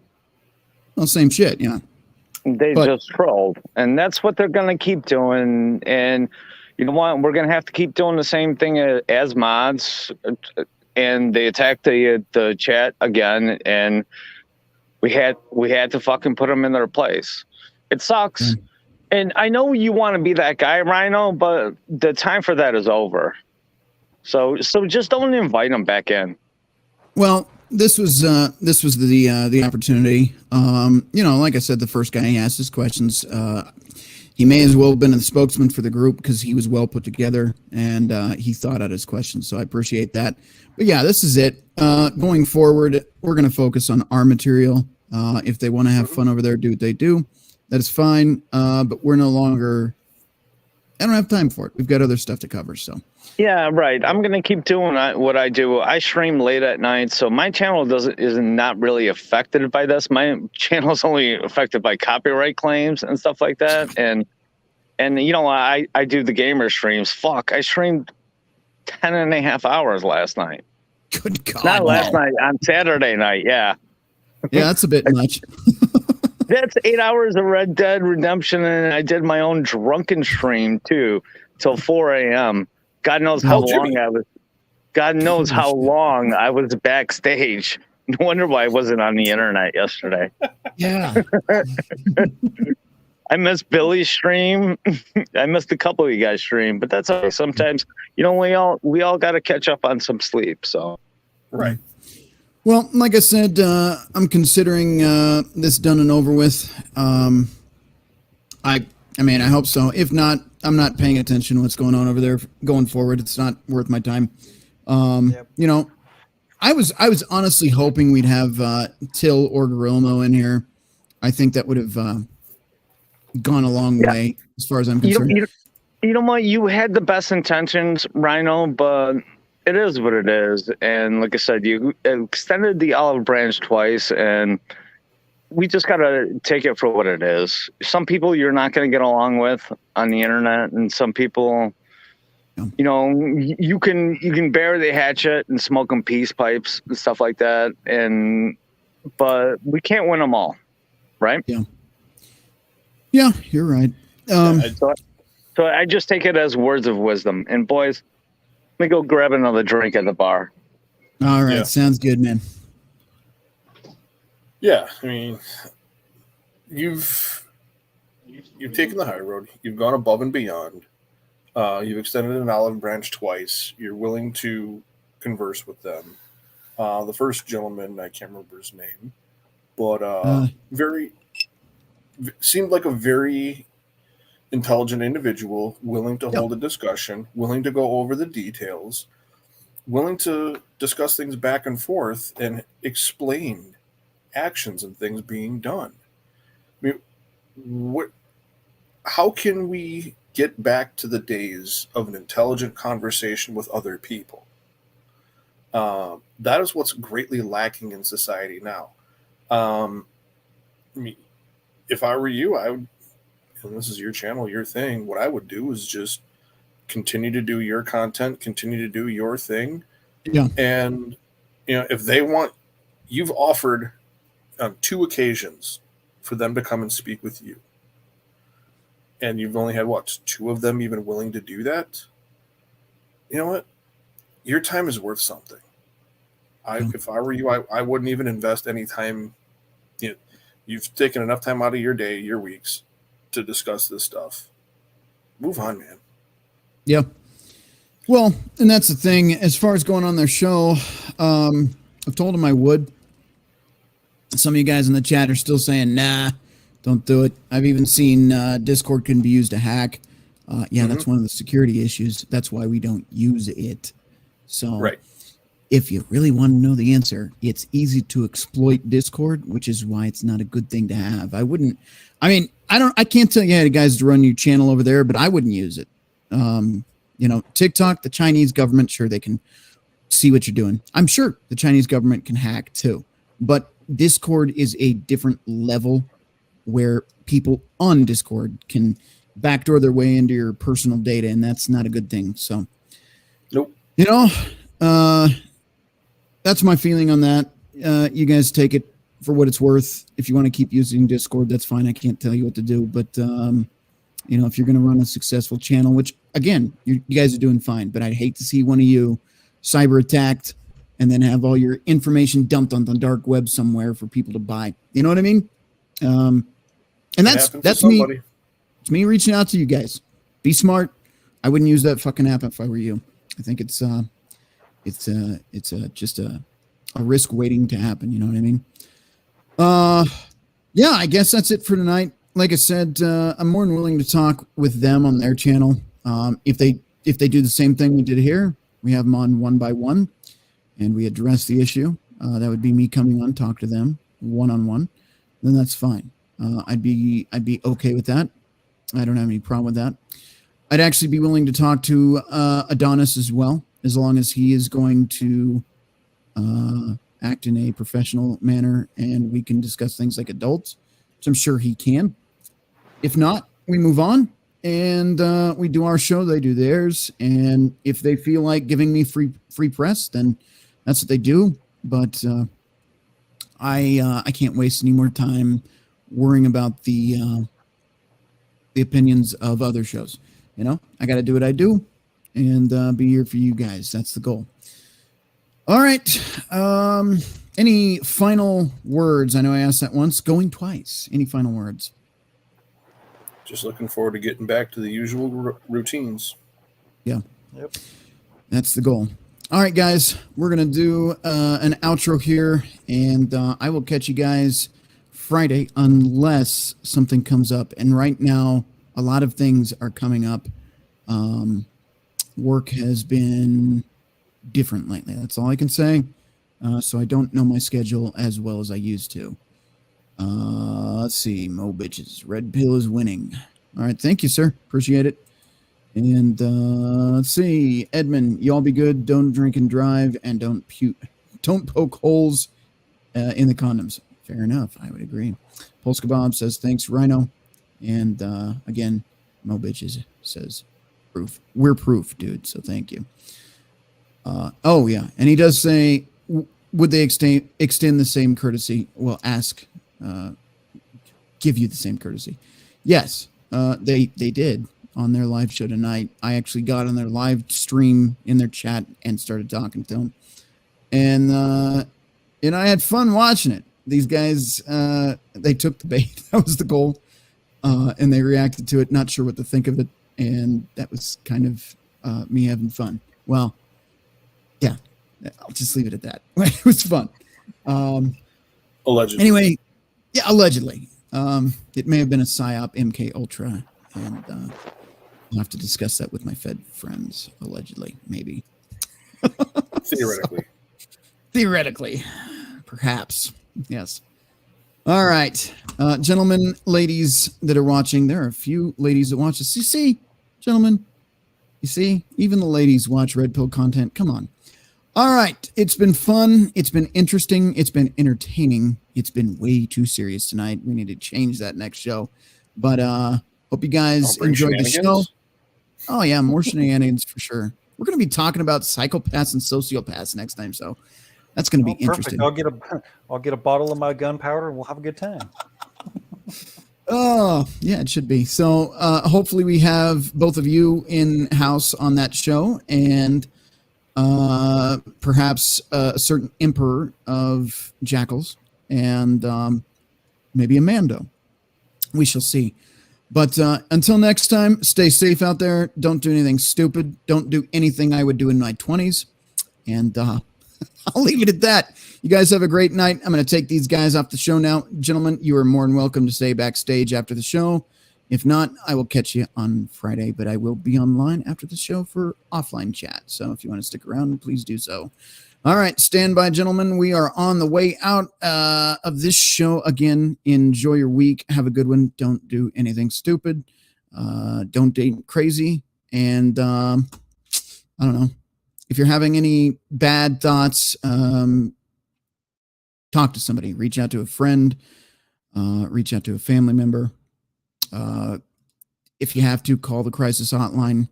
Well, same shit, yeah. They just trolled, and that's what they're gonna keep doing. And you know what? We're gonna have to keep doing the same thing as mods. And they attacked the chat again, and we had to fucking put them in their place. It sucks. And I know you want to be that guy, Rhino, but the time for that is over. So just don't invite them back in. Well, this was the opportunity. Like I said, the first guy he asked his questions. He may as well have been the spokesman for the group because he was well put together and he thought out his questions. So I appreciate that. But yeah, this is it. Going forward, we're going to focus on our material. If they want to have fun over there, do what they do. That is fine. But we're no longer. I don't have time for it. We've got other stuff to cover. So. Yeah, right. I'm going to keep doing what I do. I stream late at night, so my channel is not really affected by this. My channel is only affected by copyright claims and stuff like that. And I do the gamer streams. Fuck, I streamed 10.5 hours last night. Good God. Not last night, on Saturday night, yeah. Yeah, that's a bit much. That's 8 hours of Red Dead Redemption, and I did my own drunken stream, too, till 4 a.m. God knows how long I was. God knows how long I was backstage. No wonder why I wasn't on the internet yesterday. Yeah. I missed Billy's stream. I missed a couple of you guys' stream, but that's okay. Sometimes, we all got to catch up on some sleep. So, right. Well, like I said, I'm considering this done and over with. I mean, I hope so. If not, I'm not paying attention to what's going on over there going forward. It's not worth my time. I was honestly hoping we'd have Till or Gorilmo in here. I think that would have gone a long way as far as I'm concerned. You know what? You had the best intentions, Rhino, but it is what it is. And like I said, you extended the olive branch twice, and we just got to take it for what it is. Some people you're not going to get along with on the internet, and some people, you can bear the hatchet and smoke them peace pipes and stuff like that. But we can't win them all, right? Yeah, you're right. So I just take it as words of wisdom. And boys, let me go grab another drink at the bar. All right, sounds good, man. Yeah, I mean, you've taken the high road. You've gone above and beyond. You've extended an olive branch twice. You're willing to converse with them. The first gentleman, I can't remember his name, but seemed like a very intelligent individual, willing to hold a discussion, willing to go over the details, willing to discuss things back and forth and explain actions and things being done. I mean, how can we get back to the days of an intelligent conversation with other people? That is what's greatly lacking in society now. I mean, if I were you, I would, and this is your channel, your thing, what I would do is just continue to do your content, continue to do your thing. Yeah. And, if they want, you've offered on 2 occasions for them to come and speak with you. And you've only had, 2 of them even willing to do that? You know what? Your time is worth something. If I were you, I wouldn't even invest any time. You've taken enough time out of your day, your weeks, to discuss this stuff. Move on, man. Yeah. Well, and that's the thing. As far as going on their show, I've told them I would. Some of you guys in the chat are still saying, nah, don't do it. I've even seen Discord can be used to hack. That's one of the security issues. That's why we don't use it. So if you really want to know the answer, it's easy to exploit Discord, which is why it's not a good thing to have. I can't tell you guys to run your channel over there, but I wouldn't use it. TikTok, the Chinese government, sure, they can see what you're doing. I'm sure the Chinese government can hack too, but Discord is a different level where people on Discord can backdoor their way into your personal data, and that's not a good thing. So, nope. You know, that's my feeling on that. You guys take it for what it's worth. If you want to keep using Discord, that's fine. I can't tell you what to do, but you know, if you're going to run a successful channel, which again, you guys are doing fine, but I'd hate to see one of you cyber attacked and then have all your information dumped on the dark web somewhere for people to buy. You know what I mean? And that's me. It's me reaching out to you guys. Be smart. I wouldn't use that fucking app if I were you. I think it's just a risk waiting to happen. You know what I mean? Yeah, I guess that's it for tonight. Like I said, I'm more than willing to talk with them on their channel. If they do the same thing we did here, we have them on one by one, and we address the issue. That would be me coming on, talk to them one-on-one. Then that's fine. I'd be okay with that. I don't have any problem with that. I'd actually be willing to talk to Adonis as well, as long as he is going to act in a professional manner and we can discuss things like adults, which I'm sure he can. If not, we move on and we do our show, they do theirs. And if they feel like giving me free press, then that's what they do. But I can't waste any more time worrying about the opinions of other shows. You know, I got to do what I do and be here for you guys. That's the goal. All right. Any final words? I know I asked that once, going twice. Any final words? Just looking forward to getting back to the usual routines. Yeah. Yep. That's the goal. All right, guys, we're going to do an outro here, and I will catch you guys Friday unless something comes up. And right now, a lot of things are coming up. Work has been different lately. That's all I can say. So I don't know my schedule as well as I used to. Let's see. Mo bitches. Red Pill is winning. All right. Thank you, sir. Appreciate it. And let's see. Edmund, you all be good. Don't drink and drive, and don't poke holes in the condoms. Fair enough. I would agree. Polska Bob says, thanks, Rhino. And again, Mo bitches says, proof. We're proof, dude. So thank you. Oh, yeah. And he does say, would they extend the same courtesy? Well, ask, give you the same courtesy. Yes, they did on their live show tonight. I actually got on their live stream in their chat and started talking to them. And I had fun watching it. These guys, they took the bait. That was the goal. And they reacted to it, not sure what to think of it. And that was kind of me having fun. Well, yeah, I'll just leave it at that. It was fun. Allegedly. Anyway, yeah, allegedly. It may have been a PSYOP MK Ultra, and I'll have to discuss that with my Fed friends. Allegedly, maybe. Theoretically, perhaps. Yes. All right, gentlemen, ladies that are watching. There are a few ladies that watch us. You see, gentlemen. You see, even the ladies watch Red Pill content. Come on. All right. It's been fun. It's been interesting. It's been entertaining. It's been way too serious tonight. We need to change that next show. But hope you guys enjoyed the show. Oh, yeah. More shenanigans for sure. We're going to be talking about psychopaths and sociopaths next time. So that's going to be interesting. I'll get a bottle of my gunpowder and we'll have a good time. Oh, yeah, it should be. So hopefully we have both of you in house on that show, and perhaps a certain emperor of jackals, and maybe a Mando. We shall see. But until next time, stay safe out there. Don't do anything stupid. Don't do anything I would do in my 20s. And I'll leave it at that. You guys have a great night. I'm going to take these guys off the show now. Gentlemen, you are more than welcome to stay backstage after the show. If not, I will catch you on Friday, but I will be online after the show for offline chat. So if you want to stick around, please do so. All right, stand by, gentlemen. We are on the way out of this show again. Enjoy your week. Have a good one. Don't do anything stupid. Don't date crazy. And I don't know. if you're having any bad thoughts, talk to somebody. Reach out to a friend. Reach out to a family member. If you have to, call the crisis hotline.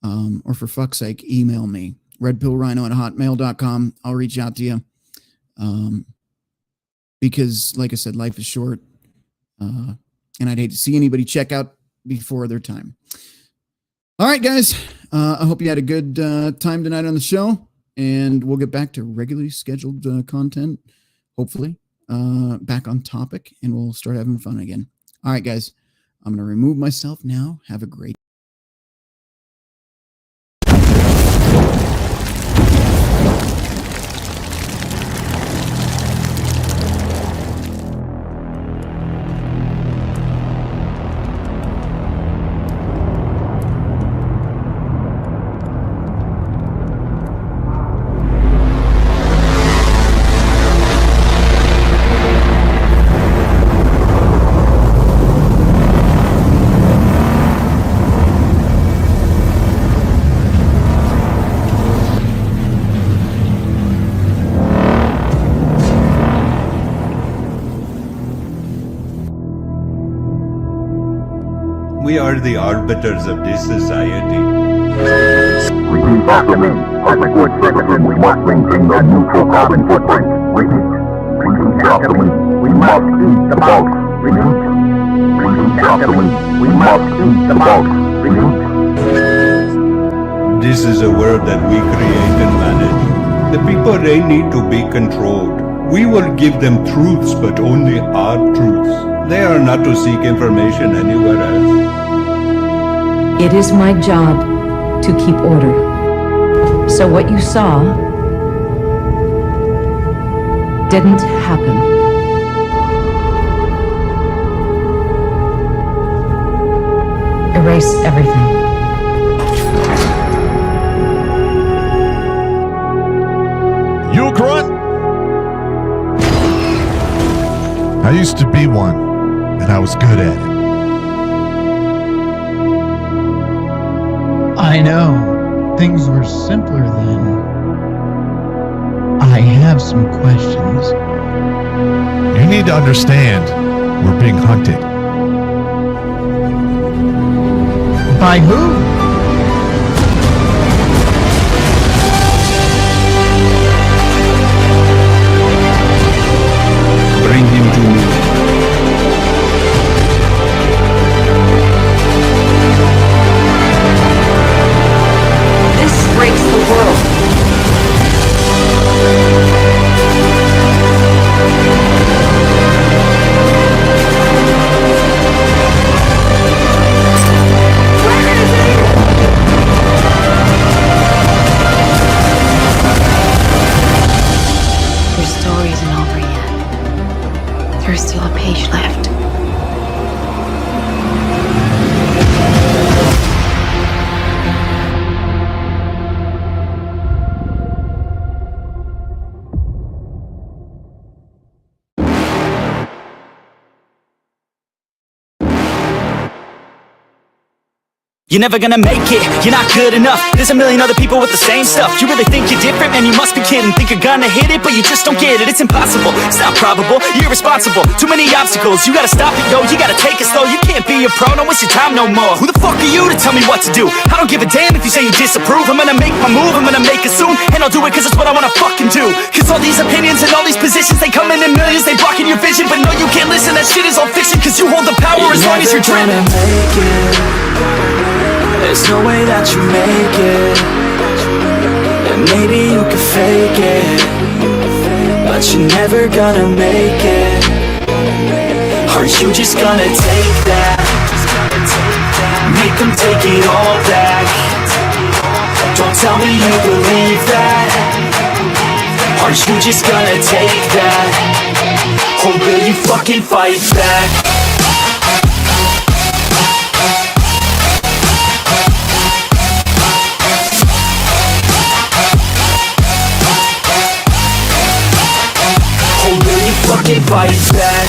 Or for fuck's sake, email me. RedPillRhino@hotmail.com. I'll reach out to you. Because, like I said, life is short. And I'd hate to see anybody check out before their time. All right, guys. I hope you had a good time tonight on the show. And we'll get back to regularly scheduled content, hopefully. Back on topic. And we'll start having fun again. All right, guys. I'm going to remove myself now. Have a great We are the arbiters of this society. Repeat after me. As a good citizen, we must maintain a neutral carbon footprint. Repeat after me. We must eat the bugs. Repeat after me. We must eat the bugs. This is a world that we create and manage. The people, they need to be controlled. We will give them truths, but only our truths. They are not to seek information anywhere else. It is my job to keep order. So what you saw didn't happen. Erase everything. You a grunt? I used to be one, and I was good at it. I know. Things were simpler then. I have some questions. You need to understand, we're being hunted. By who? Bring him to me. This breaks the world. Your story isn't over yet. There's still a page left. You're never gonna make it, you're not good enough. There's a million other people with the same stuff. You really think you're different? Man, you must be kidding. Think you're gonna hit it, but you just don't get it. It's impossible, it's not probable, you're irresponsible. Too many obstacles, you gotta stop it, yo. You gotta take it slow, you can't be a pro. Don't waste your time no more. Who the fuck are you to tell me what to do? I don't give a damn if you say you disapprove. I'm gonna make my move, I'm gonna make it soon. And I'll do it cause it's what I wanna fucking do. Cause all these opinions and all these positions, they come in millions. They blocking your vision, but no, you can't listen. That shit is all fiction, cause you hold the power as long as you're driven. There's no way that you make it. And maybe you could fake it, but you're never gonna make it. Are you just gonna take that? Make them take it all back. Don't tell me you believe that. Are you just gonna take that? Or will you fucking fight back? Fucking fight back.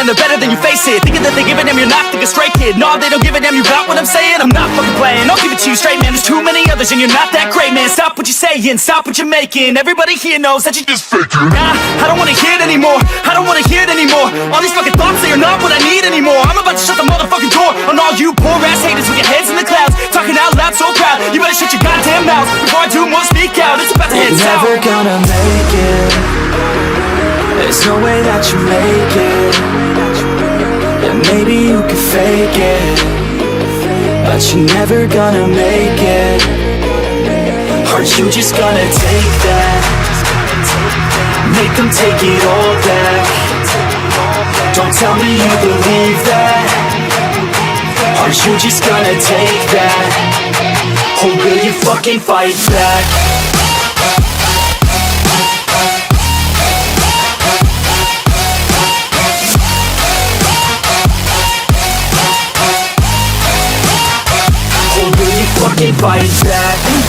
and they're better than you face it. Thinking that they give a damn, you're not thinking straight, kid. No, they don't give a damn, you got what I'm saying? I'm not fucking playing, I'll give it to you straight, man. There's too many others and you're not that great, man. Stop what you're saying, stop what you're making. Everybody here knows that you just faking. Nah, I don't wanna hear it anymore, I don't wanna hear it anymore. All these fucking thoughts, they are not what I need anymore. I'm about to shut the motherfucking door on all you poor ass haters with your heads in the clouds, talking out loud so proud. You better shut your goddamn mouth before I do more speak out. It's about to head south. Never gonna make it. There's no way that you make it. And maybe you can fake it, but you're never gonna make it. Are you just gonna take that? Make them take it all back. Don't tell me you believe that. Are you just gonna take that? Or will you fucking fight back? Or will you fucking fight back?